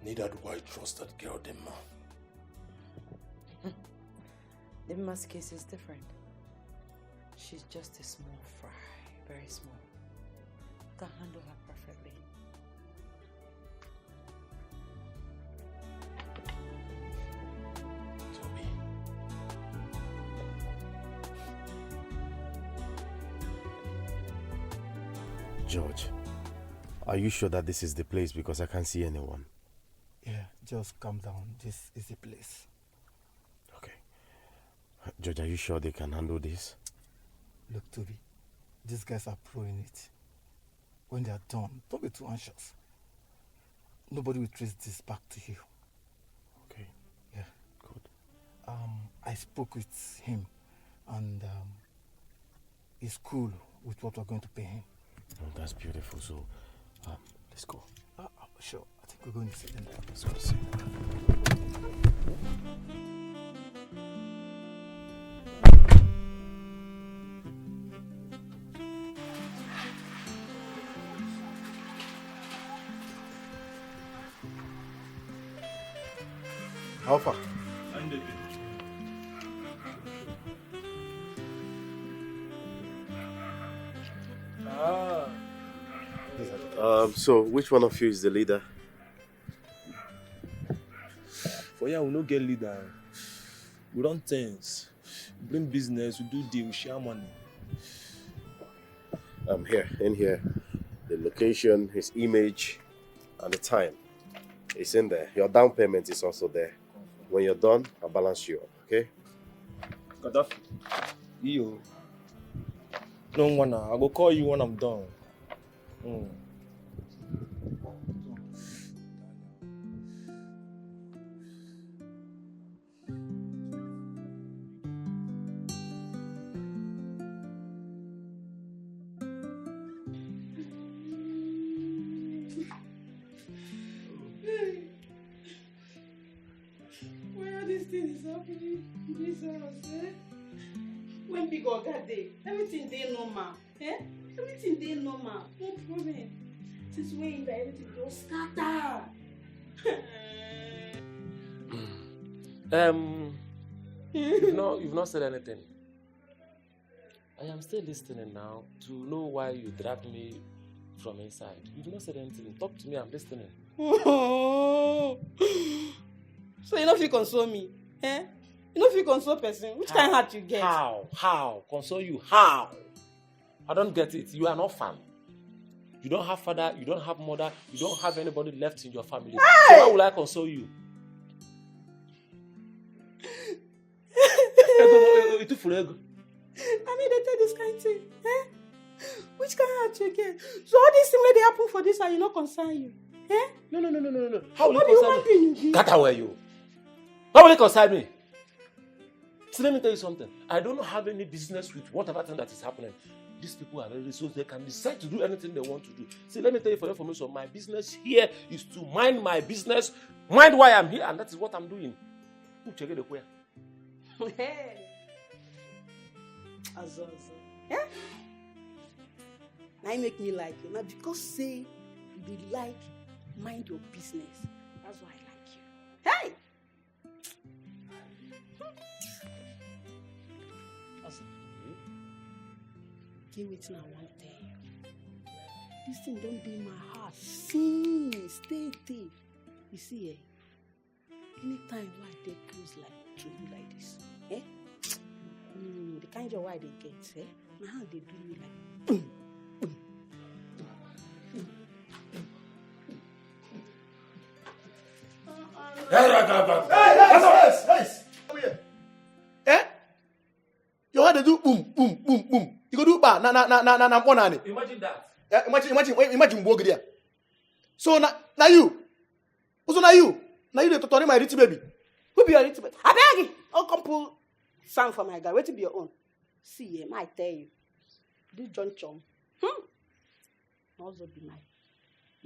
Neither do I trust that girl, Dimma. Dimma's case is different. She's just a small fry. Very small. You can handle her perfectly. George, are you sure that this is the place? Because I can't see anyone. Yeah, just calm down. This is the place. Okay. George, are you sure they can handle this? Look, Toby, these guys are pro in it. When they are done, don't be too anxious. Nobody will trace this back to you. Okay. Yeah. Good. I spoke with him, and he's cool with what we're going to pay him. Oh, that's beautiful. So, let's go. Sure. I think we're going to sit in there. Let's go see. How far? So, which one of you is the leader? For here, we no get leader. We run things. We bring business, we do deal, we share money. Here, in here. The location, his image, and the time. It's in there. Your down payment is also there. When you're done, I'll balance you up, okay? Gaddafi, yo. No, I go call you when I'm done. This house, eh? When big oga dey, everything dey normal. Eh? Everything dey normal. No problem. Since when that everything go scatter. You've not said anything. I am still listening now to know why you dragged me from inside. You've not said anything. Talk to me, I'm listening. So you know if you console me? Eh? You know if you console person? Which kind of heart you get? How? Console you? How? I don't get it. You are an orphan. You don't have father, you don't have mother, you don't have anybody left in your family. Hey! So how will I console you? I mean, they tell this kind of thing. Eh? Which kind of heart you get? So all these things where they happen for this, are you not concern you? Eh? No. How will it concern me? Cut away you. How will it concern me? So let me tell you something. I don't have any business with whatever thing that is happening. These people are very resourceful. They can decide to do anything they want to do. See, let me tell you for information, my business here is to mind my business, mind why I'm here, and that is what I'm doing. Check it out. Hey. Azo. Eh? Now you make me like you. Now because say you be like mind your business. That's why I like you. Hey! Azo. Get wetin I want to tell you. This thing don't be my heart. Since stay. You see, anytime why they close like to you like this, eh? The kind of why they get, eh? Now they do me like boom. Hey! Come here. Eh? Your heart they do boom. You go do ba na. Imagine that. Imagine go there. So now you. Also now you the tutorial my little baby. Who be your little baby? I beg you. Oh, come pull sound for my guy. Wait to be your own. See, I tell you. This John Chom. Also be my.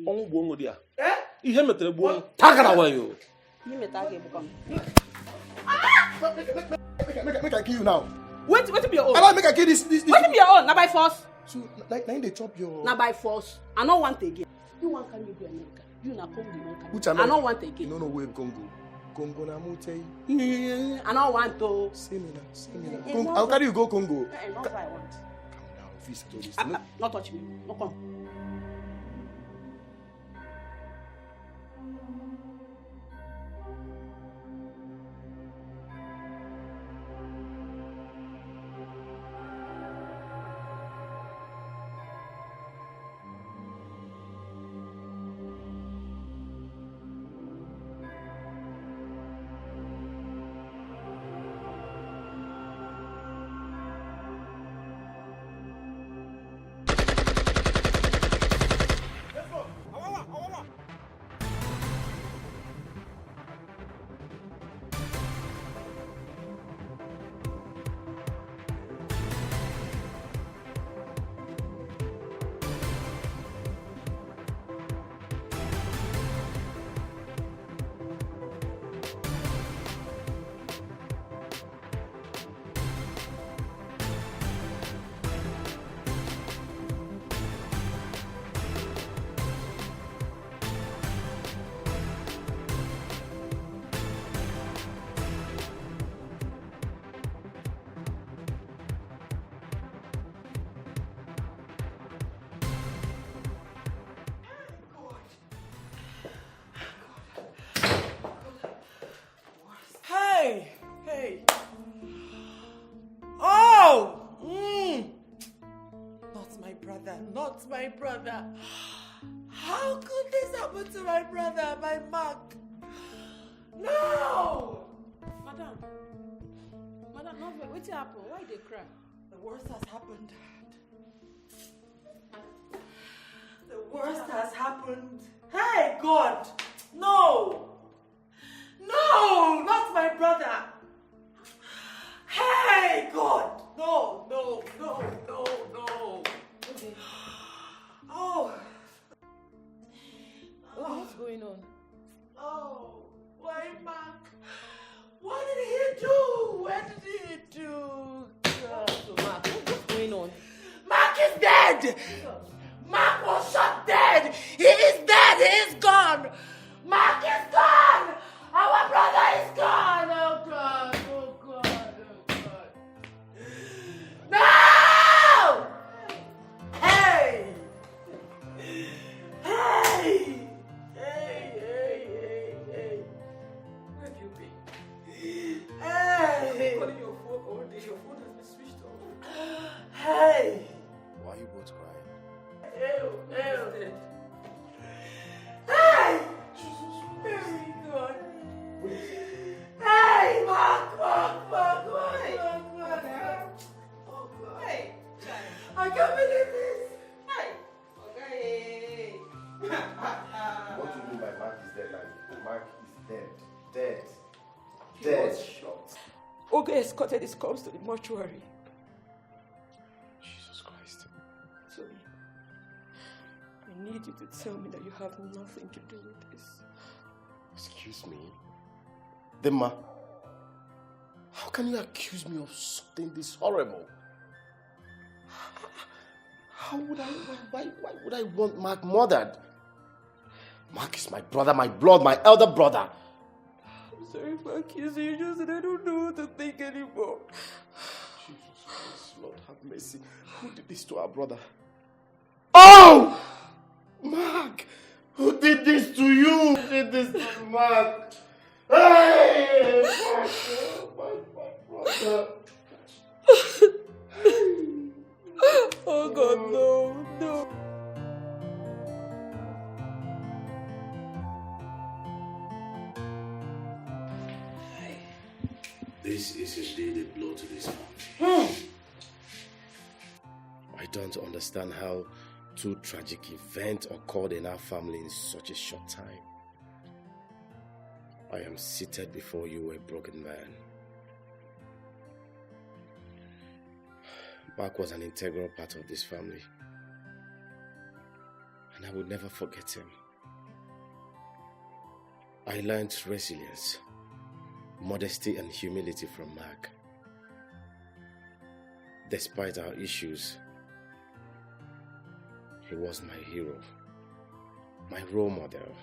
On bongo dia. Eh? Ihe metere gbo. Takara wa yo. You me tag become. Make I kill you now. Wait to be your own. I make I kill this. Wait to be your own. Now by force. So like they chop your. Now by force. I don't want again. You want can you go America? You na Congo. Which I don't want again. No wait Congo. Congo na mutei. I don't want to. See me now. Congo. How can you go Congo? Not what I want. Calm down. Please do this. Not touch me. No come. Hey. Oh! Not my brother. How could this happen to my brother, my Mark? No! Madam, no, what's happened? Why they cry? The worst has happened. The worst has happened. Hey, God! No! No! Not my brother! Hey, God! No! Okay. Oh! What's going on? Oh! Why, Mark? What did he do? What did he do? Mark, what's going on? Mark is dead! Mark was shot dead! He is dead! He is gone! Mark is gone! Our brother is gone! Oh God! Oh God! Oh God! No! Hey! Hey! Hey! Where have you been? Hey! I'm calling your phone all day. Your phone has been switched off. Hey! Why are you both crying? Ew! Hey! Very good. Hey! Mark! Oh God! Hey! I can't believe this! Hey! Okay! What do you mean by Mark is dead? Like, Mark is dead. He was shot. Oga escorted his corpse to the mortuary. Jesus Christ. Sorry. I need you to tell me that you have nothing to do with this. Excuse me? Dema, how can you accuse me of something this horrible? How would why would I want Mark murdered? Mark is my brother, my blood, my elder brother. I'm sorry for accusing you, just that I don't know what to think anymore. Jesus Christ, Lord have mercy. Who did this to our brother? Oh! Mark! Who did this to you? Who did this to Mark? Hey! Mark, my brother. Oh God, no. This is indeed a blow to this family. I don't understand how two tragic events occurred in our family in such a short time. I am seated before you, a broken man. Mark was an integral part of this family, and I would never forget him. I learned resilience, modesty and humility from Mark. Despite our issues, he was my hero, my role model.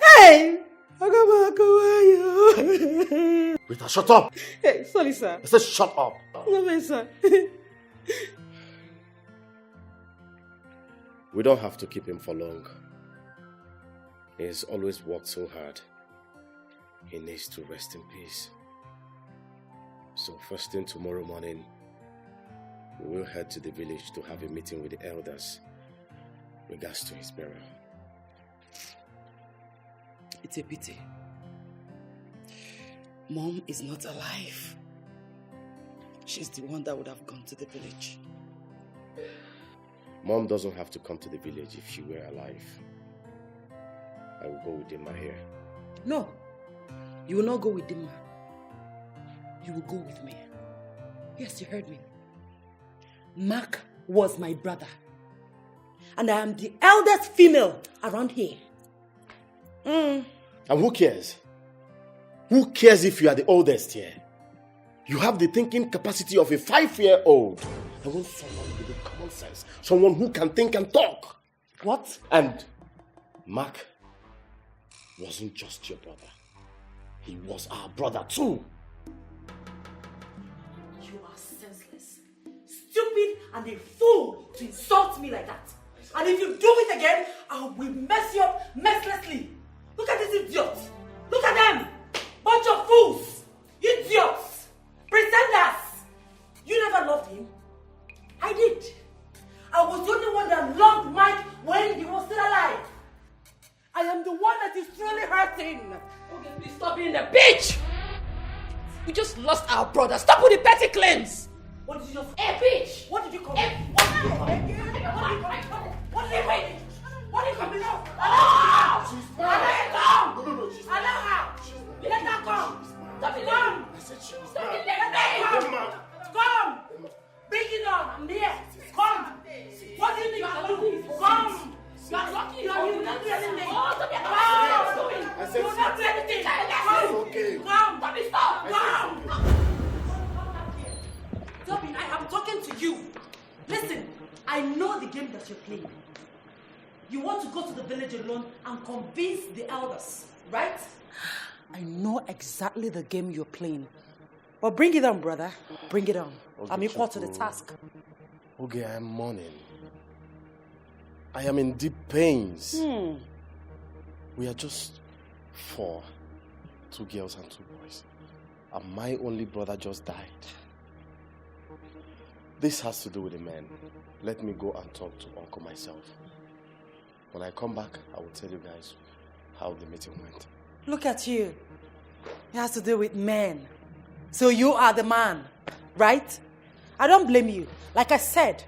Hey! How are you? Rita, shut up! Hey, sorry, sir. I said shut up! No, sir. We don't have to keep him for long. He has always worked so hard. He needs to rest in peace. So first thing tomorrow morning, we will head to the village to have a meeting with the elders regards to his burial. It's a pity. Mom is not alive. She's the one that would have gone to the village. Mom doesn't have to come to the village if she were alive. I will go with Dima here. No, you will not go with Dima. You will go with me. Yes, you heard me. Mark was my brother. And I am the eldest female around here. And who cares? Who cares if you are the oldest here? You have the thinking capacity of a 5-year-old. I want someone with a common sense. Someone who can think and talk. What? And Mark wasn't just your brother. He was our brother too. You are senseless, stupid, and a fool to insult me like that. And if you do it again, I will mess you up mercilessly. Look at these idiots. Look at them. Bunch of fools. Idiots. Pretenders. You never loved him. I did. I was the only one that loved Mike when he was still alive. I am the one that is truly hurting. Okay, please stop being a bitch. We just lost our brother. Stop with the petty claims. What did you just... Hey, bitch. What did you call me? What did you call me? What did you call me? What did you call me now? Oh! Allow her. Let her come. Stop it. Come. Stop it. Let her come. Come. Bring it on. I'm here. Come. What do you think I'm doing? Come. You are lucky. You are not doing anything. Oh, stop it. playing. You want to go to the village alone and convince the elders, right? I know exactly the game you're playing. But bring it on, brother. Bring it on. Okay, I'm equal to the task. Okay, I am mourning. I am in deep pains. We are just 4. 2 girls and 2 boys. And my only brother just died. This has to do with the men. Let me go and talk to Uncle myself. When I come back, I will tell you guys how the meeting went. Look at you. It has to do with men. So you are the man, right? I don't blame you. Like I said,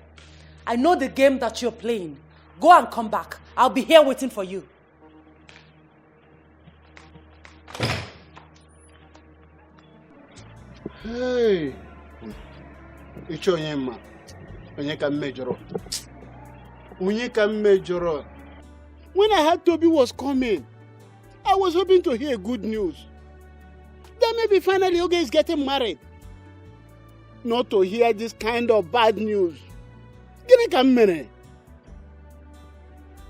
I know the game that you're playing. Go and come back. I'll be here waiting for you. Hey! Icho Yema. Onyeka Majoro. Onyeka Majoro. When I heard Toby was coming, I was hoping to hear good news. Then maybe finally Oge is getting married. Not to hear this kind of bad news. Give me a minute.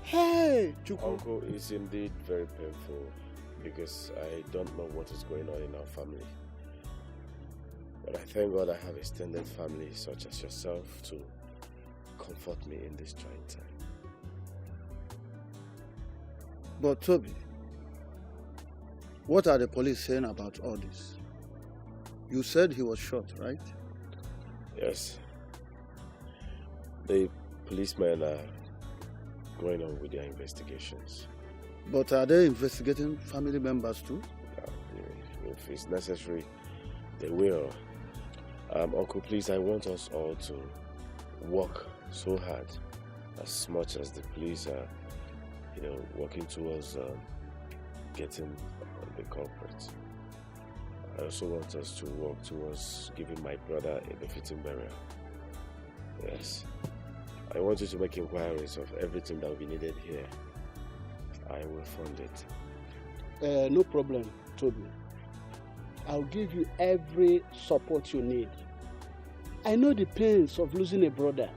Hey, Chuku. Uncle, it's indeed very painful because I don't know what is going on in our family. But I thank God I have extended family such as yourself to comfort me in this trying time. But Toby, what are the police saying about all this? You said he was shot, right? Yes. The policemen are going on with their investigations. But are they investigating family members too? If it's necessary, they will. Uncle, please, I want us all to work so hard as much as the police are, working towards getting the culprits. I also want us to work towards giving my brother a befitting burial. Yes. I want you to make inquiries of everything that will be needed here. I will fund it. No problem, Toby. I'll give you every support you need. I know the pains of losing a brother.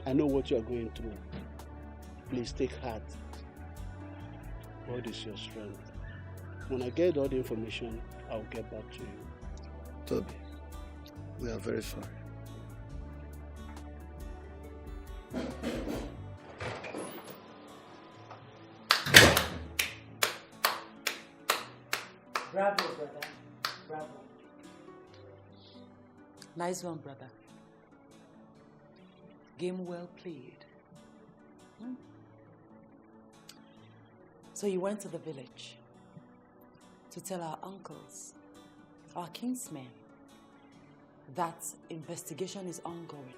I know what you are going through. Please take heart. God is your strength. When I get all the information, I'll get back to you. Toby, we are very sorry. Bravo, brother. Bravo. Nice one, brother. Game well played. So you went to the village to tell our uncles, our kinsmen, that investigation is ongoing.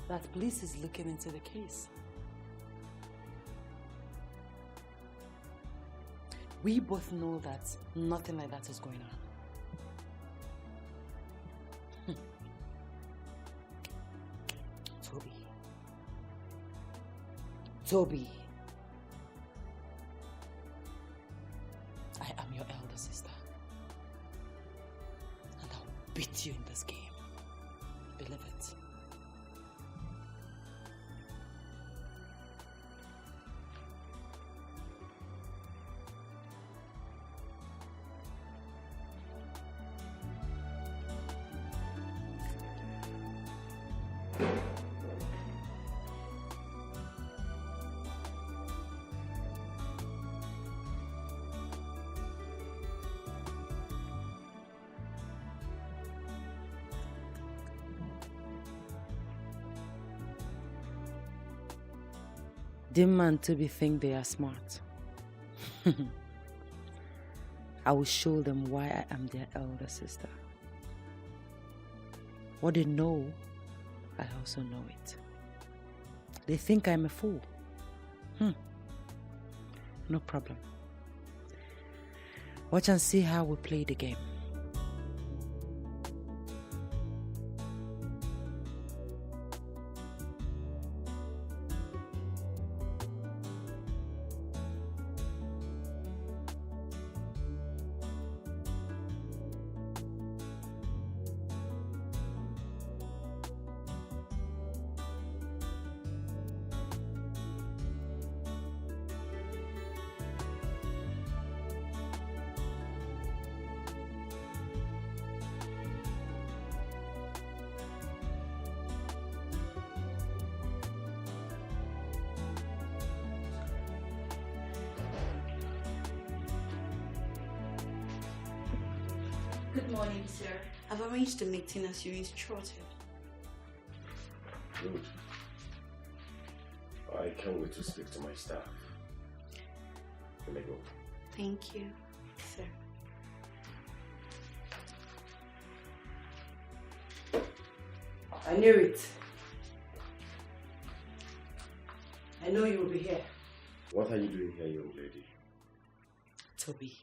That police is looking into the case. We both know that nothing like that is going on. Toby. I am your elder sister. And I'll beat you in this game. Believe it. Dim man Toby think they are smart. I will show them why I am their elder sister. What they know, I also know it. They think I'm a fool. No problem. Watch and see how we play the game. Good morning, sir. I've arranged the meeting as you instructed. Good. I can't wait to speak to my staff. Let me go. Thank you, sir. I knew it. I know you will be here. What are you doing here, young lady? Toby,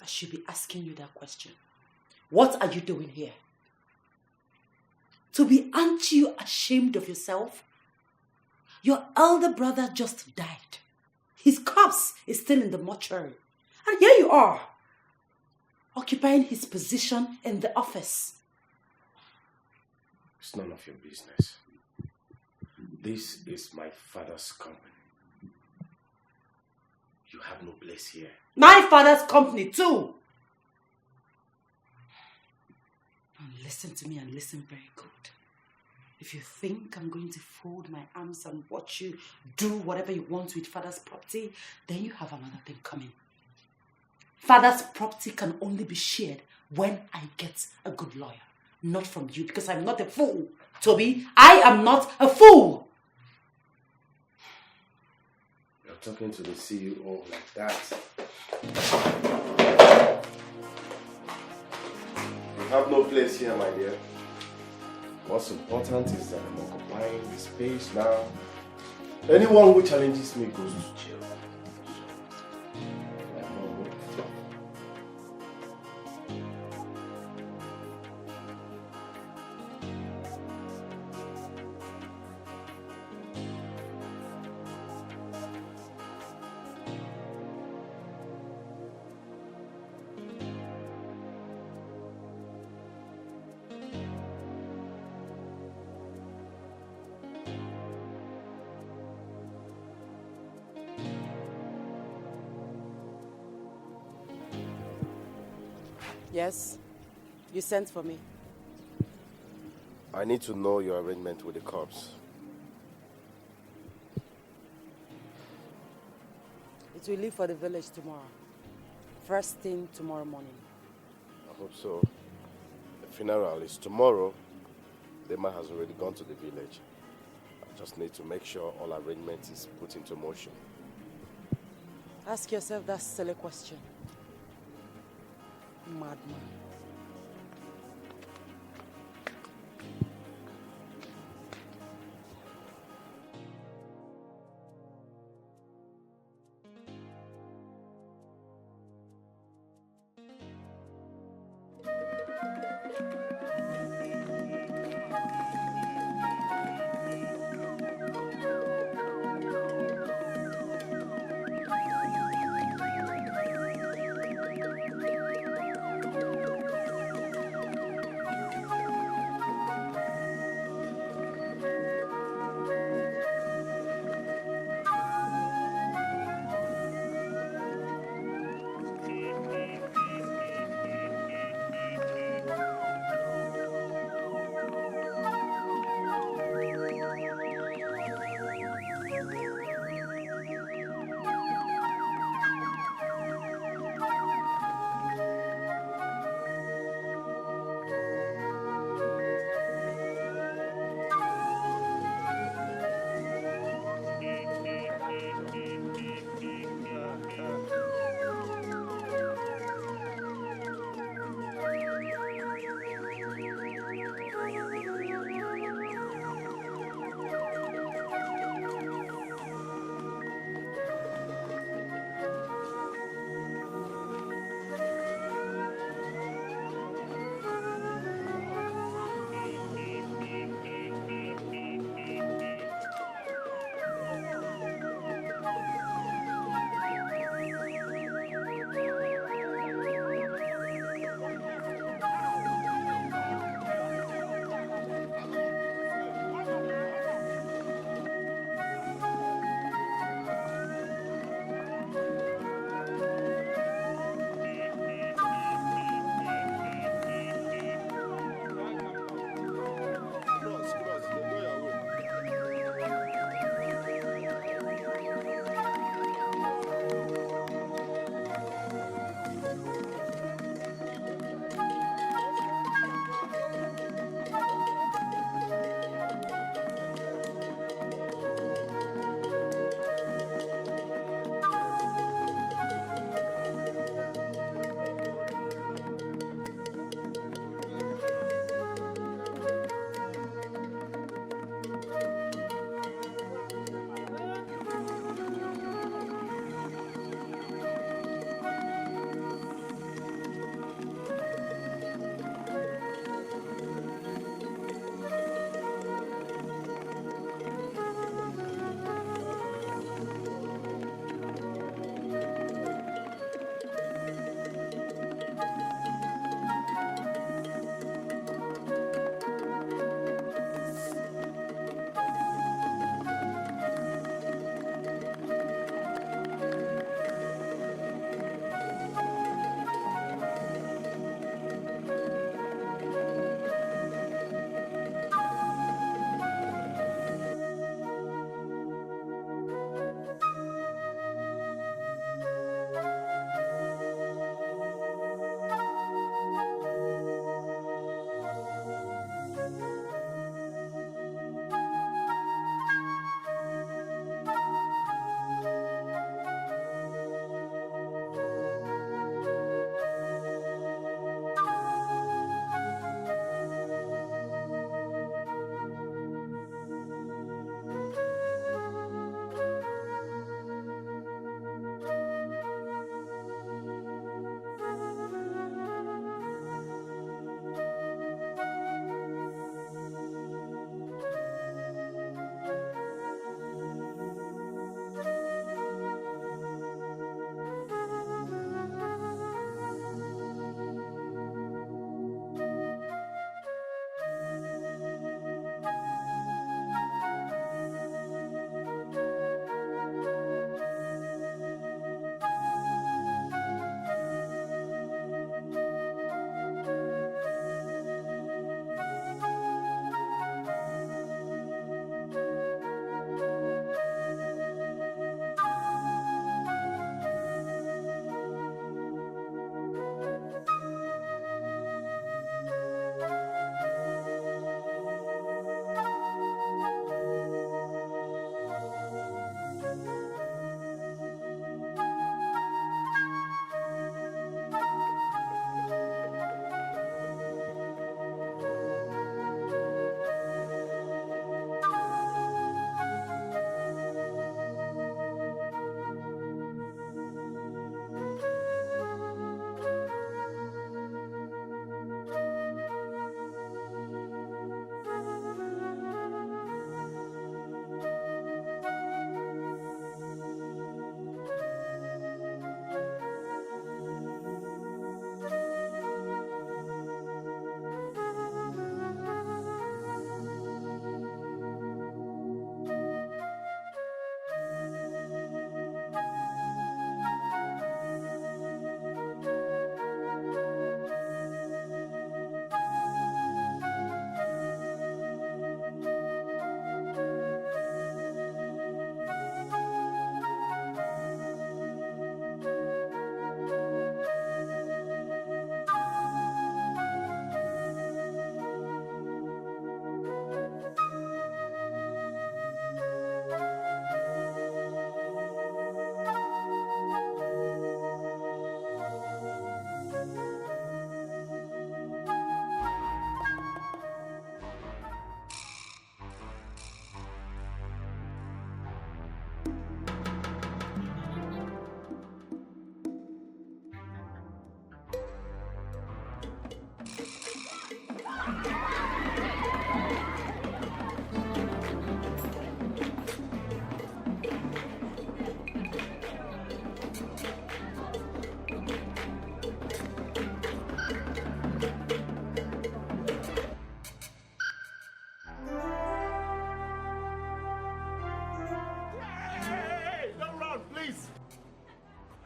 I should be asking you that question. What are you doing here? Toby, aren't you ashamed of yourself? Your elder brother just died. His corpse is still in the mortuary. And here you are, occupying his position in the office. It's none of your business. This is my father's company. You have no place here. My father's company too. Now listen to me and listen very good. If you think I'm going to fold my arms and watch you do whatever you want with father's property, then you have another thing coming. Father's property can only be shared when I get a good lawyer. Not from you, because I'm not a fool. Toby, I am not a fool. You're talking to the CEO like that. You have no place here, my dear. What's important is that I'm occupying the space now. Anyone who challenges me goes to jail. Yes, you sent for me. I need to know your arrangement with the cops. It will leave for the village tomorrow. First thing tomorrow morning. I hope so. The funeral is tomorrow. The man has already gone to the village. I just need to make sure all arrangements is put into motion. Ask yourself that silly question. Madman.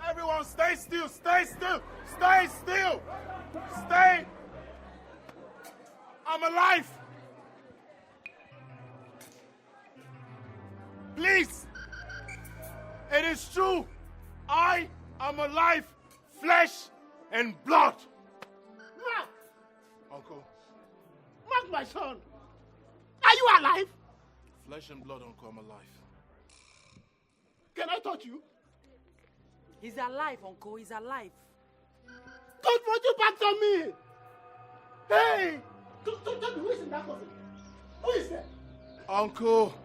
Everyone, stay still, stay still, stay still, stay. I'm alive. Please. It is true. I am alive, flesh and blood. Mark! Uncle. Mark, my son! Are you alive? Flesh and blood, Uncle, I'm alive. Can I touch you? He's alive, Uncle. He's alive. Don't put your back on me! Hey! Tell me, who is in that coffin? Who is there? Uncle,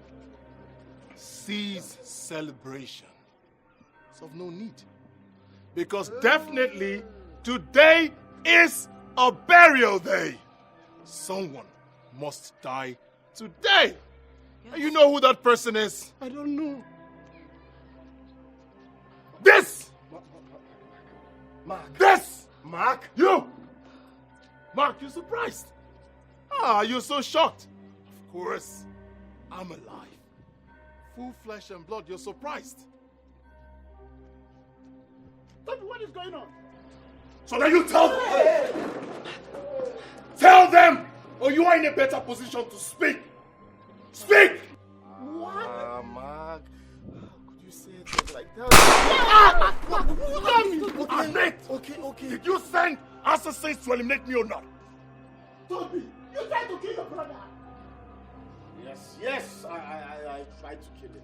cease celebration. It's of no need. Because definitely today is a burial day. Someone must die today. Yes. And you know who that person is? I don't know. This! Mark. This! Mark? You! Mark, you're surprised. You're so shocked. Of course, I'm alive. Full flesh and blood, you're surprised. Tell me what is going on. So then you tell them. Tell them, or you are in a better position to speak. Speak! What? Mark. Could you say it like that? Admit! Okay. Did you send assassins to eliminate me or not? Toby, you tried to kill your brother. Yes, I tried to kill him.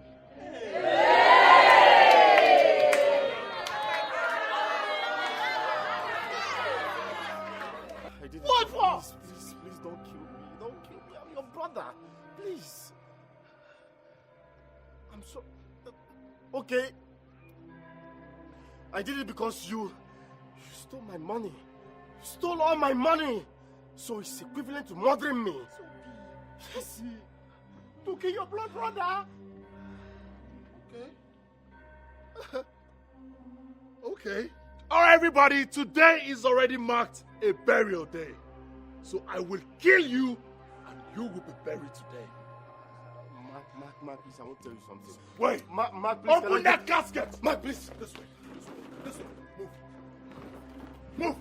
I didn't. What for? Please don't kill me. Don't kill me. I'm your brother. Please. I'm so... Okay. I did it because you stole my money. You stole all my money. So it's equivalent to murdering me. Yes. To kill your blood brother. Okay. Okay. All right, everybody. Today is already marked a burial day. So I will kill you and you will be buried today. Mark, please, I want to tell you something. Wait. Mark, please. Open that casket. Mark, please. This way. Move.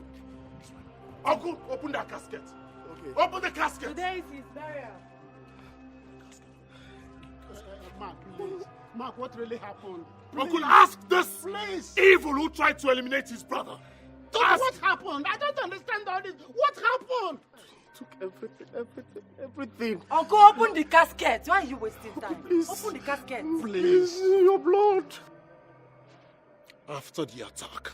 Uncle, open that casket. Okay. Open the casket. Today is his burial. Mark, please. Mark, what really happened? Please. Uncle, ask this Please. evil who tried to eliminate his brother. What happened? I don't understand all this. What happened? Took everything. Uncle, open the casket. Why are you wasting time? Please. Open the casket. Please, your blood. After the attack,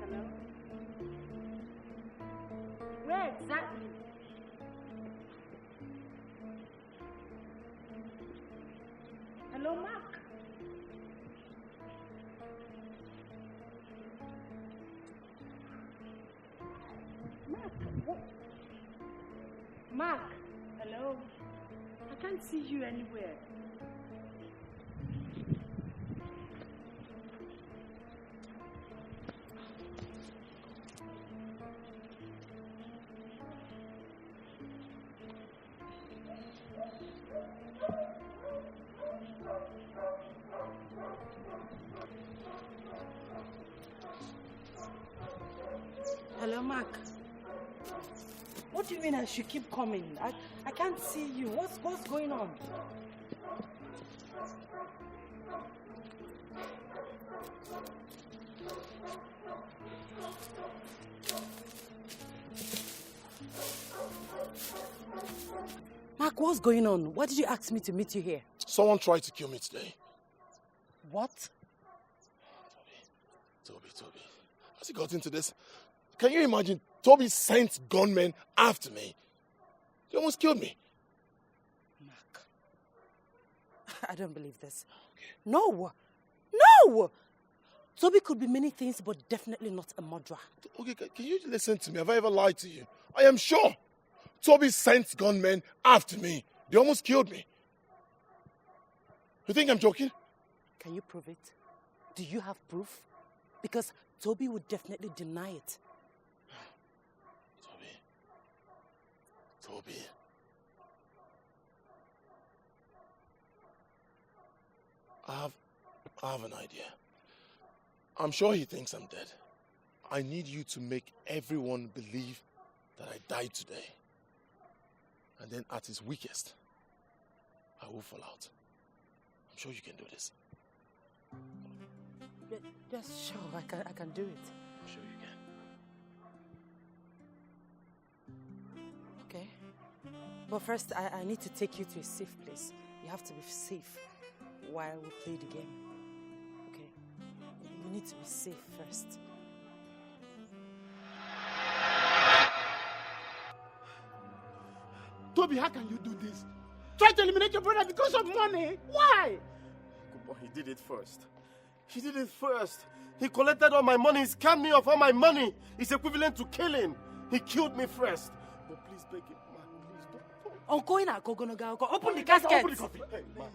Hello? Where exactly? Hello, Mark? Mark, hello? I can't see you anywhere. Hello, Mark. What do you mean I should keep coming? I can't see you. What's going on? Mark, what's going on? Why did you ask me to meet you here? someone tried to kill me today. What? Toby. Has he got into this? Can you imagine? Toby sent gunmen after me. He almost killed me. I don't believe this. No! No! Toby could be many things, but definitely not a murderer. Okay, can you listen to me? Have I ever lied to you? I am sure. Toby sent gunmen after me. They almost killed me. You think I'm joking? Can you prove it? Do you have proof? Because Toby would definitely deny it. Toby. I have an idea. I'm sure he thinks I'm dead. I need you to make everyone believe that I died today. And then at his weakest, I will fall out. I'm sure you can do this. Yes, sure, I can do it. I'm sure you can. Okay. But first, I need to take you to a safe place. You have to be safe while we play the game. Okay? You need to be safe first. Toby, how can you do this? Try to eliminate your brother because of money. Why? Good boy, he did it first. He did it first. He collected all my money. He scammed me of all my money. It's equivalent to killing. He killed me first. But please beg him, man. Please don't. Open the casket. Open the coffin.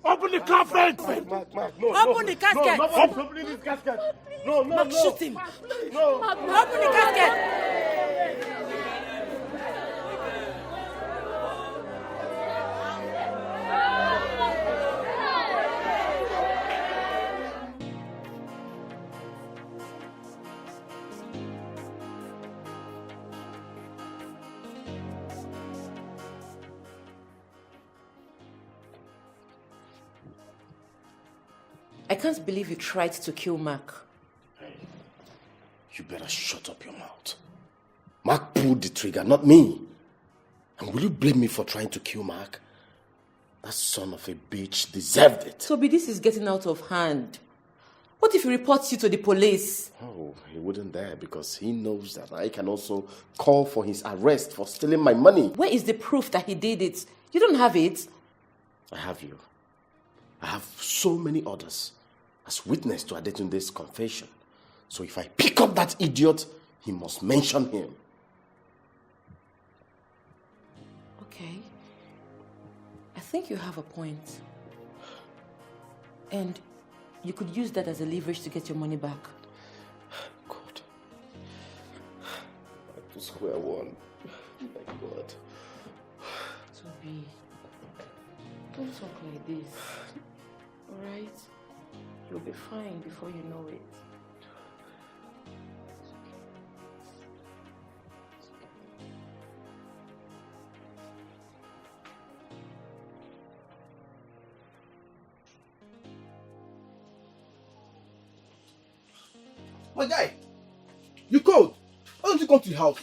Open the coffin. Mark, no. Open the casket. No, not opening this casket. No. Mark, shoot him. No. Open the casket. I can't believe you tried to kill Mark. You better shut up your mouth. Mark pulled the trigger, not me. And will you blame me for trying to kill Mark? That son of a bitch deserved it. Toby, this is getting out of hand. What if he reports you to the police? Oh, he wouldn't dare because he knows that I can also call for his arrest for stealing my money. Where is the proof that he did it? You don't have it. I have you. I have so many others as witness to Adetunde's confession. So if I pick up that idiot, he must mention him. Okay. I think you have a point. And you could use that as a leverage to get your money back. God. Back to square one. My God. Toby, don't talk like this. Alright? You'll be fine before you know it. My guy, you cold. Why don't you come to the house?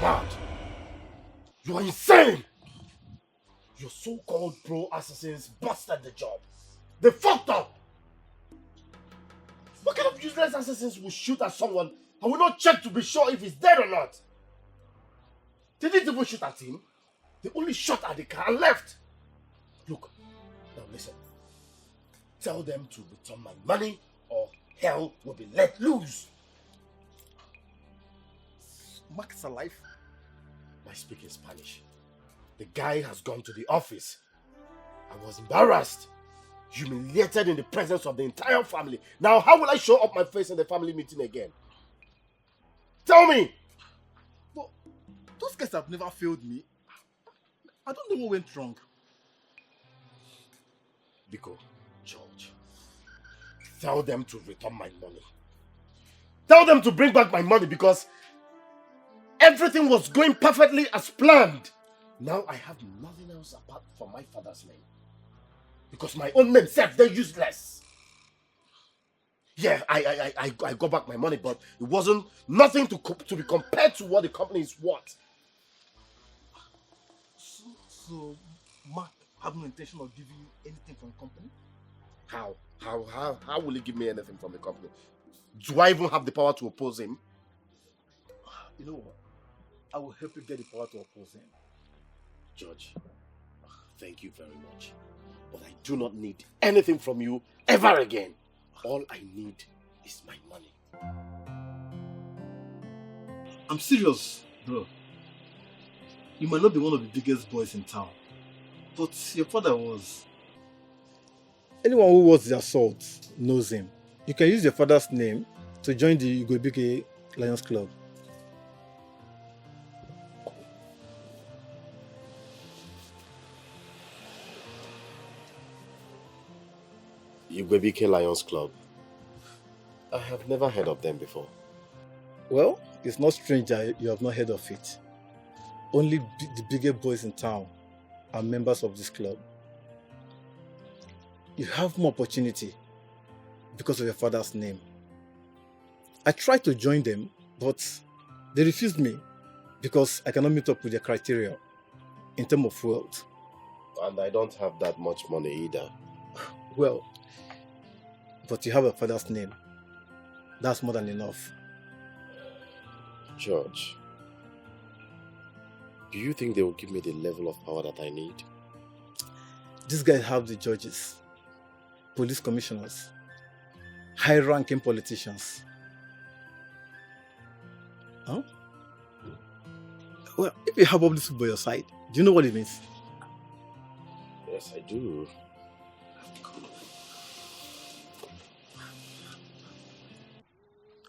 Mad. You are insane. Your so-called pro assassins busted the job. They fucked up. What kind of useless assassins will shoot at someone and will not check to be sure if he's dead or not? They didn't even shoot at him. They only shot at the car and left. Look, now listen. Tell them to return my money or hell will be let loose. Mark is alive. I speak in Spanish. The guy has gone to the office. I was embarrassed, humiliated in the presence of the entire family. Now, how will I show up my face in the family meeting again? Tell me! But those guys have never failed me. I don't know what went wrong. Biko, George, tell them to return my money. Tell them to bring back my money because everything was going perfectly as planned. Now I have nothing else apart from my father's name. Because my own name said they're useless. Yeah, I got back my money, but it wasn't nothing to be compared to what the company is worth. So Mark have no intention of giving you anything from the company? How will he give me anything from the company? Do I even have the power to oppose him? You know what? I will help you get the power to oppose him. George, thank you very much. But I do not need anything from you ever again. All I need is my money. I'm serious, bro. You might not be one of the biggest boys in town, but your father was. Anyone who watched the assault knows him. You can use your father's name to join the Igwebike Lions Club. Igwebike Lions Club. I have never heard of them before. Well, it's not strange that you have not heard of it. Only the bigger boys in town are members of this club. You have more opportunity because of your father's name. I tried to join them, but they refused me because I cannot meet up with their criteria in terms of wealth. And I don't have that much money either. Well, but you have a father's name. That's more than enough. George, do you think they will give me the level of power that I need? These guys have the judges, police commissioners, high-ranking politicians. Huh? Well, if you have all this by your side, do you know what it means? Yes, I do.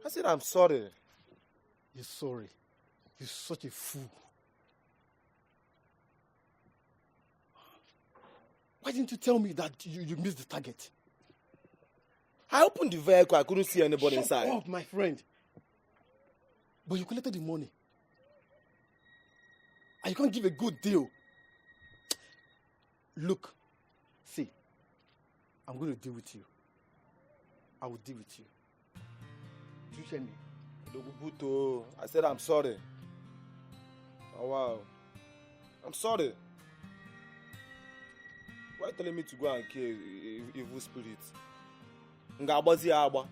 I said, I'm sorry. You're sorry. You're such a fool. Why didn't you tell me that you missed the target? I opened the vehicle. I couldn't see anybody Shut inside. up, my friend. But you collected the money. And you can't give a good deal. Look, see, I'm going to deal with you. I will deal with you. Do you hear me? Dogubuto, I said I'm sorry. Oh wow. I'm sorry. Why are you telling me to go and kill evil spirits? Ngabazi Aba.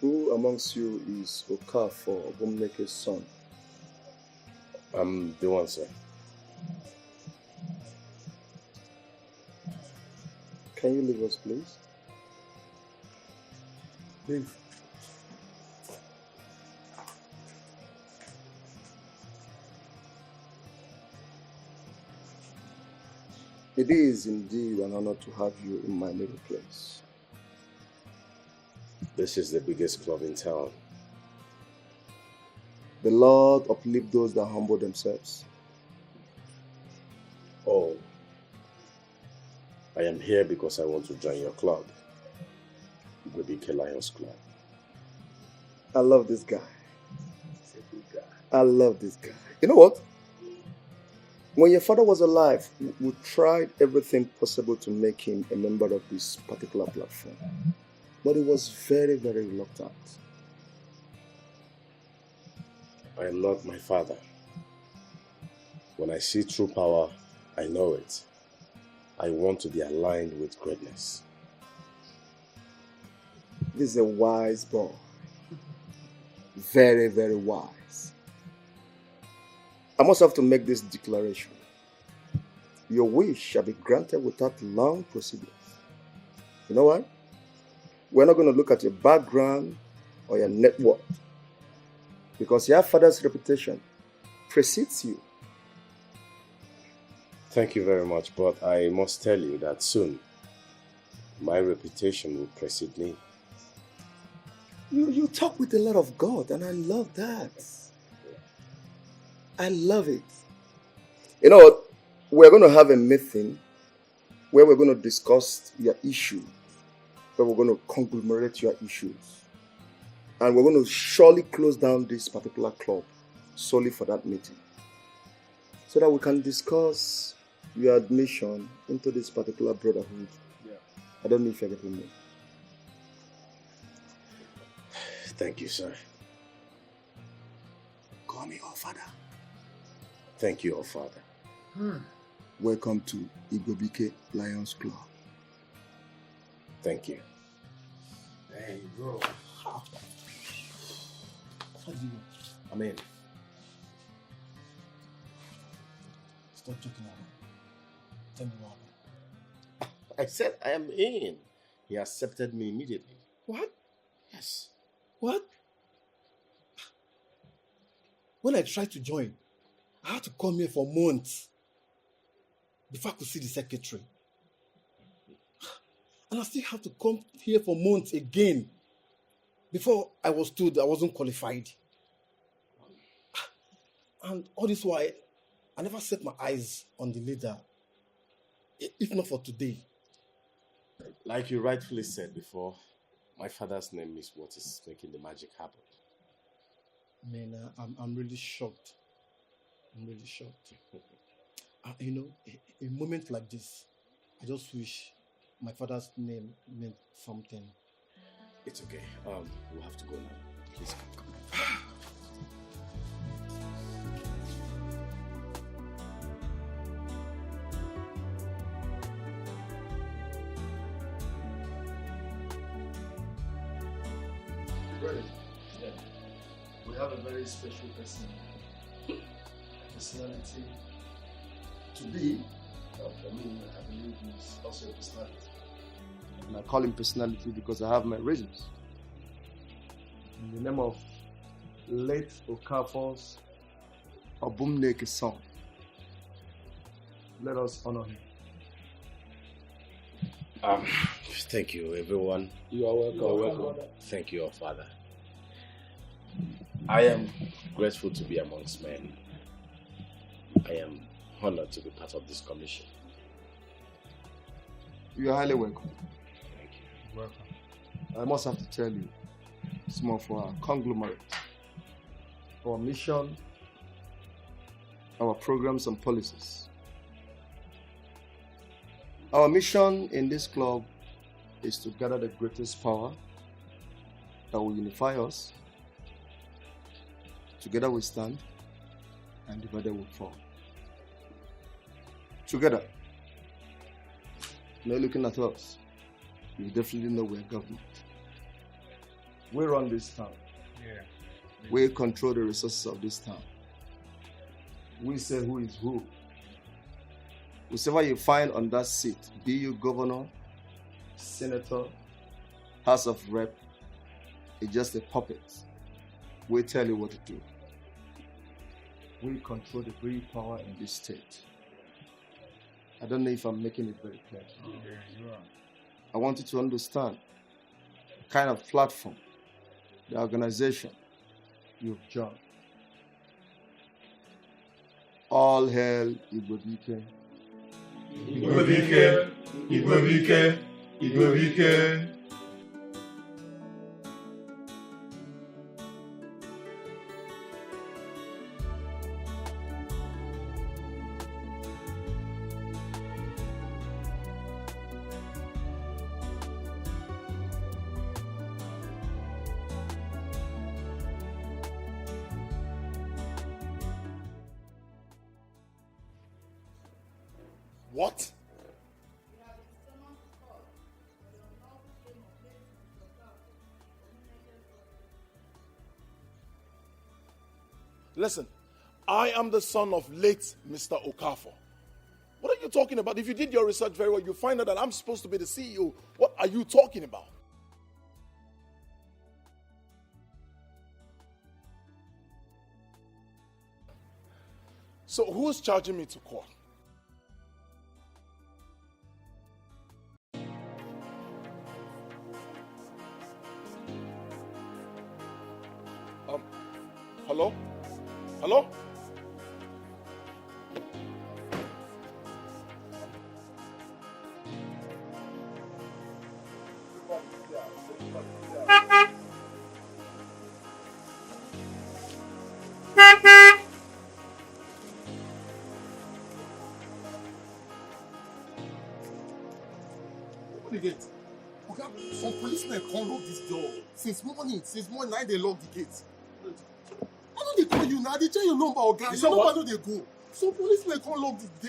Who amongst you is Okafor Obumneke's son? I'm the one, sir. Can you leave us, please? Leave. It is indeed an honor to have you in my little place. This is the biggest club in town. The Lord uplift those that humble themselves. Oh, I am here because I want to join your club, Igwebike Lions Club. I love this guy. I love this guy. You know what? When your father was alive, we tried everything possible to make him a member of this particular platform. But he was very, very reluctant. I am not my father. When I see true power, I know it. I want to be aligned with greatness. This is a wise boy. Very, very wise. I must have to make this declaration. Your wish shall be granted without long proceedings. You know what? We're not going to look at your background or your net worth, because your father's reputation precedes you. Thank you very much, but I must tell you that soon my reputation will precede me. You talk with a lot of God, and I love that. I love it. You know what? We're going to have a meeting where we're going to discuss your issue, where we're going to conglomerate your issues. And we're going to surely close down this particular club solely for that meeting, so that we can discuss your admission into this particular brotherhood. Yeah. I don't know if you're getting me. Thank you, sir. Call me our father. Thank you, our father. Welcome to Igwebike Lions Club. Thank you. Hey, bro. What do you want? I'm in. Stop joking around. Tell me what happened. I said I am in. He accepted me immediately. What? Yes. What? When I tried to join, I had to come here for months before I could see the secretary. And I still have to come here for months again before I was told I wasn't qualified. And all this while, I never set my eyes on the leader, if not for today. Like you rightfully said before, my father's name is what is making the magic happen. Man, I'm really shocked. I'm really shocked. You know, a moment like this, I just wish my father's name meant something. It's okay. We'll have to go now. Please come. Brother, yeah. We have a very special person, personality to be. For me, I believe he's also a personality. And I call him personality because I have my reasons. In the name of late Okafor's Obumneke's son, let us honor him. Thank you, everyone. You are welcome. You are welcome. Thank you, our Father. I am grateful to be amongst men. I am honored to be part of this commission. You are highly welcome. Thank you. Welcome. I must have to tell you, some of our conglomerate, our mission, our programs and policies. Our mission in this club is to gather the greatest power that will unify us. Together we stand, and divided we fall. Together. Now looking at us, you definitely know we're government. We run this town. Yeah. We control the resources of this town. We say who is who. Whoever you find on that seat, be you governor, senator, House of Rep, it's just a puppet. We tell you what to do. We control the very power in this state. I don't know if I'm making it very clear. Yeah, you are. I want you to understand the kind of platform, the organization you've joined. All hail Igbo. Igbo, Igbo, Igbo. What? Listen, I am the son of late Mr. Okafor. What are you talking about? If you did your research very well, you find out that I'm supposed to be the CEO. What are you talking about? So who's charging me to court? Hello? Hello? Open the gate. Okay, some policemen can't lock this door. Since morning, now they lock the gate. I know they call you now, they change your number, okay? Your number no they go. Some policemen can't lock the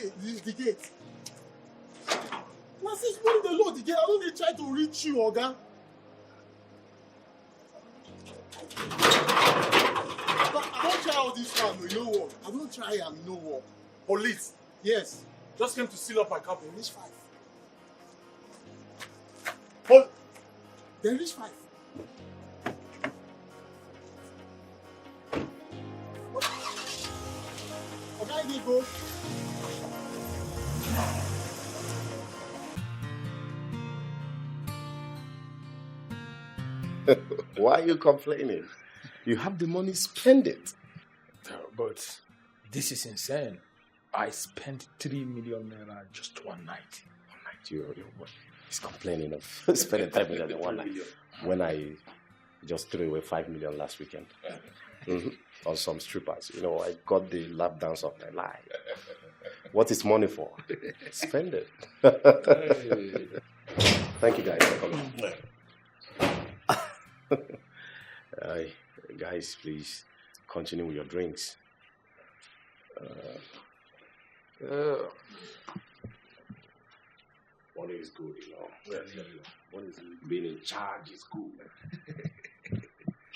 gate. Now since morning they lock the gate, I know they try to reach you, okay? Don't try all this one, you know what? I don't try and you know what? Police. Yes. Just came to seal up my car. There is 5. There is 5. Okay, go. Why are you complaining? You have the money, spend it. But this is insane. I spent 3 million naira just one night. He's complaining of spending 5 million in one night. When I just threw away 5 million last weekend. On some strippers. You know, I got the lap dance of my life. What is money for? Spend it. Thank you guys for coming. Guys, please continue with your drinks. Money is good, you know. Money is being in charge is good.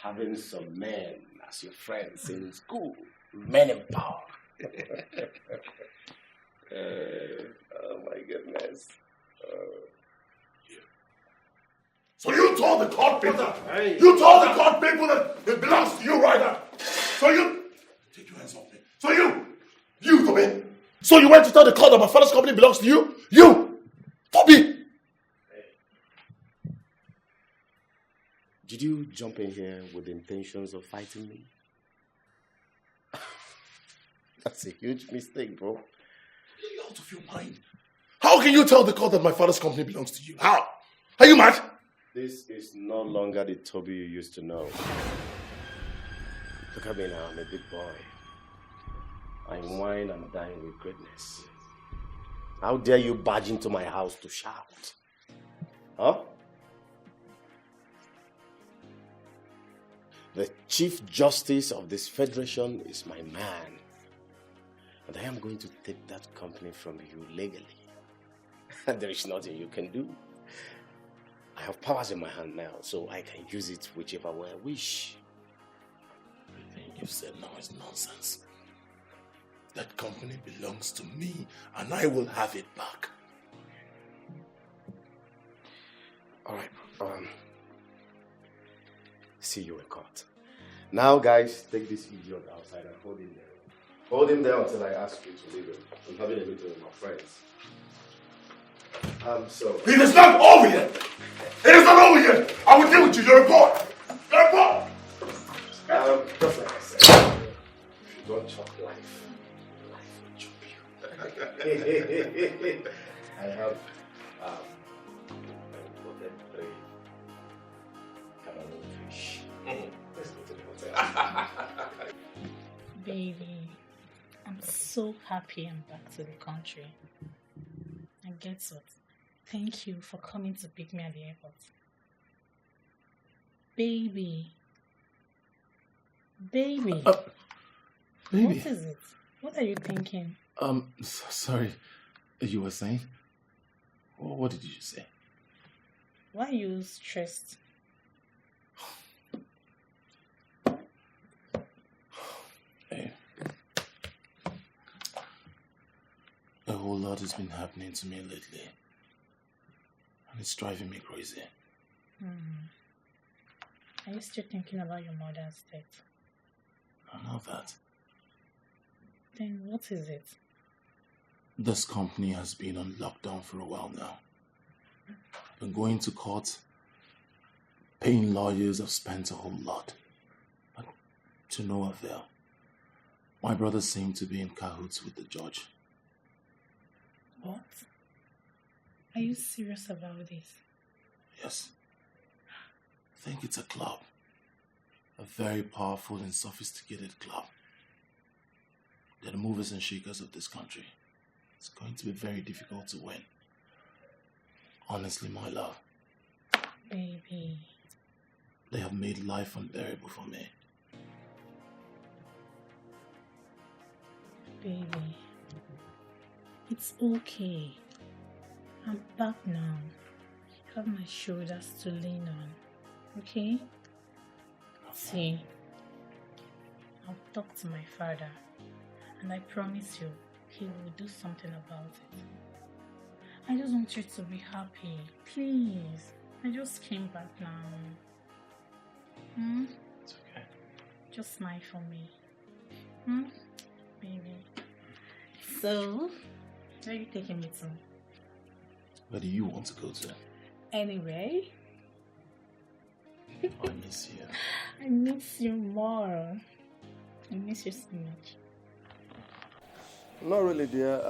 Having some men as your friends in school, men in power. Oh my goodness. So you told the court people, you told the court people that it belongs to you right now. So you, take your hands off me. So you, Toby. So you went to tell the court that my father's company belongs to you? You, Toby. Did you jump in here with intentions of fighting me? That's a huge mistake, bro. You're out of your mind. How can you tell the court that my father's company belongs to you? How? Are you mad? This is no longer the Toby you used to know. Look at me now, I'm a big boy. I'm wine and dying with greatness. How dare you barge into my house to shout? Huh? The Chief Justice of this federation is my man. And I am going to take that company from you legally. And there is nothing you can do. I have powers in my hand now, so I can use it whichever way I wish. Everything you've said now is nonsense. That company belongs to me, and I will have it back. All right. See you in court. Now, guys, take this idiot outside and hold him there. Hold him there until I ask you to leave him. I'm having a meeting with my friends. It is not over yet. It is not over yet. I will deal with you. You're a boy. You're a boy. Just like I said, if you don't chop life will chop you. I have imported 3 cannibal fish. Let's go to the hotel. Baby, I'm so happy I'm back to the country. And guess what? Thank you for coming to pick me at the airport. Baby. Baby. What is it? What are you thinking? Sorry. You were saying? What did you say? Why are you stressed? Hey. A whole lot has been happening to me lately. And it's driving me crazy. Are you still thinking about your mother's death? I know that. Then what is it? This company has been on lockdown for a while now. Been going to court, paying lawyers. I've spent a whole lot. But to no avail. My brother seemed to be in cahoots with the judge. What? Are you serious about this? Yes. I think it's a club. A very powerful and sophisticated club. They're the movers and shakers of this country. It's going to be very difficult to win. Honestly, my love. Baby. They have made life unbearable for me. Baby. It's okay. I'm back now. You have my shoulders to lean on. Okay? See, I'll talk to my father. And I promise you, he will do something about it. I just want you to be happy. Please. I just came back now. It's okay. Just smile for me. Baby. So, where are you taking me to? Where do you want to go to? Anyway. I miss you. I miss you more. I miss you so much. Not really, dear.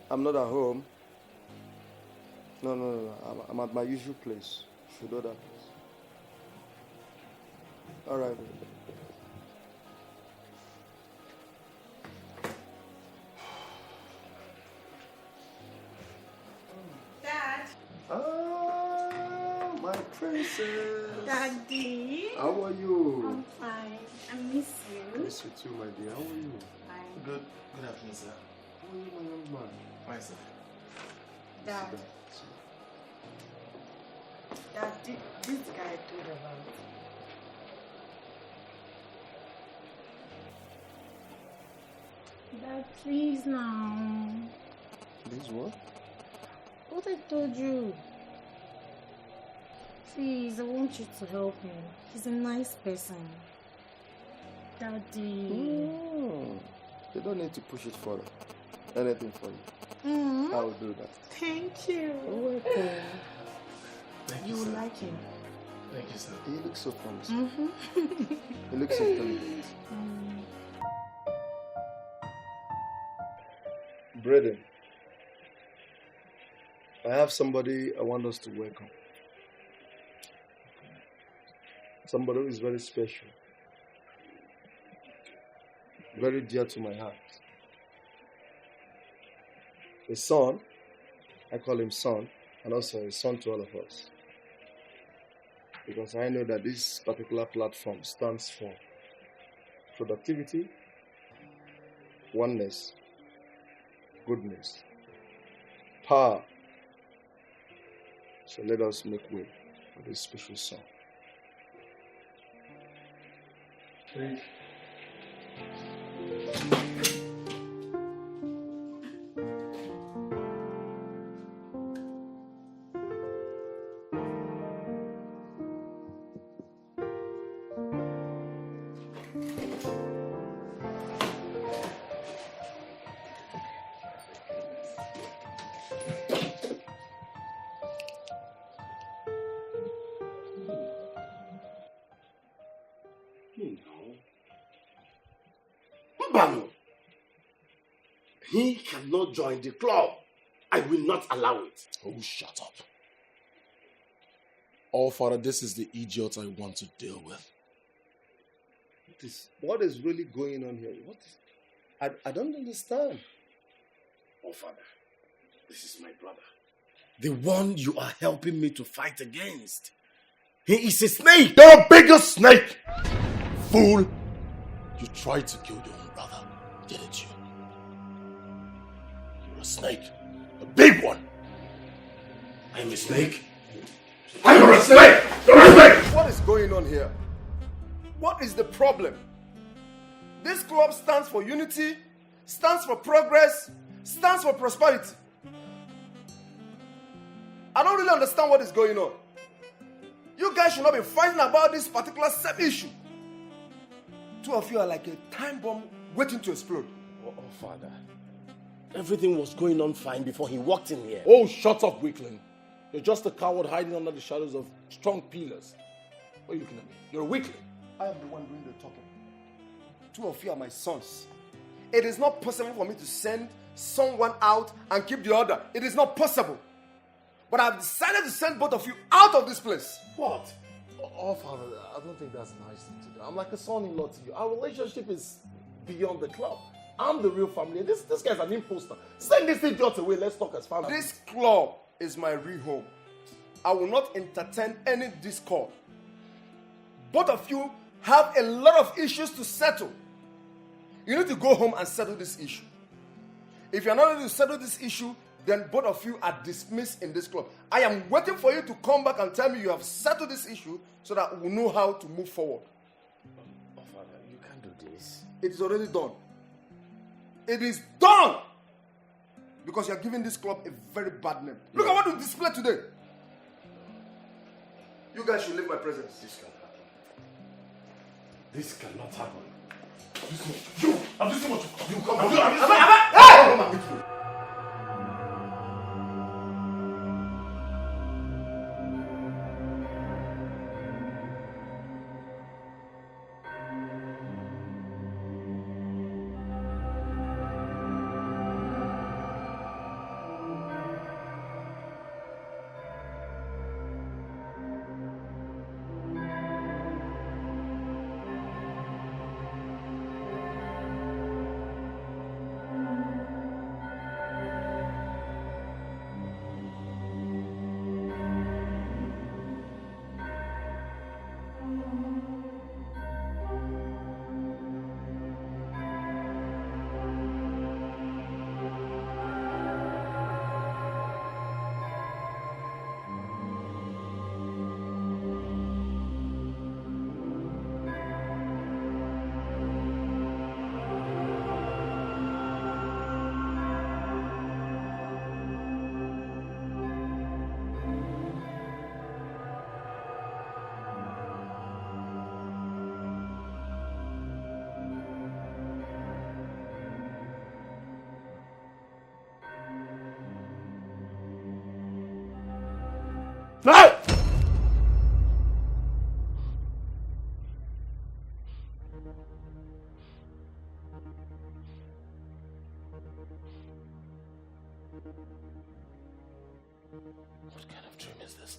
I'm not at home. No. I'm at my usual place. Should know that. All right. Dad. Ah, my princess. Daddy. How are you? I'm fine. I miss you. Miss you too, my dear. How are you? Fine. Good afternoon, sir. How are you, my young man? Fine, sir. Dad. Dad, this guy I told about. Dad, please now. This what? What I told you. Please, I want you to help him. He's a nice person. Daddy. You don't need to push it further. Anything for you. I will do that. Thank you. You're welcome. Thank You you, will sir. like him. Thank you, sir. He looks so promising. He looks so intelligent. Brethren, I have somebody I want us to welcome. Somebody who is very special. Very dear to my heart. A son, I call him son, and also a son to all of us. Because I know that this particular platform stands for productivity, oneness, goodness, power. So let us make way for this special song. Thank Mbano, he cannot join the club. I will not allow it. Oh, shut up. Oh, Father, this is the idiot I want to deal with. What is really going on here? I don't understand. Oh, Father, this is my brother. The one you are helping me to fight against. He is a snake. The biggest snake! Fool! You tried to kill your own brother, didn't you? You're a snake. A big one. I'm a snake. You're a snake! You're a snake! What is going on here? What is the problem? This club stands for unity, stands for progress, stands for prosperity. I don't really understand what is going on. You guys should not be fighting about this particular same issue. Two of you are like a time bomb waiting to explode. Oh, Father. Everything was going on fine before he walked in here. Oh, shut up, weakling. You're just a coward hiding under the shadows of strong pillars. What are you looking at me? You're a weakling. I am the one doing the talking. Two of you are my sons. It is not possible for me to send someone out and keep the other. It is not possible. But I've decided to send both of you out of this place. What? Oh, Father, I don't think that's a nice thing to do. I'm like a son-in-law to you. Our relationship is beyond the club. I'm the real family. This guy's an imposter. Send this idiot away. Let's talk as family. This club is my real home. I will not entertain any discord. Both of you have a lot of issues to settle. You need to go home and settle this issue. If you're not ready to settle this issue, then both of you are dismissed in this club. I am waiting for you to come back and tell me you have settled this issue so that we know how to move forward. Oh, Father, you can't this? It is already done. It is done! Because you are giving this club a very bad name. Look at what you display today. You guys should leave my presence. This can happen. This cannot happen. You! I'm listening what you come. Hey! Come and meet me. Hey! What kind of dream is this?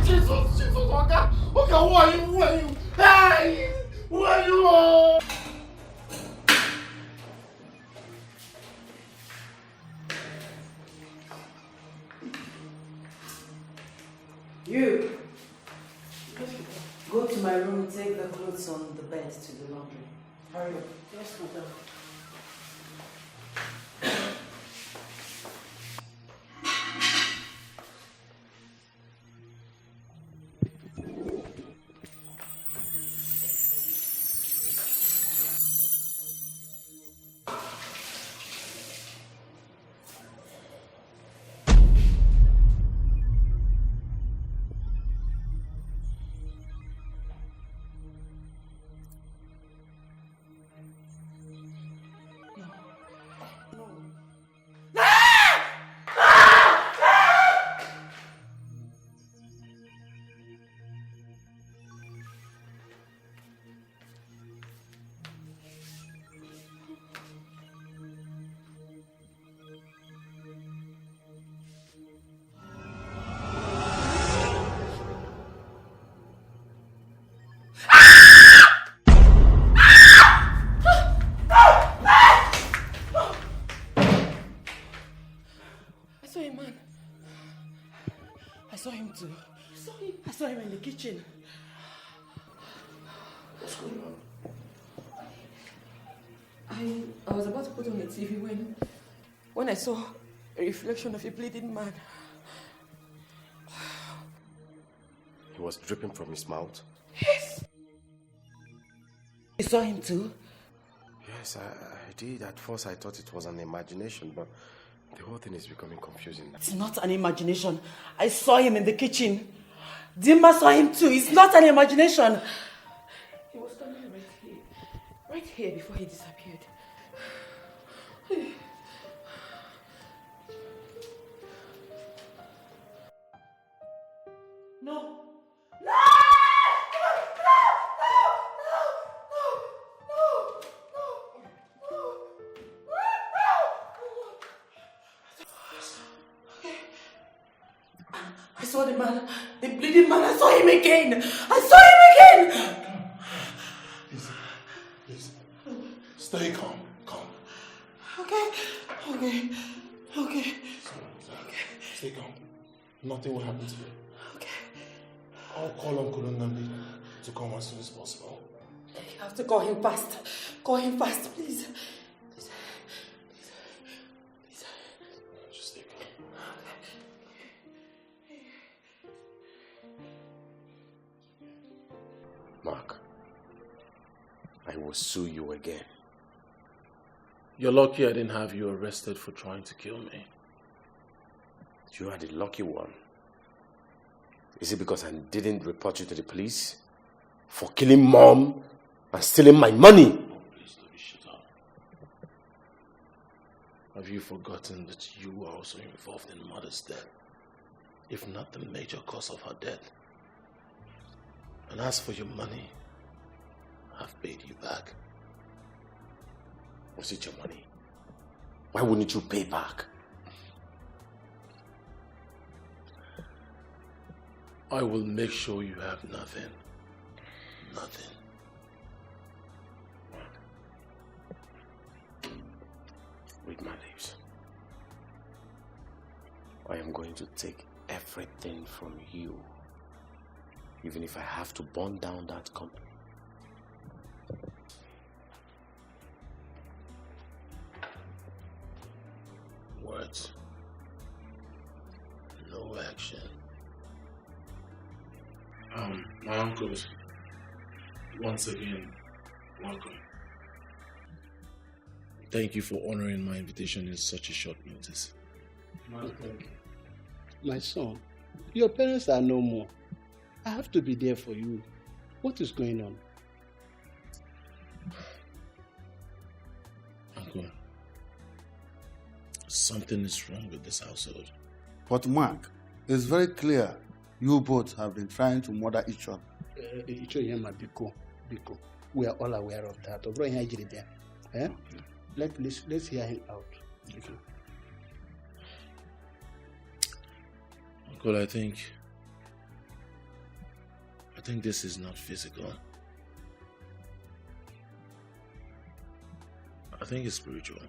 Jesus, Oga, who are you? Who are you? Hey, who are you? You go to my room, take the clothes on the bed to the laundry. Hurry up. Yes, madam. too. I saw him in the kitchen. What's going on? I was about to put on the TV when I saw a reflection of a bleeding man. He was dripping from his mouth? Yes. You saw him too? Yes, I did. At first I thought it was an imagination, but The whole thing is becoming confusing now. It's not an imagination. I saw him in the kitchen. Dimma saw him too. It's not an imagination. He was standing right here. Right here before he disappeared. No. No! I saw the man, the bleeding man. I saw him again. I saw him again. Please. Stay calm. Okay. Stay calm. Nothing will happen to you. Okay. I'll call Uncle Nnenebe to come as soon as possible. You have to call him fast. Call him fast, please. Just stay calm. Mark, I will sue you again. You're lucky I didn't have you arrested for trying to kill me. You are the lucky one. Is it because I didn't report you to the police? For killing Mom and stealing my money? Oh, please, Toby, shut up. Have you forgotten that you were also involved in Mother's death? If not the major cause of her death. And as for your money, I've paid you back. Was it your money? Why wouldn't you pay back? I will make sure you have nothing. Nothing. Read my lips. I am going to take everything from you. Even if I have to burn down that company. Words. No action. My uncles, once again, welcome. Thank you for honoring my invitation in such a short notice. My son, your parents are no more. I have to be there for you. What is going on? Uncle, something is wrong with this household. But Mark, it's very clear you both have been trying to murder each other. Biko. We are all aware of that. Let's hear him out. Okay. Uncle, I think this is not physical. I think it's spiritual.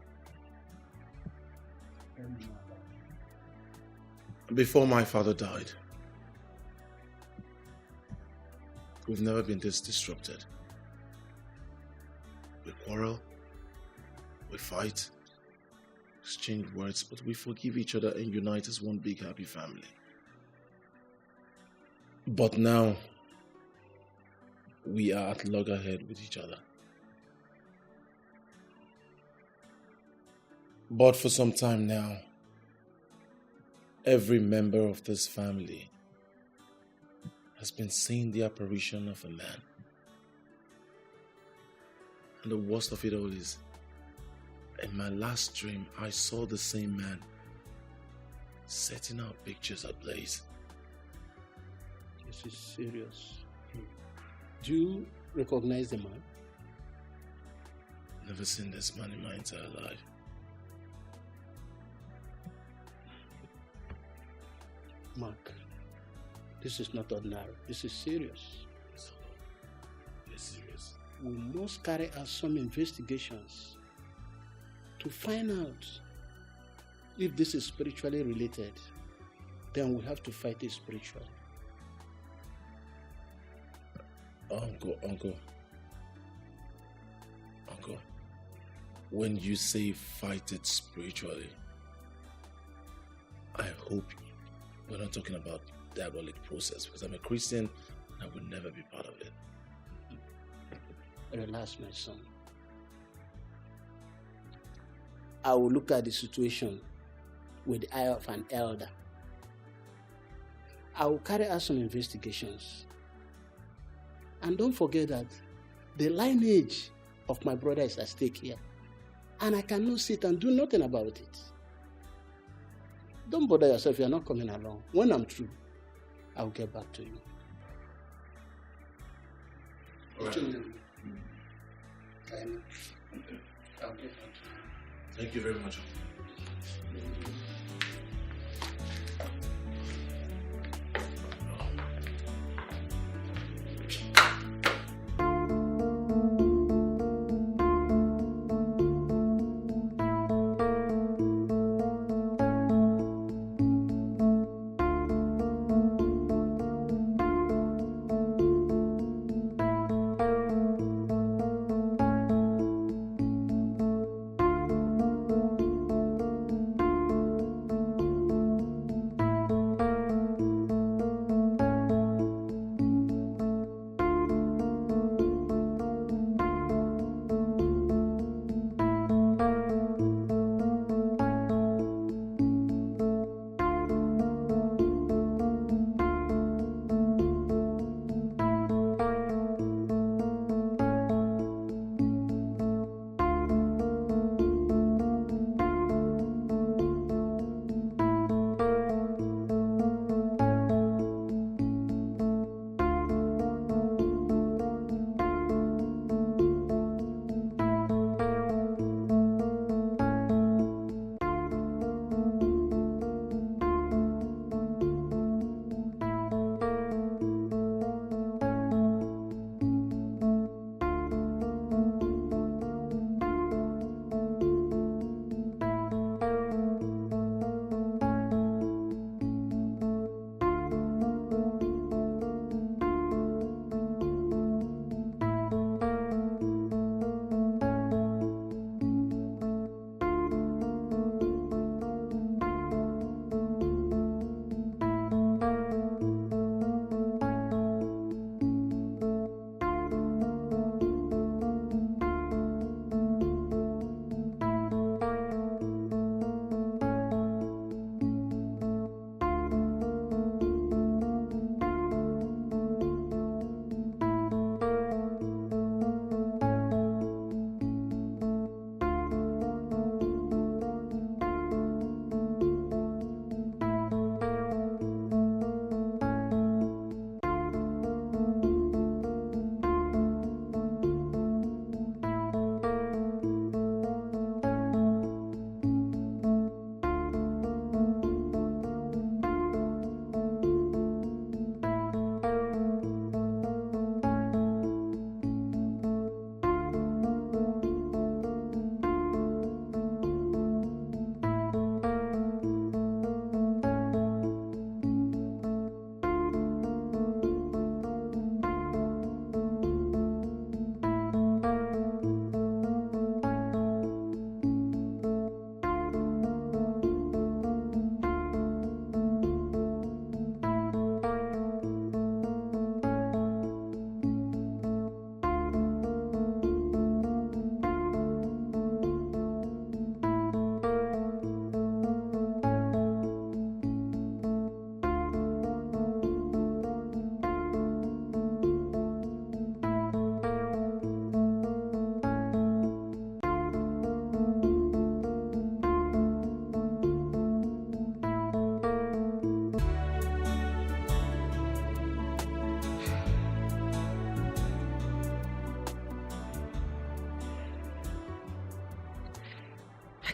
Before my father died, we've never been this disrupted. We quarrel, we fight, exchange words, but we forgive each other and unite as one big happy family. But now, we are at loggerhead with each other. But for some time now, every member of this family has been seeing the apparition of a man. And the worst of it all is, in my last dream, I saw the same man setting our pictures ablaze. This is serious. Do you recognize the man? Never seen this man in my entire life. Mark, this is not ordinary. This is serious. It's serious. We must carry out some investigations to find out if this is spiritually related. Then we have to fight it spiritually. Uncle, when you say fight it spiritually, I hope we're not talking about diabolic process, because I'm a Christian and I would never be part of it. Relax, my son. I will look at the situation with the eye of an elder. I will carry out some investigations. And don't forget that the lineage of my brother is at stake here. And I cannot sit and do nothing about it. Don't bother yourself, you are not coming along. When I'm through, I'll get back to you. Right. Thank you very much.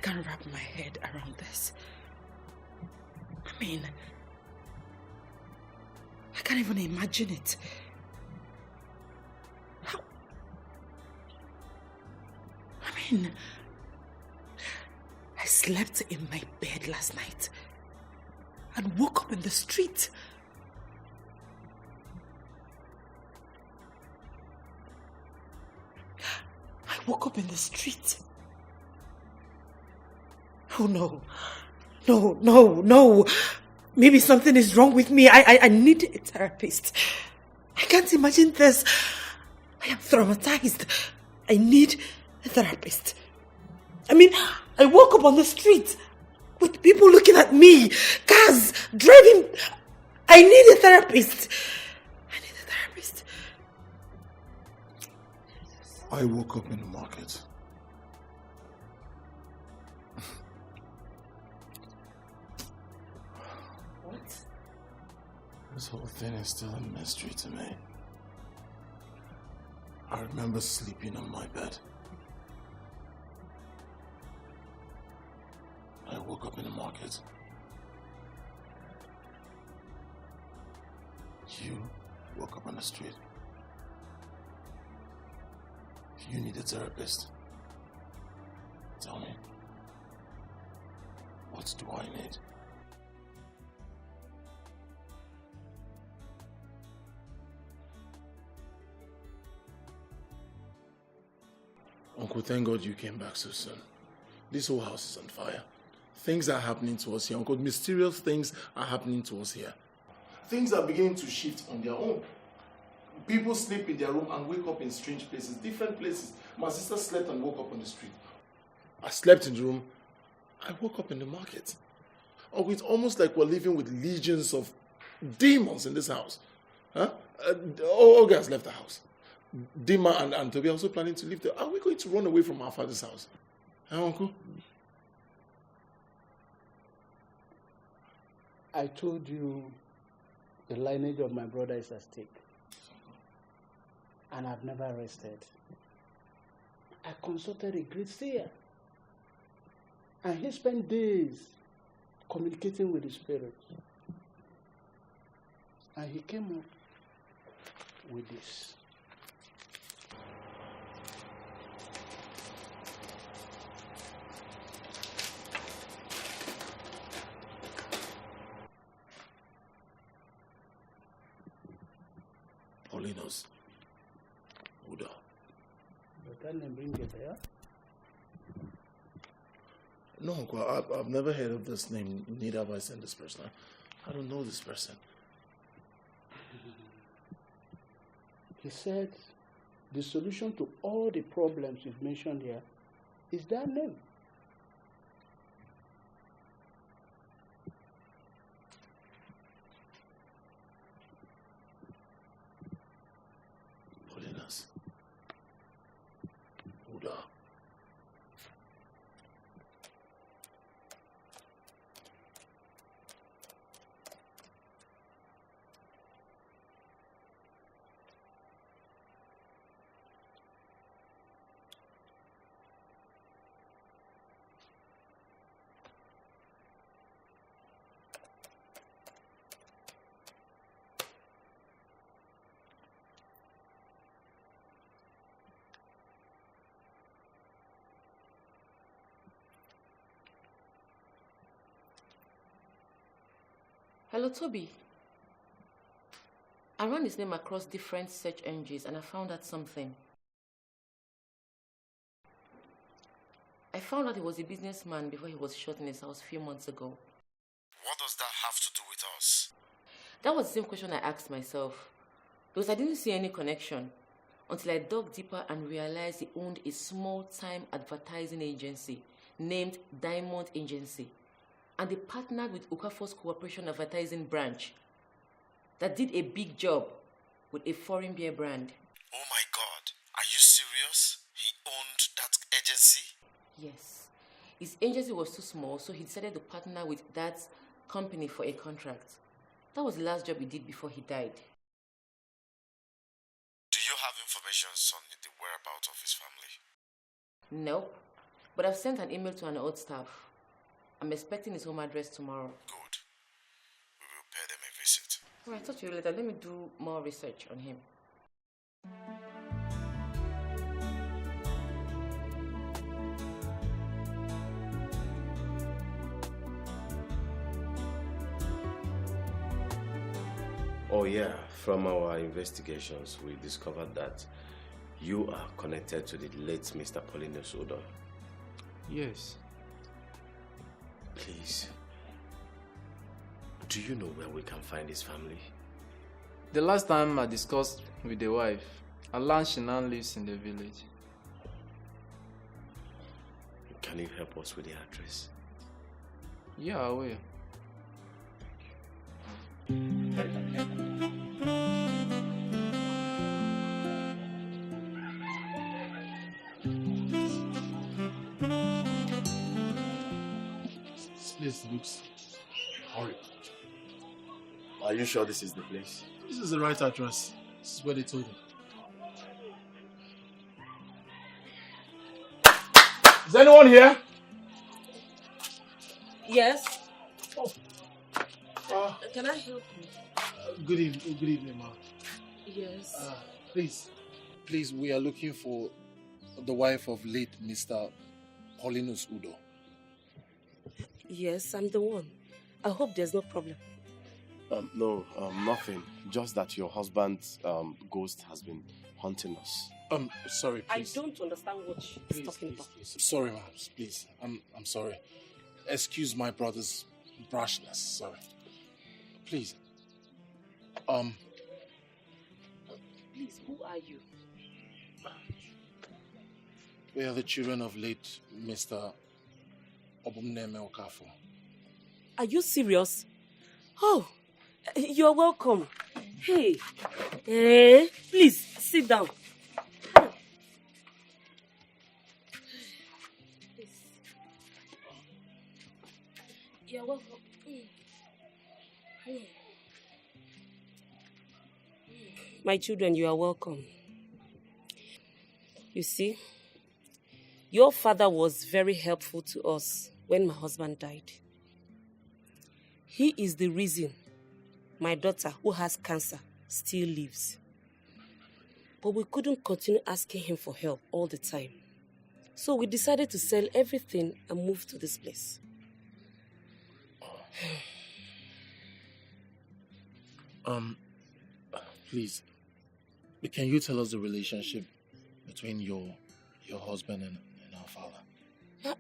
can't wrap my head around this. I mean, I can't even imagine it. How? I mean, I slept in my bed last night and woke up in the street. I woke up in the street. Oh no. No. Maybe something is wrong with me. I need a therapist. I can't imagine this. I am traumatized. I need a therapist. I mean, I woke up on the street with people looking at me, cars driving. I need a therapist. I woke up in the market. What? This whole thing is still a mystery to me. I remember sleeping on my bed. I woke up in the market. You woke up on the street. You need a therapist. Tell me, what do I need? Uncle, thank God you came back so soon. This whole house is on fire. Things are happening to us here. Uncle, mysterious things are happening to us here. Things are beginning to shift on their own. People sleep in their room and wake up in strange places, different places. My sister slept and woke up on the street. I slept in the room. I woke up in the market. Uncle, it's almost like we're living with legions of demons in this house. Huh? Olga has left the house. Dima and Toby are also planning to leave there. Are we going to run away from our father's house? Huh, Uncle? I told you the lineage of my brother is at stake. And I've never rested. I consulted a great seer. And he spent days communicating with the spirits. And he came up with this. Paulina's Buddha. Your name bring it there? No, Uncle, I've never heard of this name. Neither have I seen this person. I don't know this person. He said the solution to all the problems you've mentioned here is that name. Paulina's Buddha. Hello, Toby. I ran his name across different search engines and I found out something. I found out he was a businessman before he was shot in his house a few months ago. What does that have to do with us? That was the same question I asked myself. Because I didn't see any connection until I dug deeper and realized he owned a small-time advertising agency named Diamond Agency. And they partnered with Okafor's Cooperation Advertising branch that did a big job with a foreign beer brand. Oh my God, are you serious? He owned that agency? Yes. His agency was too small, so he decided to partner with that company for a contract. That was the last job he did before he died. Do you have information on the whereabouts of his family? Nope. But I've sent an email to an old staff. I'm expecting his home address tomorrow. Good. We will pay them a visit. Alright, talk to you later. Let me do more research on him. Oh yeah, from our investigations, we discovered that you are connected to the late Mr. Paulinus Odor. Yes. Please, do you know where we can find his family? The last time I discussed with the wife, I learned she now lives in the village. Can you help us with the address? Yeah, I will. This looks horrible. Are you sure this is the place? This is the right address. This is where they told me. Is anyone here? Yes. Can I help you? Good evening, ma. Yes. Please, we are looking for the wife of late Mr. Paulinus Udo. Yes, I'm the one. I hope there's no problem. No, nothing. Just that your husband's ghost has been haunting us. Sorry, please. I don't understand what she's talking about. Sorry, ma'am. Please, I'm sorry. Excuse my brother's brashness. Sorry. Please. Please, who are you? We are the children of late Mr. Nnenebe Okafor. Are you serious? Oh, you're welcome. Hey, please sit down. You're welcome. My children, you are welcome. You see, your father was very helpful to us when my husband died. He is the reason my daughter, who has cancer, still lives. But we couldn't continue asking him for help all the time. So we decided to sell everything and move to this place. Please, can you tell us the relationship between your husband and our father?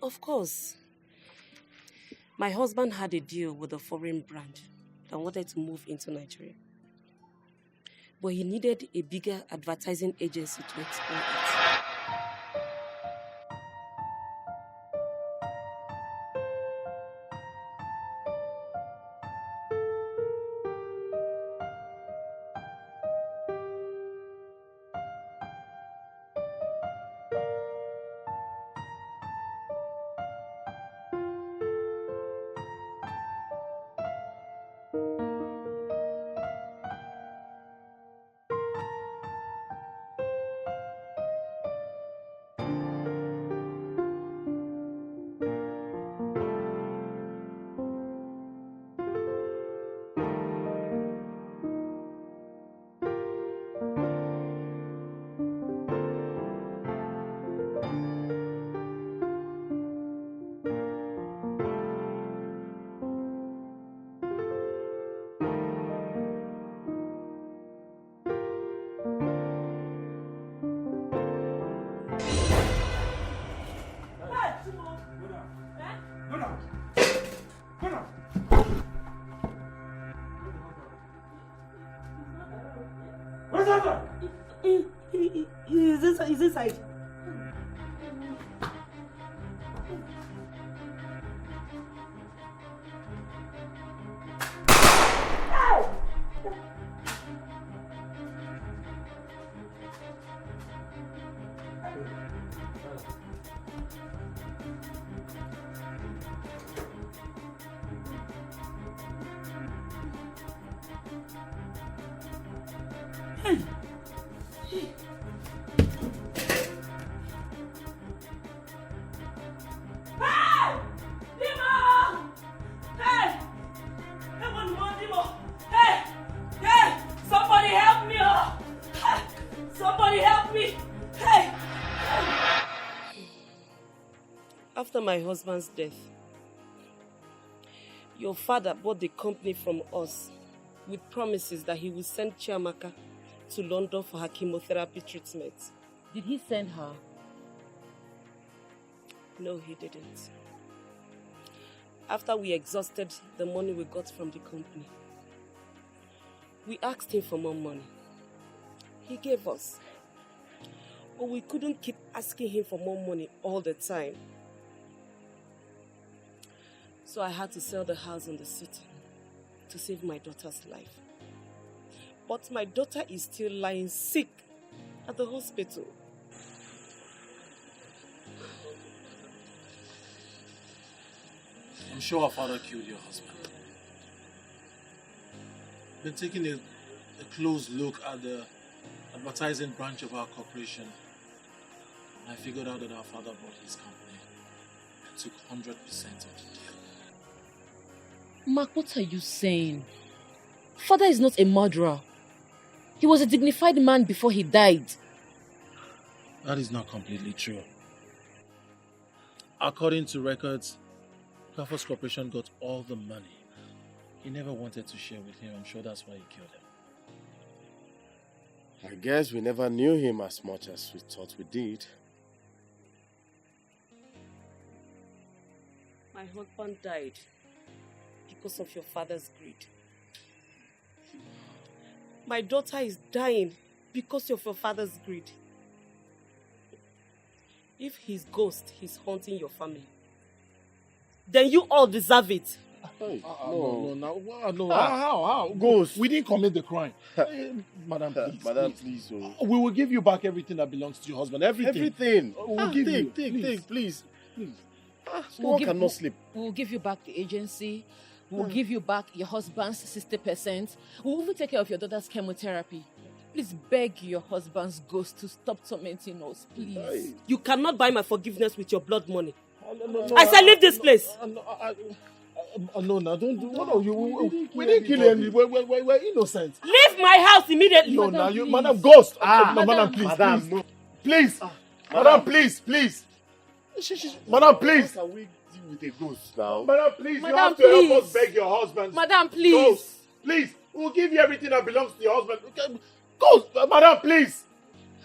Of course. My husband had a deal with a foreign brand that wanted to move into Nigeria. But he needed a bigger advertising agency to export it. He's inside. After my husband's death, your father bought the company from us with promises that he would send Chiamaka to London for her chemotherapy treatment. Did he send her? No, he didn't. After we exhausted the money we got from the company, we asked him for more money. He gave us. But we couldn't keep asking him for more money all the time. So I had to sell the house in the city to save my daughter's life. But my daughter is still lying sick at the hospital. I'm sure her father killed your husband. Been taking a close look at the advertising branch of our corporation. I figured out that our father bought his company and took 100% of the deal. Mark, what are you saying? Father is not a murderer. He was a dignified man before he died. That is not completely true. According to records, Crawford's corporation got all the money. He never wanted to share with him. I'm sure that's why he killed him. I guess we never knew him as much as we thought we did. My husband died because of your father's greed. My daughter is dying because of your father's greed. If his ghost is haunting your family, then you all deserve it. No. How? Ghost. We didn't commit the crime. Madam, please. Madam, please. We will give you back everything that belongs to your husband. Everything. We'll give you. Think, please. We'll cannot sleep. We'll give you back the agency. We'll give you back your husband's 60%. We'll even take care of your daughter's chemotherapy. Please beg your husband's ghost to stop tormenting us, please. You cannot buy my forgiveness with your blood money. I said leave this place. No, don't do. What are you? We didn't kill him. We're innocent. Leave my house immediately. No, now you, Madam Ghost. Madam, please. Madam, please. Madam, please. How can we deal with a ghost now? Madam, please. Madam, you have to help us beg your husband. Madam, please. Ghost, please. We'll give you everything that belongs to your husband. Ghost, Madam, please.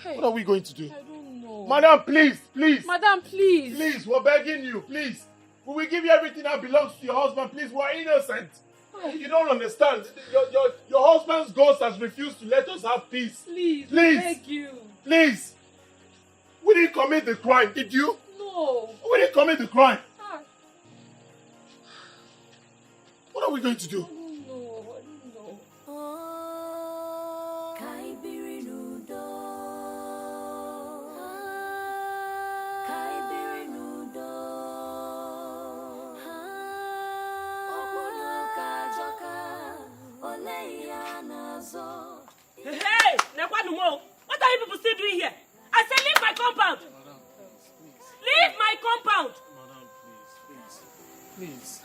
Hey, what are we going to do? I don't know. Madam, please. Madam, please. Please, we're begging you, please. We will give you everything that belongs to your husband, please. We're innocent. You don't understand. Your husband's ghost has refused to let us have peace. Please. Beg you. Please. We didn't commit the crime, did you? No. We didn't commit the crime. What are we going to do? I don't know. Hey, Nekwanumo, what are you people still doing here? I said leave my compound. Leave my compound. Madam, please.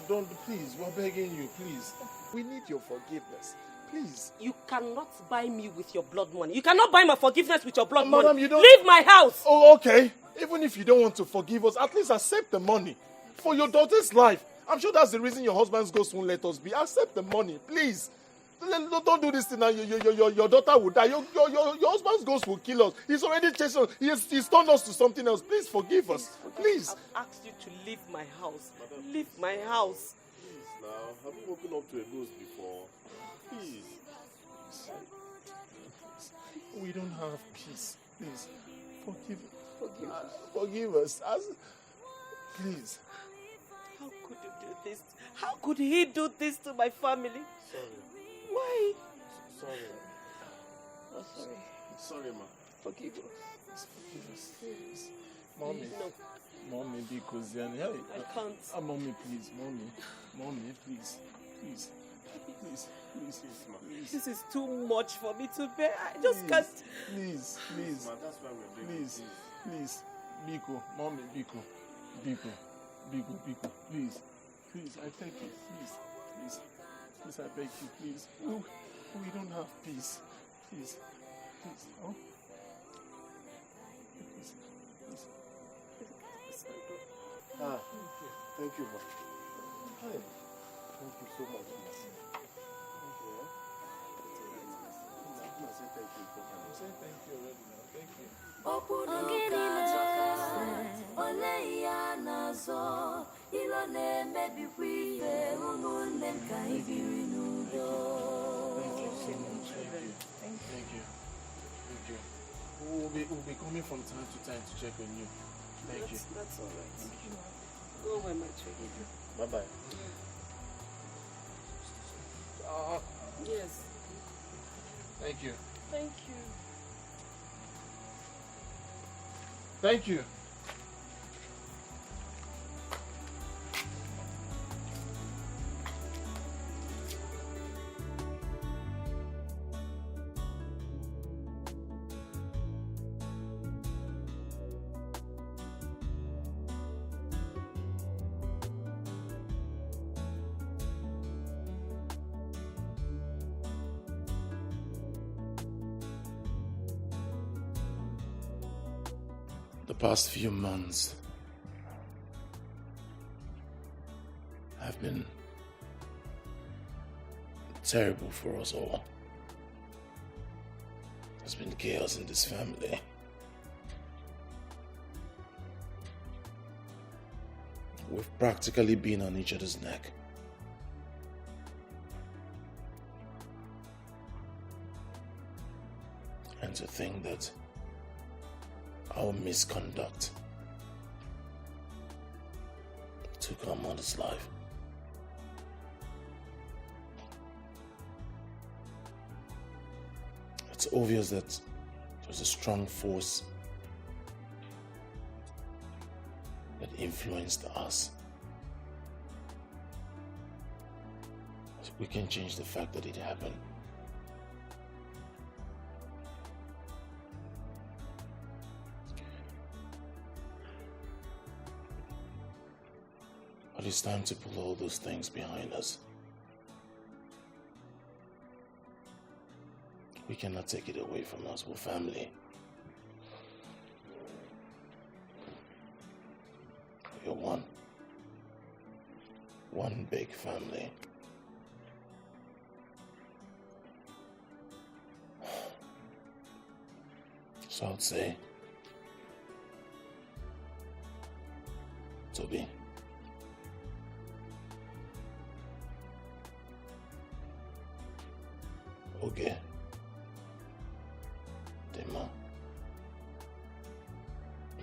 Don't, please. We're begging you, please. We need your forgiveness. Please. You cannot buy me with your blood money. You cannot buy my forgiveness with your blood Madam, money. you don't... Leave my house. Oh, okay. Even if you don't want to forgive us, at least accept the money. For your daughter's life. I'm sure that's the reason your husband's ghost won't let us be. Accept the money, please. Don't do this thing now. Your daughter will die. Your husband's ghost will kill us. He's already chased us. He's turned us to something else. Please forgive us. Please. I've asked you to leave my house. Leave my house. Please now. Have you woken up to a ghost before? Please. We don't have peace. Please. Forgive us. Please. How could you do this? How could he do this to my family? Sorry. Why? Sorry. Oh, sorry. Sorry, ma. Forgive us. Forgive us. Please. Mommy. No. Mommy, because I can't. Mommy, please. Mommy, please. Please, ma. This is too much for me to bear. I just can't. Please. Ma, that's why we're begging. Please. Biko. Mommy, Biko. Please. I beg you. Please, I beg you, please. We don't have peace. Please. Oh. Please. Thank you, ma. Hi. Thank you so much, ma. Thank you already now. Thank you. Thank you. We'll be coming from time to time to check on you. Thank you. That's all right. Thank you. Go. Go well, my sweetie. Bye-bye. Yes. Thank you. Thank you. Thank you. The past few months have been terrible for us all. There's been chaos in this family. We've practically been on each other's neck. And to think that our misconduct took our mother's life. It's obvious that there's a strong force that influenced us. We can change the fact that it happened. But it's time to pull all those things behind us. We cannot take it away from us. We're family. We're one. One big family. So I'd say, Toby, okay, Dema,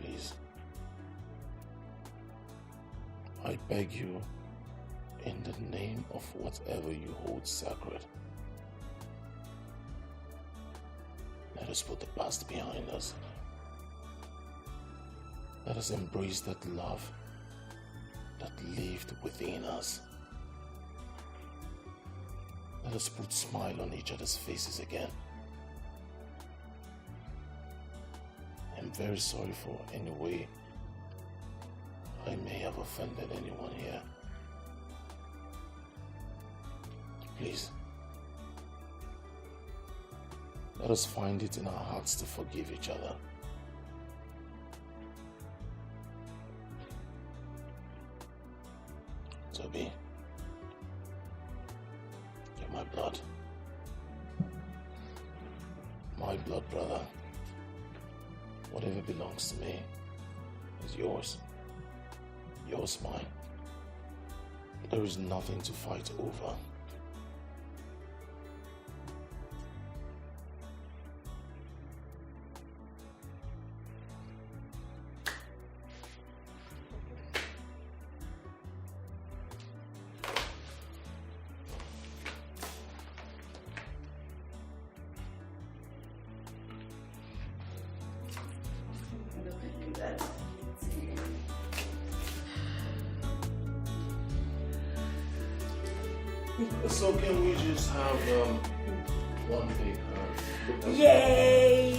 please, I beg you, in the name of whatever you hold sacred, let us put the past behind us. Let us embrace that love that lived within us. Let us put a smile on each other's faces again. I'm very sorry for any way I may have offended anyone here. Please, let us find it in our hearts to forgive each other. Toby, you're my blood. My blood brother. Whatever belongs to me is yours. Yours mine. There is nothing to fight over. So can we just have one big hug? Yay!